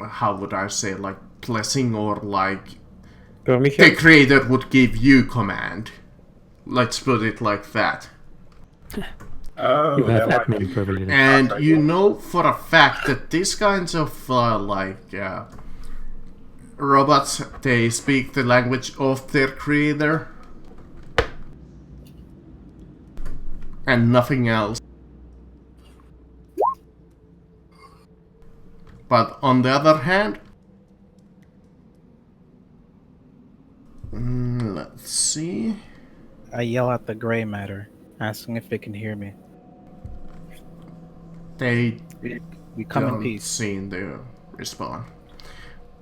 how would I say, like blessing or like Permission? the creator would give you command. Let's put it like that. Oh, You have they're like admin privileges. And you know for a fact that these kinds of robots, they speak the language of their creator. and nothing else. But on the other hand, let's see. I yell at the gray matter, asking if it can hear me. They We come in don't peace. seem to respond.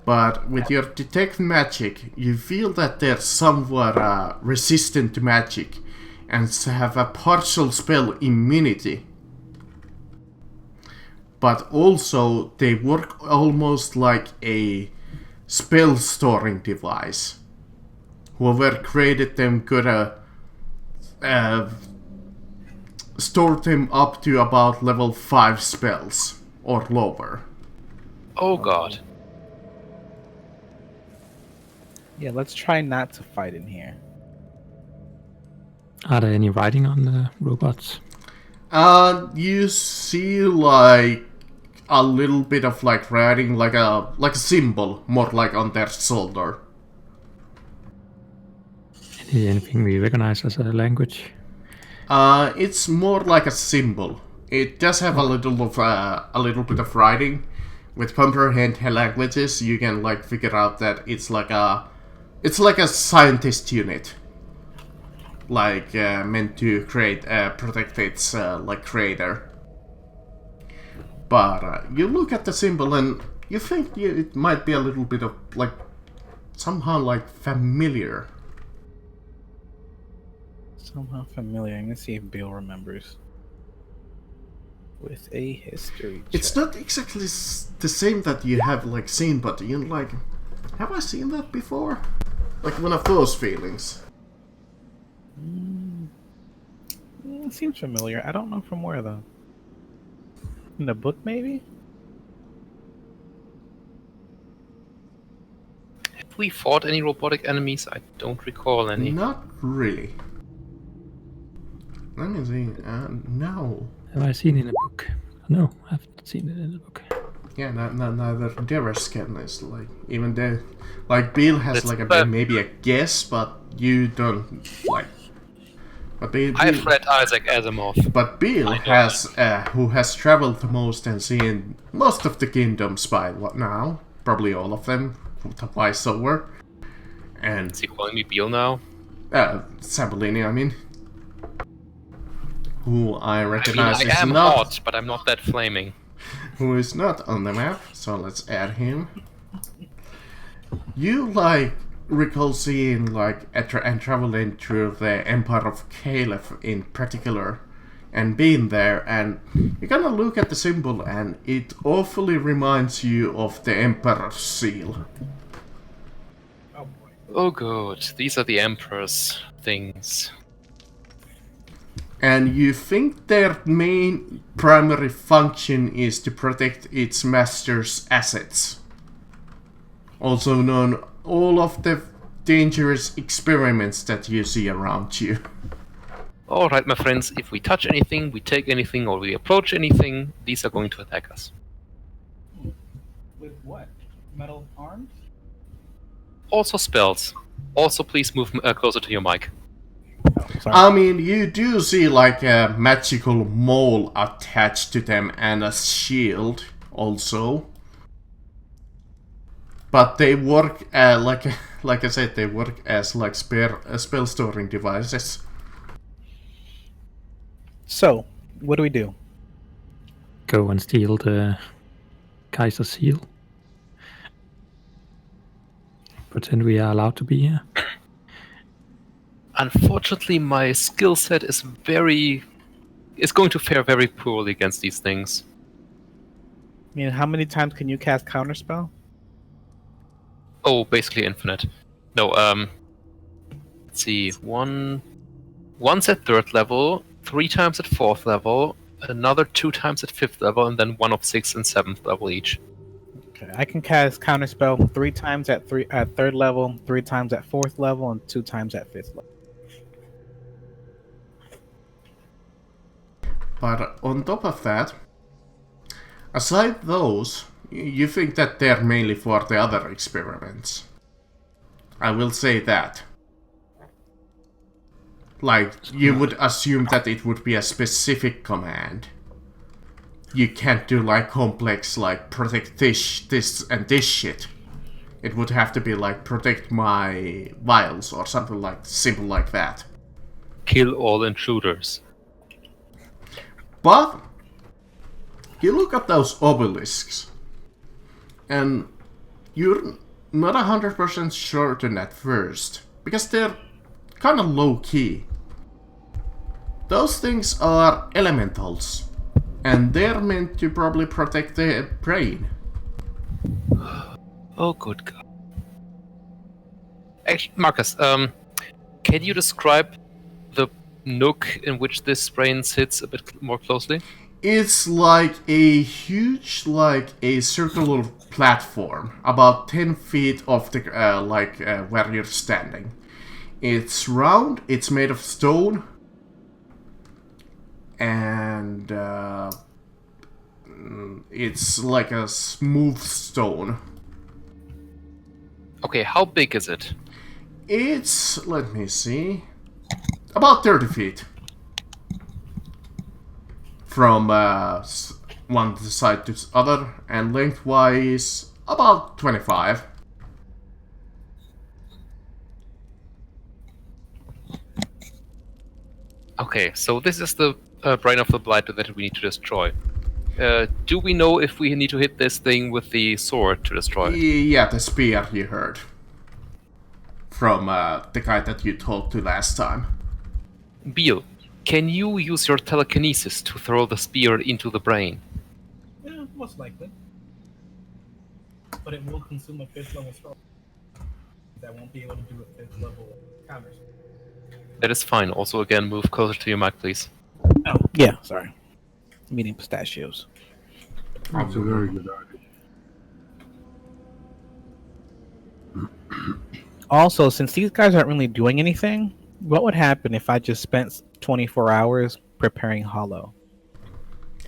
But with your detect magic, you feel that they're somewhat resistant to magic and have a partial spell immunity. But also, they work almost like a spell storing device. Whoever created them could store them up to about level 5 spells or lower. Oh god. Yeah, let's try not to fight in here. Are there any writing on the robots? You see like a little bit of like writing, like a symbol, more like on their shoulder. Anything we recognize as a language? It's more like a symbol. It does have a little bit of writing. With comprehend languages, you can like figure out that it's like a scientist unit, like meant to protect its like creator. But you look at the symbol and you think it might be a little bit of like somehow like familiar. Somehow familiar. I'm gonna see if Bill remembers. With a history check. It's not exactly the same that you have like seen, but you like, have I seen that before? Like one of those feelings. Seems familiar. I don't know from where though. In the book, maybe? Have we fought any robotic enemies? I don't recall any. Not really. Let me see. No. Have I seen it in a book? No, I haven't seen it in the book. Yeah, neither Derescan is like, even though, like Bill has That's like maybe a guess, but you don't like. But I've read Isaac Asimov. But Bill has, who has traveled the most and seen most of the kingdoms by what now? Probably all of them, twice over. And Is he calling me Beal now? Sambolini, I mean. Who I I mean, recognize I is am not, hot, but I'm not that flaming. who is not on the map, so let's add him. You like recall seeing like and traveling through the Empire of Caliph in particular, and being there, and you kind of look at the symbol, and it awfully reminds you of the Emperor's seal. Oh good, these are the Emperor's things. And you think their main primary function is to protect its master's assets. Also known all of the dangerous experiments that you see around you. Alright, my friends, if we touch anything, we take anything, or we approach anything, these are going to attack us. With what? Metal arms? Also spells. Also, please move closer to your mic. Oh, sorry. I mean, you do see like a magical mole attached to them and a shield also. But they work like I said, they work as like spell storing devices. So, what do we do? Go and steal the Kaiser seal. Pretend we are allowed to be here. Unfortunately, my skill set is going to fare very poorly against these things. I mean, how many times can you cast counterspell? Oh, basically infinite. No, let's see. Once at 3rd level, 3 times at 4th level, another 2 times at 5th level, and then 1 of 6th and 7th level each. Okay, I can cast counterspell 3 times at 3rd level, 3 times at 4th level, and 2 times at 5th level. But on top of that, aside those, you think that they're mainly for the other experiments. I will say that. Like, you would assume that it would be a specific command. You can't do like complex, like protect this and this shit. It would have to be like protect my vials or something like simple like that. Kill all intruders. But you look at those obelisks, and you're not 100% certain at first, because they're kind of low key. Those things are elementals, and they're meant to probably protect the brain. Oh, good God. Actually, Marcus, can you describe the nook in which this brain sits a bit more closely? It's like a huge, like a circular platform, about 10 feet off the, where you're standing. It's round, it's made of stone, and it's like a smooth stone. Okay, how big is it? It's, let me see, about 30 feet. From one side to the other, and lengthwise about 25. Okay, so this is the brain of the blighter that we need to destroy. Do we know if we need to hit this thing with the sword to destroy it? Yeah, the spear you heard from the guy that you talked to last time. Beal, can you use your telekinesis to throw the spear into the brain? Yeah, most likely. But it will consume a 5th level spell. That won't be able to do a 5th level counter. That is fine. Also, again, move closer to your mic, please. Oh, yeah, sorry. I'm eating pistachios. That's a very good idea. Also, since these guys aren't really doing anything, what would happen if I just spent 24 hours preparing Hollow?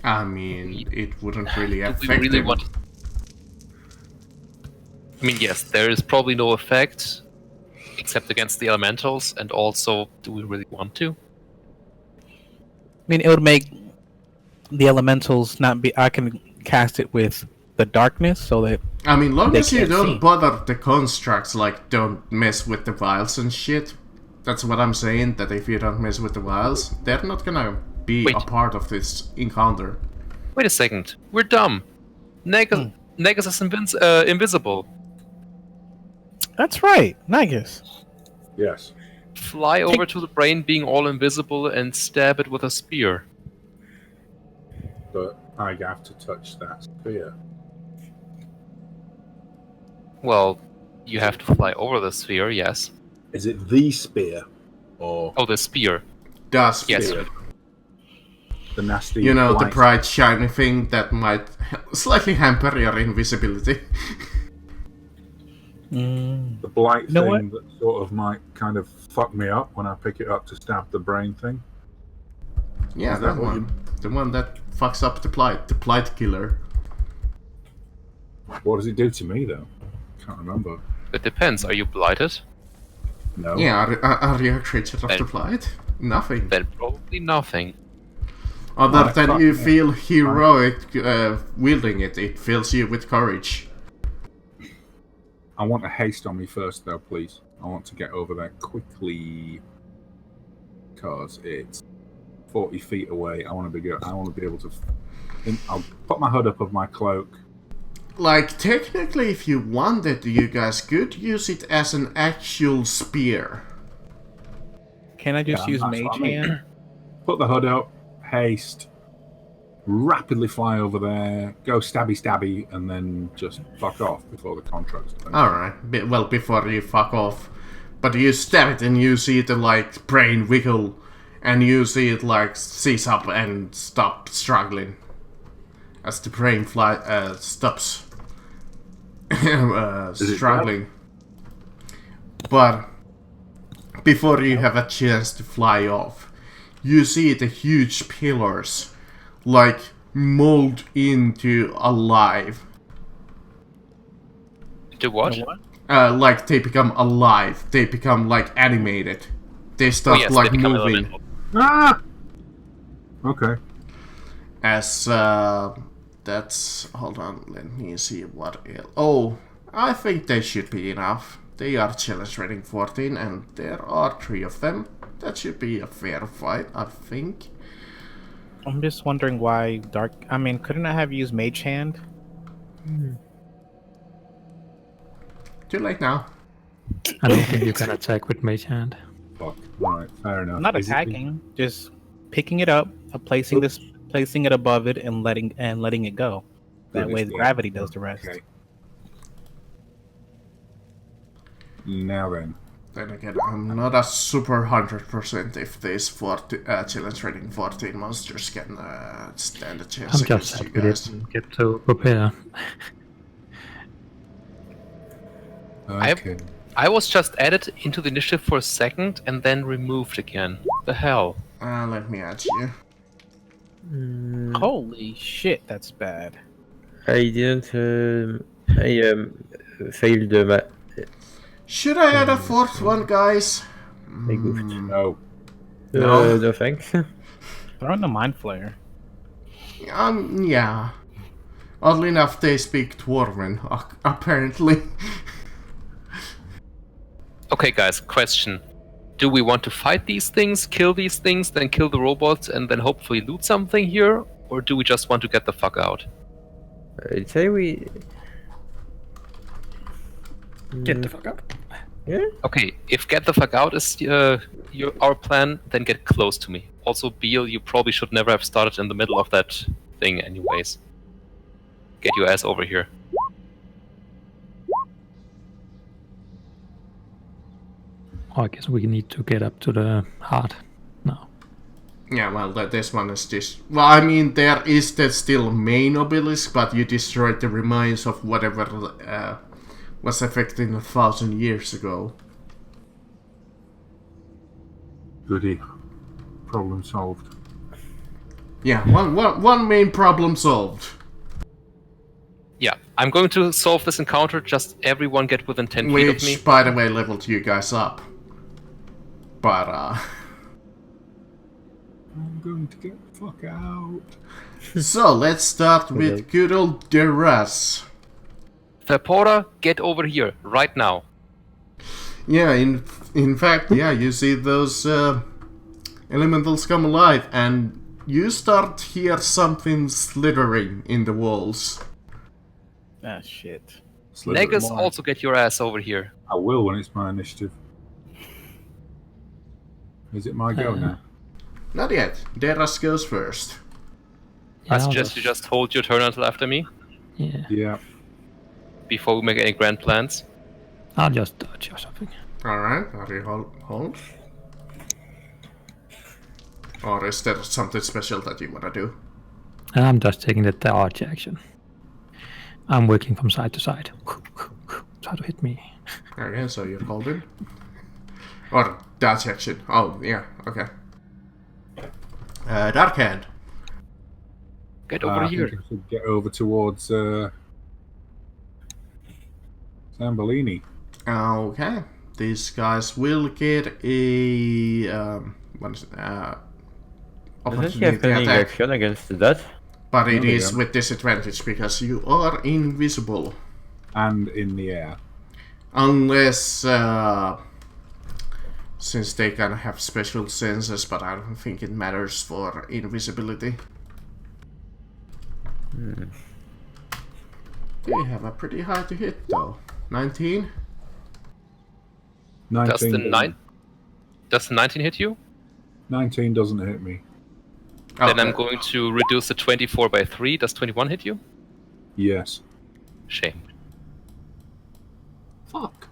I mean, it wouldn't really Do we affect really him. want? I mean, yes, there is probably no effect, except against the elementals, and also, do we really want to? I mean, it would make the elementals not be. I can cast it with the darkness, so that I mean, long they as you can't don't see. bother the constructs, like don't mess with the vials and shit. That's what I'm saying, that if you don't mess with the vials, they're not gonna be Wait. a part of this encounter. Wait a second, we're dumb. Negus is invisible. That's right, Nagus. Yes. Fly over to the brain, being all invisible, and stab it with a spear. But I have to touch that spear. Well, you have to fly over the sphere, yes. Is it the spear? Or Oh, the spear. Does Yes. spear? The nasty. You know, the blight- bright shiny thing that might slightly hamper your invisibility. Mm. The blight You know thing that sort of might kind of fuck me up when I pick it up to stab the brain thing. Yeah, Is that that what one. The one that fucks up the blight killer. What does it do to me though? Can't remember. It depends. Are you blighted? No. Yeah, are you a creature of Then- the blight? Nothing. Then probably nothing. Other Right, than fuck you me. feel heroic wielding it, it fills you with courage. I want a haste on me first though, please. I want to get over there quickly. Because it's 40 feet away. I want to be able to. I'll put my hood up of my cloak. Like, technically, if you wanted, you guys could use it as an actual spear. Can I just Yeah, use that's Mage what I mean. Hand? Put the hood up, haste, rapidly fly over there, go stabby, and then just fuck off before the contract's done. Alright, well, before you fuck off. But you stab it and you see the, like, brain wiggle, and you see it, like, seize up and stop struggling. As the brain stops Is it struggling. But before you have a chance to fly off, you see the huge pillars, like, mold into alive. To what? The what? Like, they become alive. They become, like, animated. they start yes, like they become moving. elemental. Ah! Okay. As that's hold on, let me see what else. Oh, I think they should be enough. They are challenge rating 14, and there are 3 of them. That should be a fair fight, I think. I'm just wondering why Dark. I mean, couldn't I have used Mage Hand? Too late now. I don't think you can attack with Mage Hand. Fuck. Alright, fair enough. I'm not Is it- attacking, just picking it up, placing it above it, and letting it go. That Good, way, it's the dead. gravity does the rest. Okay. Now then. Then again, I'm not a super 100% if these challenge rating 14 monsters can stand a chance I'm just against you sad we guys. didn't get to prepare. Okay. I was just added into the initiative for a second and then removed again. The hell? Let me add you. Holy shit, that's bad. I didn't. I failed my Should I add a 4th one, guys? goofed. No. No. No thanks. Throw in the Mind Flayer. Yeah. Oddly enough, they speak Dwarven, apparently. Okay, guys, question. Do we want to fight these things, kill these things, then kill the robots, and then hopefully loot something here? Or do we just want to get the fuck out? I'd say we. Get the fuck out. Yeah. Okay, if get the fuck out is our plan, then get close to me. Also, Beal, you probably should never have started in the middle of that thing anyways. Get your ass over here. Oh, I guess we need to get up to the heart now. Yeah, well, this one is this. Well, I mean, there is the still main obelisk, but you destroyed the remains of whatever was affected 1,000 years ago. Goody. Problem solved. Yeah, one main problem solved. Yeah, I'm going to solve this encounter, just everyone get within 10 feet of me. Which, by the way, leveled you guys up. But, I'm going to get the fuck out. So, let's start with good old Deras. Thepora, get over here, right now. Yeah, in fact, yeah, you see those elementals come alive, and you start hear something slithering in the walls. Ah, shit. Negus, also get your ass over here. I will when it's my initiative. Is it my go now? Not yet. Deras goes first. Yeah, I I'll suggest you just hold your turn until after me, Yeah, Yeah. before we make any grand plans. I'll just dodge or something. Alright, are you hold? Or is there something special that you wanna do? I'm just taking the dodge action. I'm working from side to side. Try to hit me. Okay, so you're holding. Or dash action. Oh, yeah, okay. Dark Hand. Get over I here. think I should get over towards Zambolini. Okay. These guys will get a what is it? Doesn't he have Opportunity any attack, action against that? but it No, they is don't. with disadvantage because you are invisible. And in the air. Unless, since they kind of have special senses, but I don't think it matters for invisibility. They have a pretty high to hit though. 19? 19 Does the 19 hit you? 19 doesn't hit me. Then I'm Okay. going to reduce the 24 by 3. Does 21 hit you? Yes. Shame. Fuck.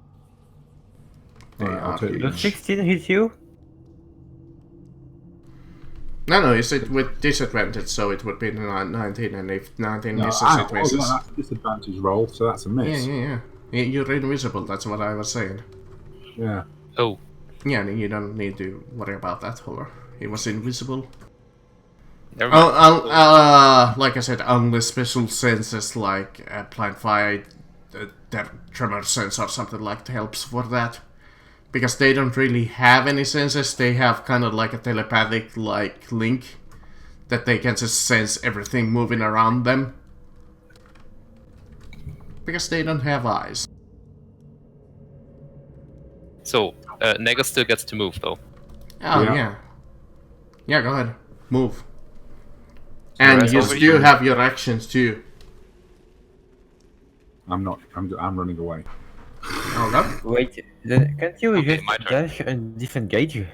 Alright, I'll take Does this. 16 hit you? No, it's it with disadvantage, so it would be 19, and if 19 misses, it misses. yeah, that's a disadvantage roll, so that's a miss. Yeah. You're invisible, that's what I was saying. Yeah. Oh, Yeah, you don't need to worry about that, Holler. He was invisible. never mind. Like I said, unless special senses like blind fire, their tremor sense or something like that helps for that. because they don't really have any senses. They have kind of like a telepathic like link that they can just sense everything moving around them. Because they don't have eyes. So, Negus still gets to move, though. Oh, Yeah. yeah. Yeah, go ahead. Move. And Rest you over still here. have your actions too. I'm not. I'm running away. Okay. Wait, then can't you Okay, just my turn. dash and disengage?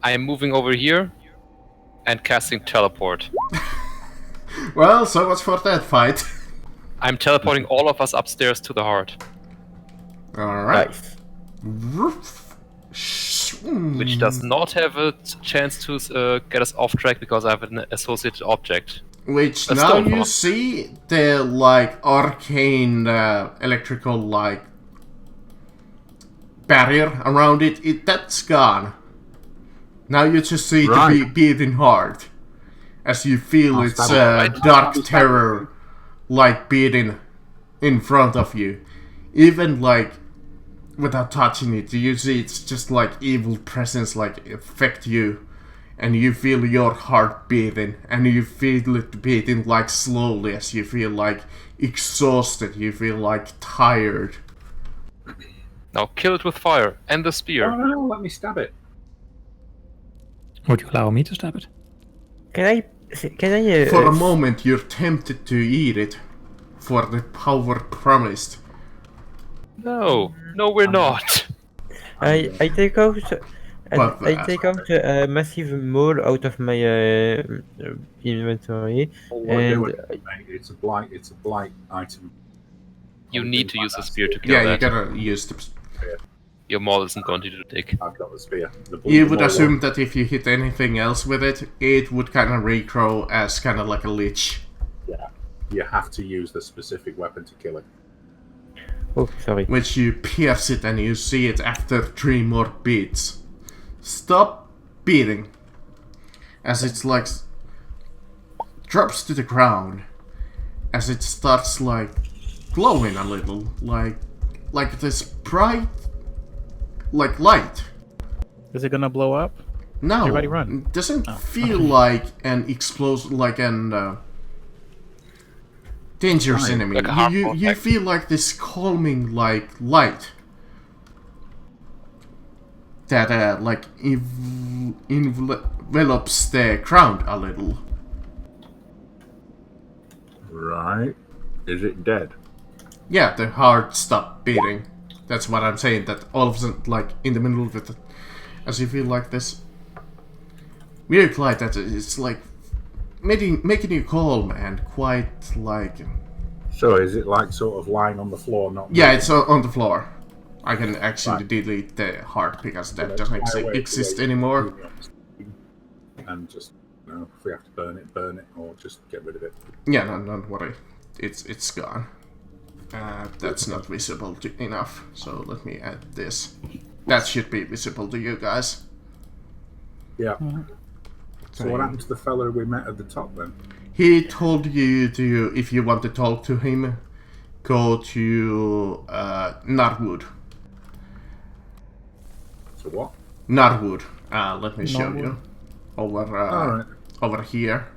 I am moving over here and casting teleport. Well, so much for that fight. I'm teleporting all of us upstairs to the heart, Alright. Nice. which does not have a chance to get us off track because I have an associated object. Which A now stone you form. see the like arcane electrical like barrier around it. That's gone. Now you just see Right. the beating heart as you feel I'll its stab it. dark I'll stab it. terror like beating in front of you. Even like without touching it, you see it's just like evil presence like affect you. And you feel your heart beating, and you feel it beating like slowly as you feel like exhausted, you feel like tired. Now kill it with fire and the Oh spear. no! Let me stab it. Would you allow me to stab it? Can I? For a moment you're tempted to eat it, for the power promised. No, we're not. I take out. But I take out a massive mole out of my inventory, All we're and doing, mate, it's a blight item. You Or need things to like use the that. spear to kill yeah, you that. gotta use the... Your maul isn't going to do the trick. I've got the spear. You would assume that if you hit anything else with it, it would kind of regrow as kind of like a lich. Yeah, you have to use the specific weapon to kill it. oh, sorry. Which you pierce it and you see it after 3 more beats. Stop beating. As it's like drops to the ground. As it starts like glowing a little. Like this bright like light. Is it gonna blow up? No, Everybody run. it doesn't feel like an explosion, like an dangerous Right. enemy. Like a harmful You effect. feel like this calming like light that like envelops the ground a little. Right. Is it dead? Yeah, the heart stopped beating. That's what I'm saying. That all of a sudden, like in the middle of it, as you feel like this weird light that it's like making you calm and quite like. So is it like sort of lying on the floor, not? Yeah, it's on the floor. I can actually Right. delete the heart because that Let's doesn't fly away to exist where you anymore. can see me on the screen. And just, you know, if we have to burn it, or just get rid of it. Yeah, no, don't worry. It's gone. That's not visible enough, so let me add this. That should be visible to you guys. Yeah. So what happened to the fellow we met at the top then? He told you to, if you want to talk to him, go to Narwood. So what? Narwood. Let me show Narwood. you. Over Alright. over here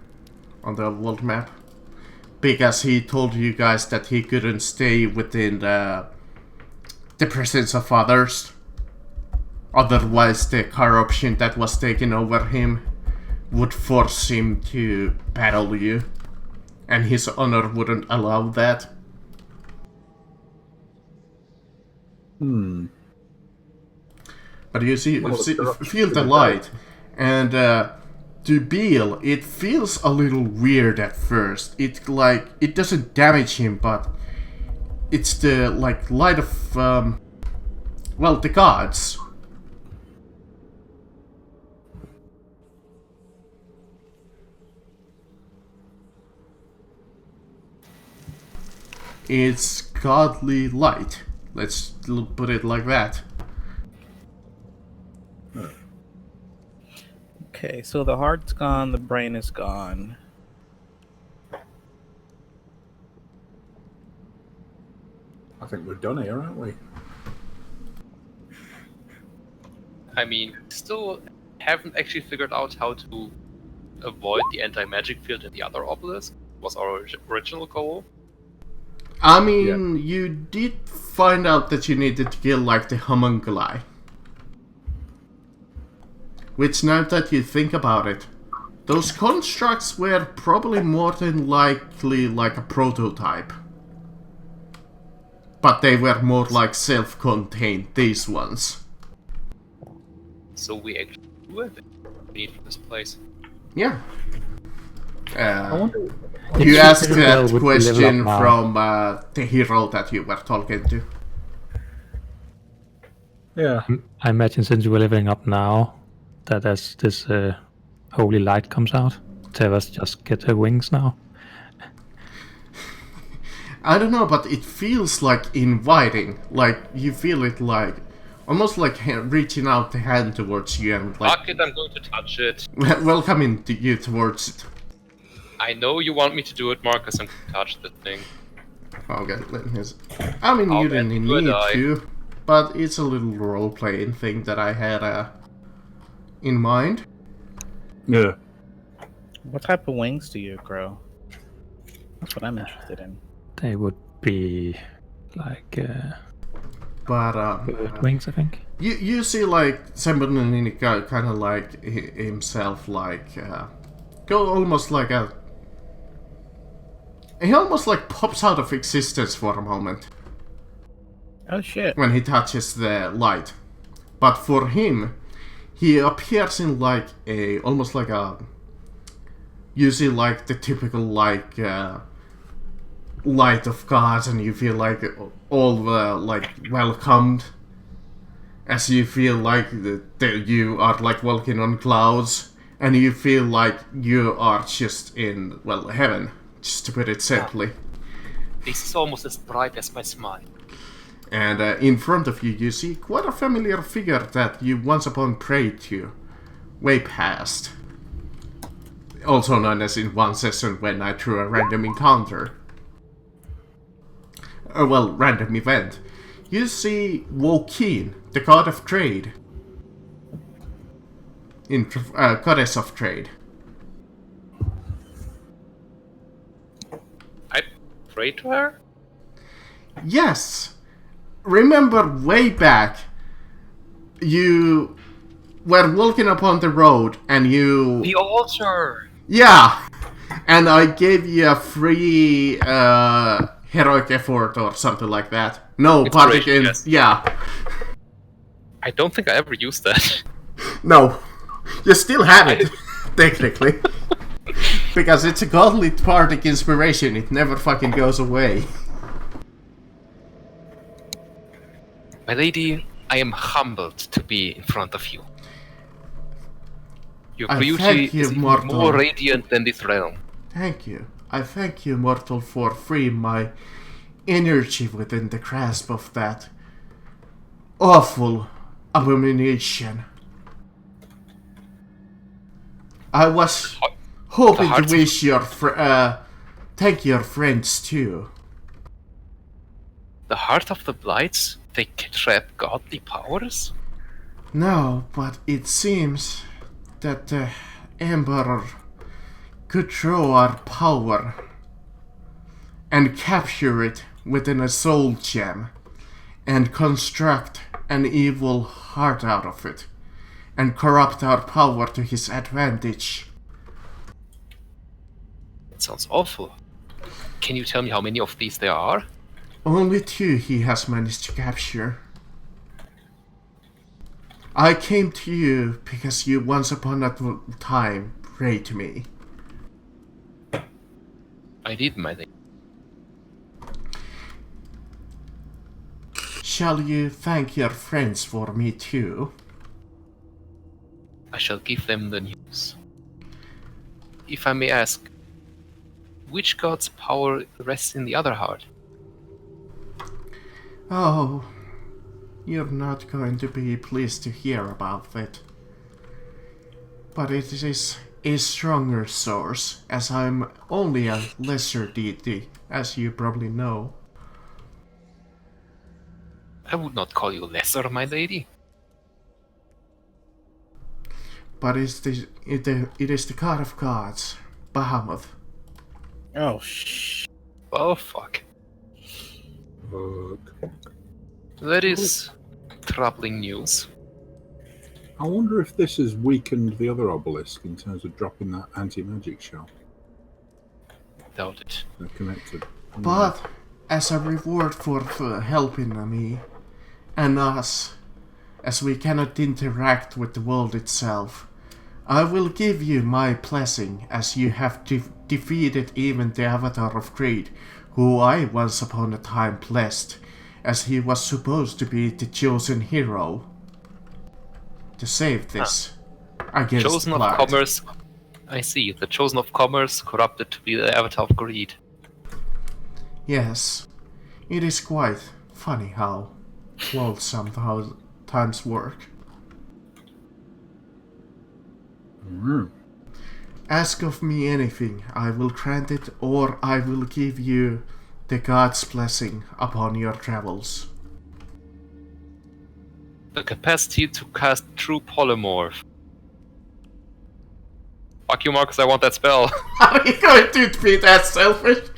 on the world map. Because he told you guys that he couldn't stay within the presence of others. Otherwise the corruption that was taking over him would force him to battle you. And his honor wouldn't allow that. But you see, Well, feel the light. And to Beale, it feels a little weird at first. It doesn't damage him, but it's the like light of well, the gods. It's godly light. Let's put it like that. Okay, so the heart's gone, the brain is gone. I think we're done here, aren't we? I mean, still haven't actually figured out how to avoid the anti-magic field in the other obelisk. Was our original goal. I mean, you did find out that you needed to kill, like, the homunculi. Which, now that you think about it, those constructs were probably more than likely like a prototype. But they were more like self-contained, these ones. So we actually do have need for this place. Yeah. You It's asked pretty well that with the level question up now. from the hero that you were talking to. Yeah. I imagine since we're leveling up now, that as this holy light comes out, Terra's just get her wings now. I don't know, but it feels like inviting. Like, you feel it like... almost like reaching out the hand towards you and like... Fuck it, I'm going to touch it. welcoming you towards it. I know you want me to do it, Marcus. I'm going to touch the thing. Okay, let me... I mean, I'll you bet didn't you would need I. to, but it's a little role-playing thing that I had in mind. Yeah. What type of wings do you grow? That's what I'm interested in. They would be like But bird wings, I think. you see like Semboninini kind of like himself like go almost like a... he almost like pops out of existence for a moment Oh shit. when he touches the light. But for him, he appears in like a... almost like a... you see like the typical like light of God, and you feel like all like welcomed, as you feel like you are like walking on clouds, and you feel like you are just in, well, heaven, just to put it simply. This is almost as bright as my smile. And in front of you, you see quite a familiar figure that you once upon prayed to, way past. Also known as in one session when I threw a random encounter. Well, random event. You see Wokin, the god of trade. Goddess of trade. I prayed to her? Yes! Remember way back, you were walking upon the road and you... The altar! Yeah! And I gave you a free heroic effort or something like that. No, but Inspiration, yes. yeah. I don't think I ever used that. No. You still have it, technically. Because it's a godly bardic inspiration, it never fucking goes away. My lady, I am humbled to be in front of you. Your I beauty thank you, is even mortal. more radiant than this realm. Thank you. I thank you, mortal, for freeing my energy within the grasp of that awful abomination. I was hoping to wish your thank your friends too. The heart of the Blights? They can trap godly powers? No, but it seems that the Emperor could draw our power and capture it within a soul gem and construct an evil heart out of it and corrupt our power to his advantage. It sounds awful. Can you tell me how many of these there are? Only 2 he has managed to capture. I came to you because you once upon a time prayed to me. I did, my lady. Shall you thank your friends for me too? I shall give them the news. If I may ask, which god's power rests in the other heart? Oh, you're not going to be pleased to hear about it. But it is a stronger source, as I'm only a lesser deity, as you probably know. I would not call you lesser, my lady. but it is the god of gods, Bahamut. Oh, shh. Oh, fuck. That is troubling news. I wonder if this has weakened the other obelisk in terms of dropping that anti-magic shell. Doubt it. They're connected. But as a reward for helping me and us, as we cannot interact with the world itself, I will give you my blessing, as you have defeated even the Avatar of Greed, who I once upon a time blessed, as he was supposed to be the chosen hero to save this against Chosen of Blight. Commerce. I see. The Chosen of Commerce corrupted to be the Avatar of Greed. Yes, it is quite funny how worlds sometimes work. Ask of me anything, I will grant it, or I will give you the god's blessing upon your travels. The capacity to cast True Polymorph. Fuck you, Marcus, I want that spell. Are you going to be that selfish?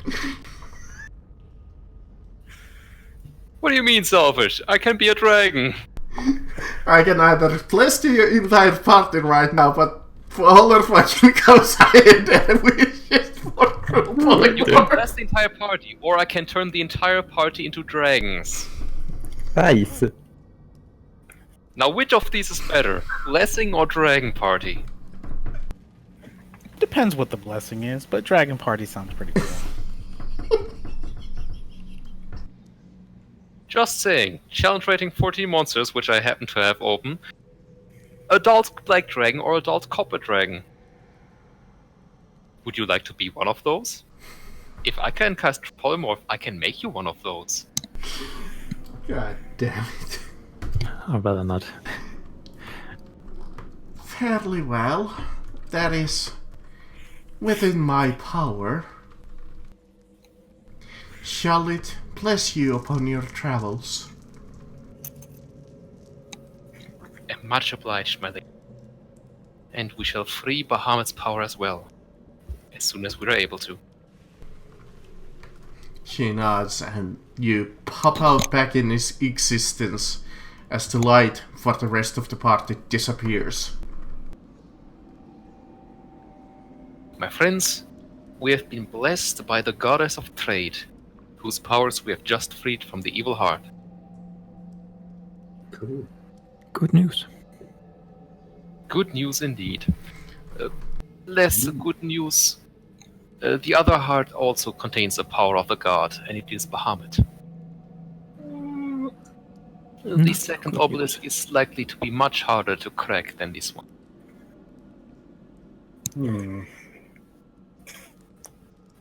What do you mean selfish? I can be a dragon. I can either bless the entire party right now, but for all our fucking goes ahead and we just for true You can polymorph. bless the entire party, or I can turn the entire party into dragons. Nice. Now, which of these is better? Blessing or dragon party? Depends what the blessing is, but Dragon Party sounds pretty cool. Just saying. Challenge rating 14 monsters, which I happen to have open. Adult Black Dragon or Adult Copper Dragon. Would you like to be one of those? If I can cast Polymorph, I can make you one of those. God damn it. I'd rather not. Fairly well. That is within my power. Shall it bless you upon your travels? Am much obliged, my lady. And we shall free Bahamut's power as well. As soon as we are able to. She nods and you pop out back in his existence as the light for the rest of the party disappears. My friends, we have been blessed by the goddess of trade, whose powers we have just freed from the evil heart. Cool. Good news. Good news indeed. Less good news. The other heart also contains the power of the god, and it is Bahamut. The second good obelisk is likely to be much harder to crack than this one.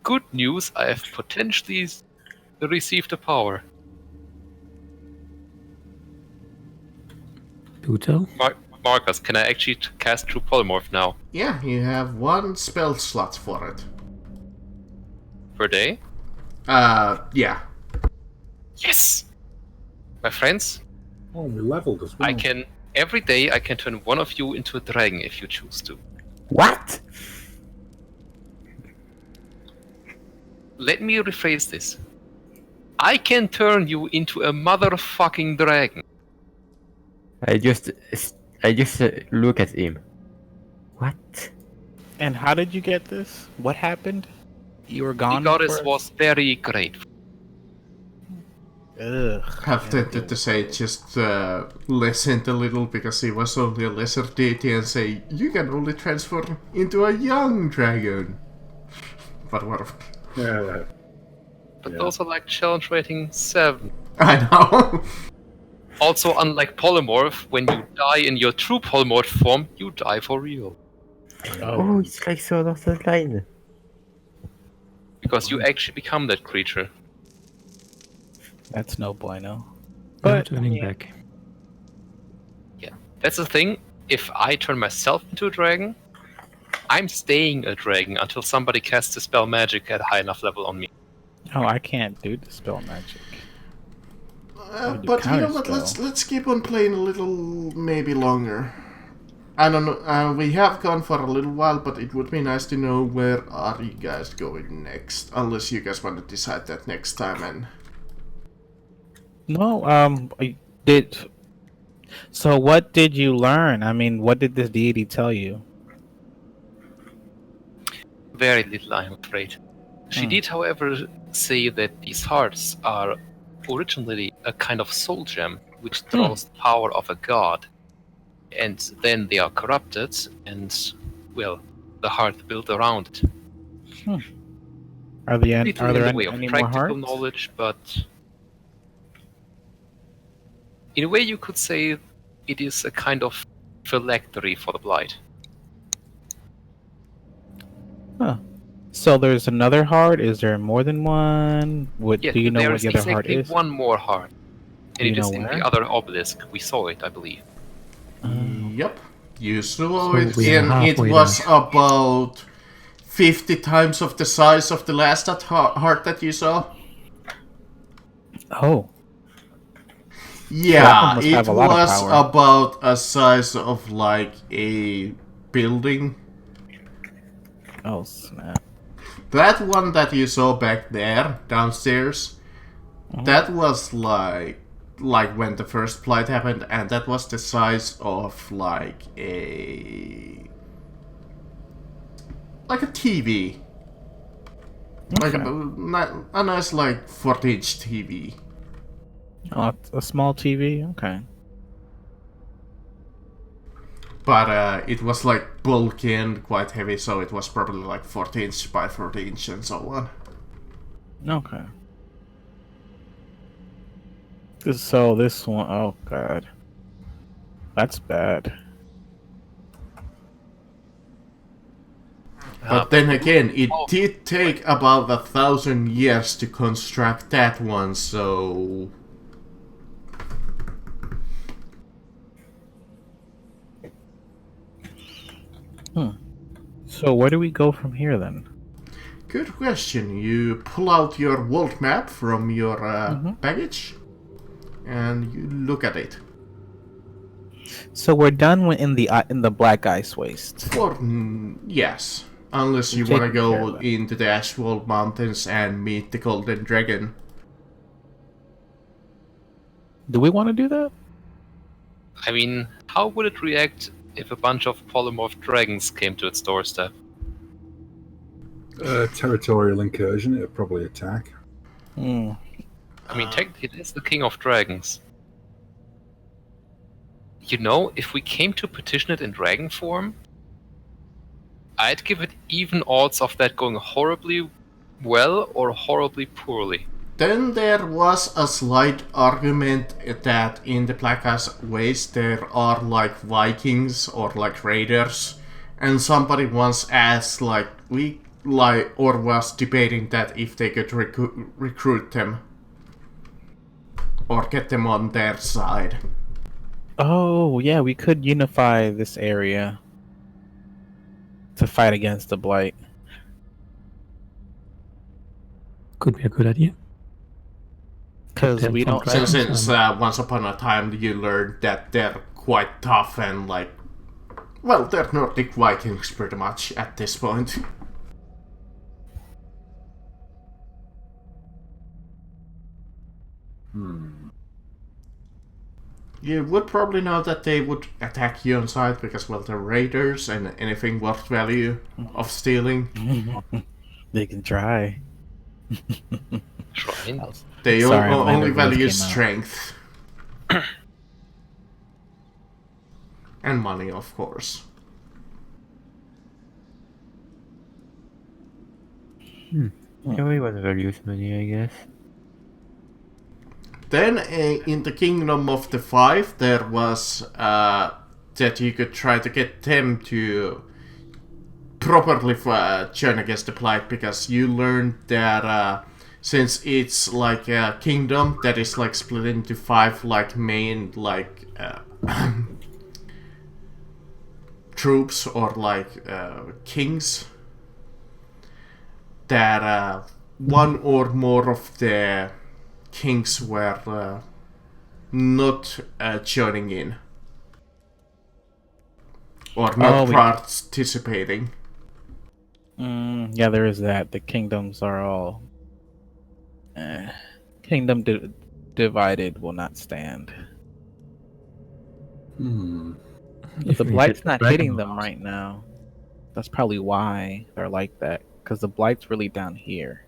Good news, I have potentially received a power. Do tell. Marcus, can I actually cast True Polymorph now? Yeah, you have one spell slot for it. Per day? Yeah. Yes! My friends, Oh, we leveled as well. every day I can turn one of you into a dragon if you choose to. What? Let me rephrase this. I can turn you into a motherfucking dragon. I just look at him. What? And how did you get this? What happened? You were The gone. goddess for- was very grateful. Ugh. Have tempted to say just lessen a little because he was only a lesser deity and say you can only transform into a young dragon. But what? Yeah. But Yeah. those are like challenge rating 7. I know. Also, unlike Polymorph, when you die in your true Polymorph form, you die for real. Oh, it's like Sword of the Line. Because you actually become that creature. That's no bueno. I'm But turning back. That's the thing. If I turn myself into a dragon, I'm staying a dragon until somebody casts a spell magic at a high enough level on me. oh, I can't do the spell magic. But you know what? Let's keep on playing a little, maybe longer. I don't know. We have gone for a little while, but it would be nice to know where are you guys going next. Unless you guys want to decide that next time. And No, I did. So, what did you learn? I mean, what did this deity tell you? Very little, I'm afraid. She did, however, say that these hearts are originally a kind of soul gem which draws the power of a god. And then they are corrupted, and, well, the heart built around it. Are Little there in the way of any more practical hearts? knowledge, but in a way you could say it is a kind of phylactery for the blight. Huh. So there's another heart. Is there more than one? Yes, Do you know there where is the other heart exactly is? one more heart. Do And you it is know in where? the other obelisk. We saw it, I believe. yep, you saw So it, we are and it halfway was there. about 50 times of the size of the last heart that you saw. Oh, that one Yeah, must it have a lot of was power. about a size of like a building. Oh snap! That one that you saw back there downstairs, that was like when the first flight happened, and that was the size of like a TV, like Okay. a nice like 40-inch TV. Oh, a small TV. Okay. But it was like bulky and quite heavy, so it was probably like 40-inch by 40-inch and so on. Okay. So this one, oh god, that's bad. But then again, it did take about 1,000 years to construct that one, so... So where do we go from here then? Good question. You pull out your world map from your baggage, and you look at it. So we're done in the Black Ice Waste. Yes. Unless you We've want to taken care go of that. into the Ashwall Mountains and meet the Golden Dragon. Do we want to do that? I mean, how would it react if a bunch of polymorph dragons came to its doorstep? Territorial incursion, it'll probably attack. Hmm. I mean, technically, it is the king of dragons. You know, if we came to petition it in dragon form, I'd give it even odds of that going horribly well or horribly poorly. Then there was a slight argument that in the Black Ice Waste there are like Vikings or like raiders, and somebody once asked or was debating that if they could recruit them or get them on their side. Oh yeah, we could unify this area to fight against the blight. Could be a good idea. Because Prepare we some don't. dragons Since and- once upon a time you learned that they're quite tough and like, well, they're Nordic Vikings pretty much at this point. You would probably know that they would attack you on sight because, well, they're raiders and anything worth value of stealing. They can try. Shrine. They Sorry, my only other voice value came out. strength. And money, of course. Everyone values money, I guess. Then in the Kingdom of the Five, there was that you could try to get them to properly turn against the Blight, because you learned that since it's like a kingdom that is like split into 5 like main like troops or like kings, that one or more of the kings were not joining in. Or not we- participating. Yeah, there is that. The kingdoms are all. Kingdom divided will not stand. Hmm. But If the we get blight's the not dragon hitting them lord. right now. That's probably why they're like that. Because the blight's really down here.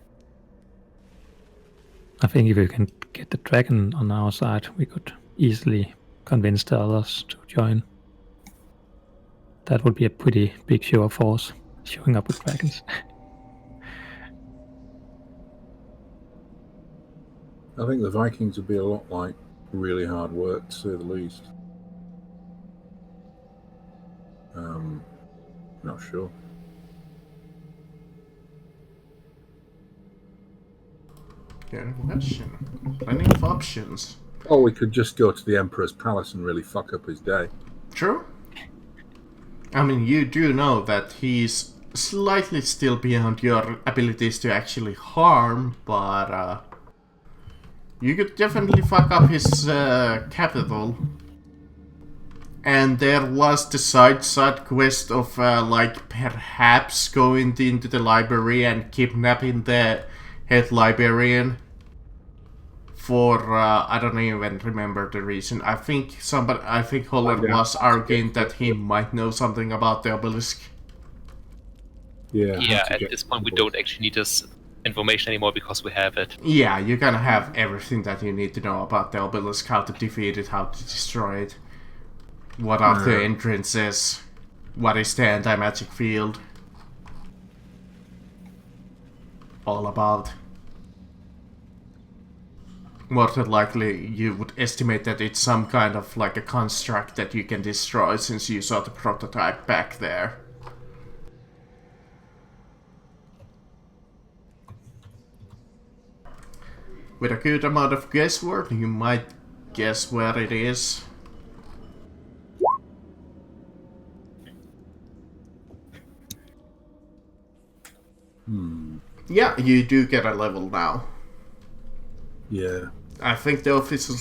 I think if we can get the dragon on our side, we could easily convince the others to join. That would be a pretty big show of force, showing up with dragons. I think the Vikings would be a lot like really hard work, to say the least. Not sure. Good question. Plenty of options. Or we could just go to the Emperor's Palace and really fuck up his day. True. I mean, you do know that he's slightly still beyond your abilities to actually harm, but you could definitely fuck up his capital. And there was the side quest of like perhaps going into the library and kidnapping the head librarian. For I don't even remember the reason. I think Holler was arguing that he might know something about the obelisk. Yeah. Yeah, at this point we don't actually need this information anymore because we have it. Yeah, you're gonna have everything that you need to know about the obelisk, how to defeat it, how to destroy it, what are the entrances, what is the anti-magic field, all about. More than likely, you would estimate that it's some kind of like a construct that you can destroy since you saw the prototype back there. With a good amount of guesswork, you might guess where it is. Yeah, you do get a level now. Yeah. I think the official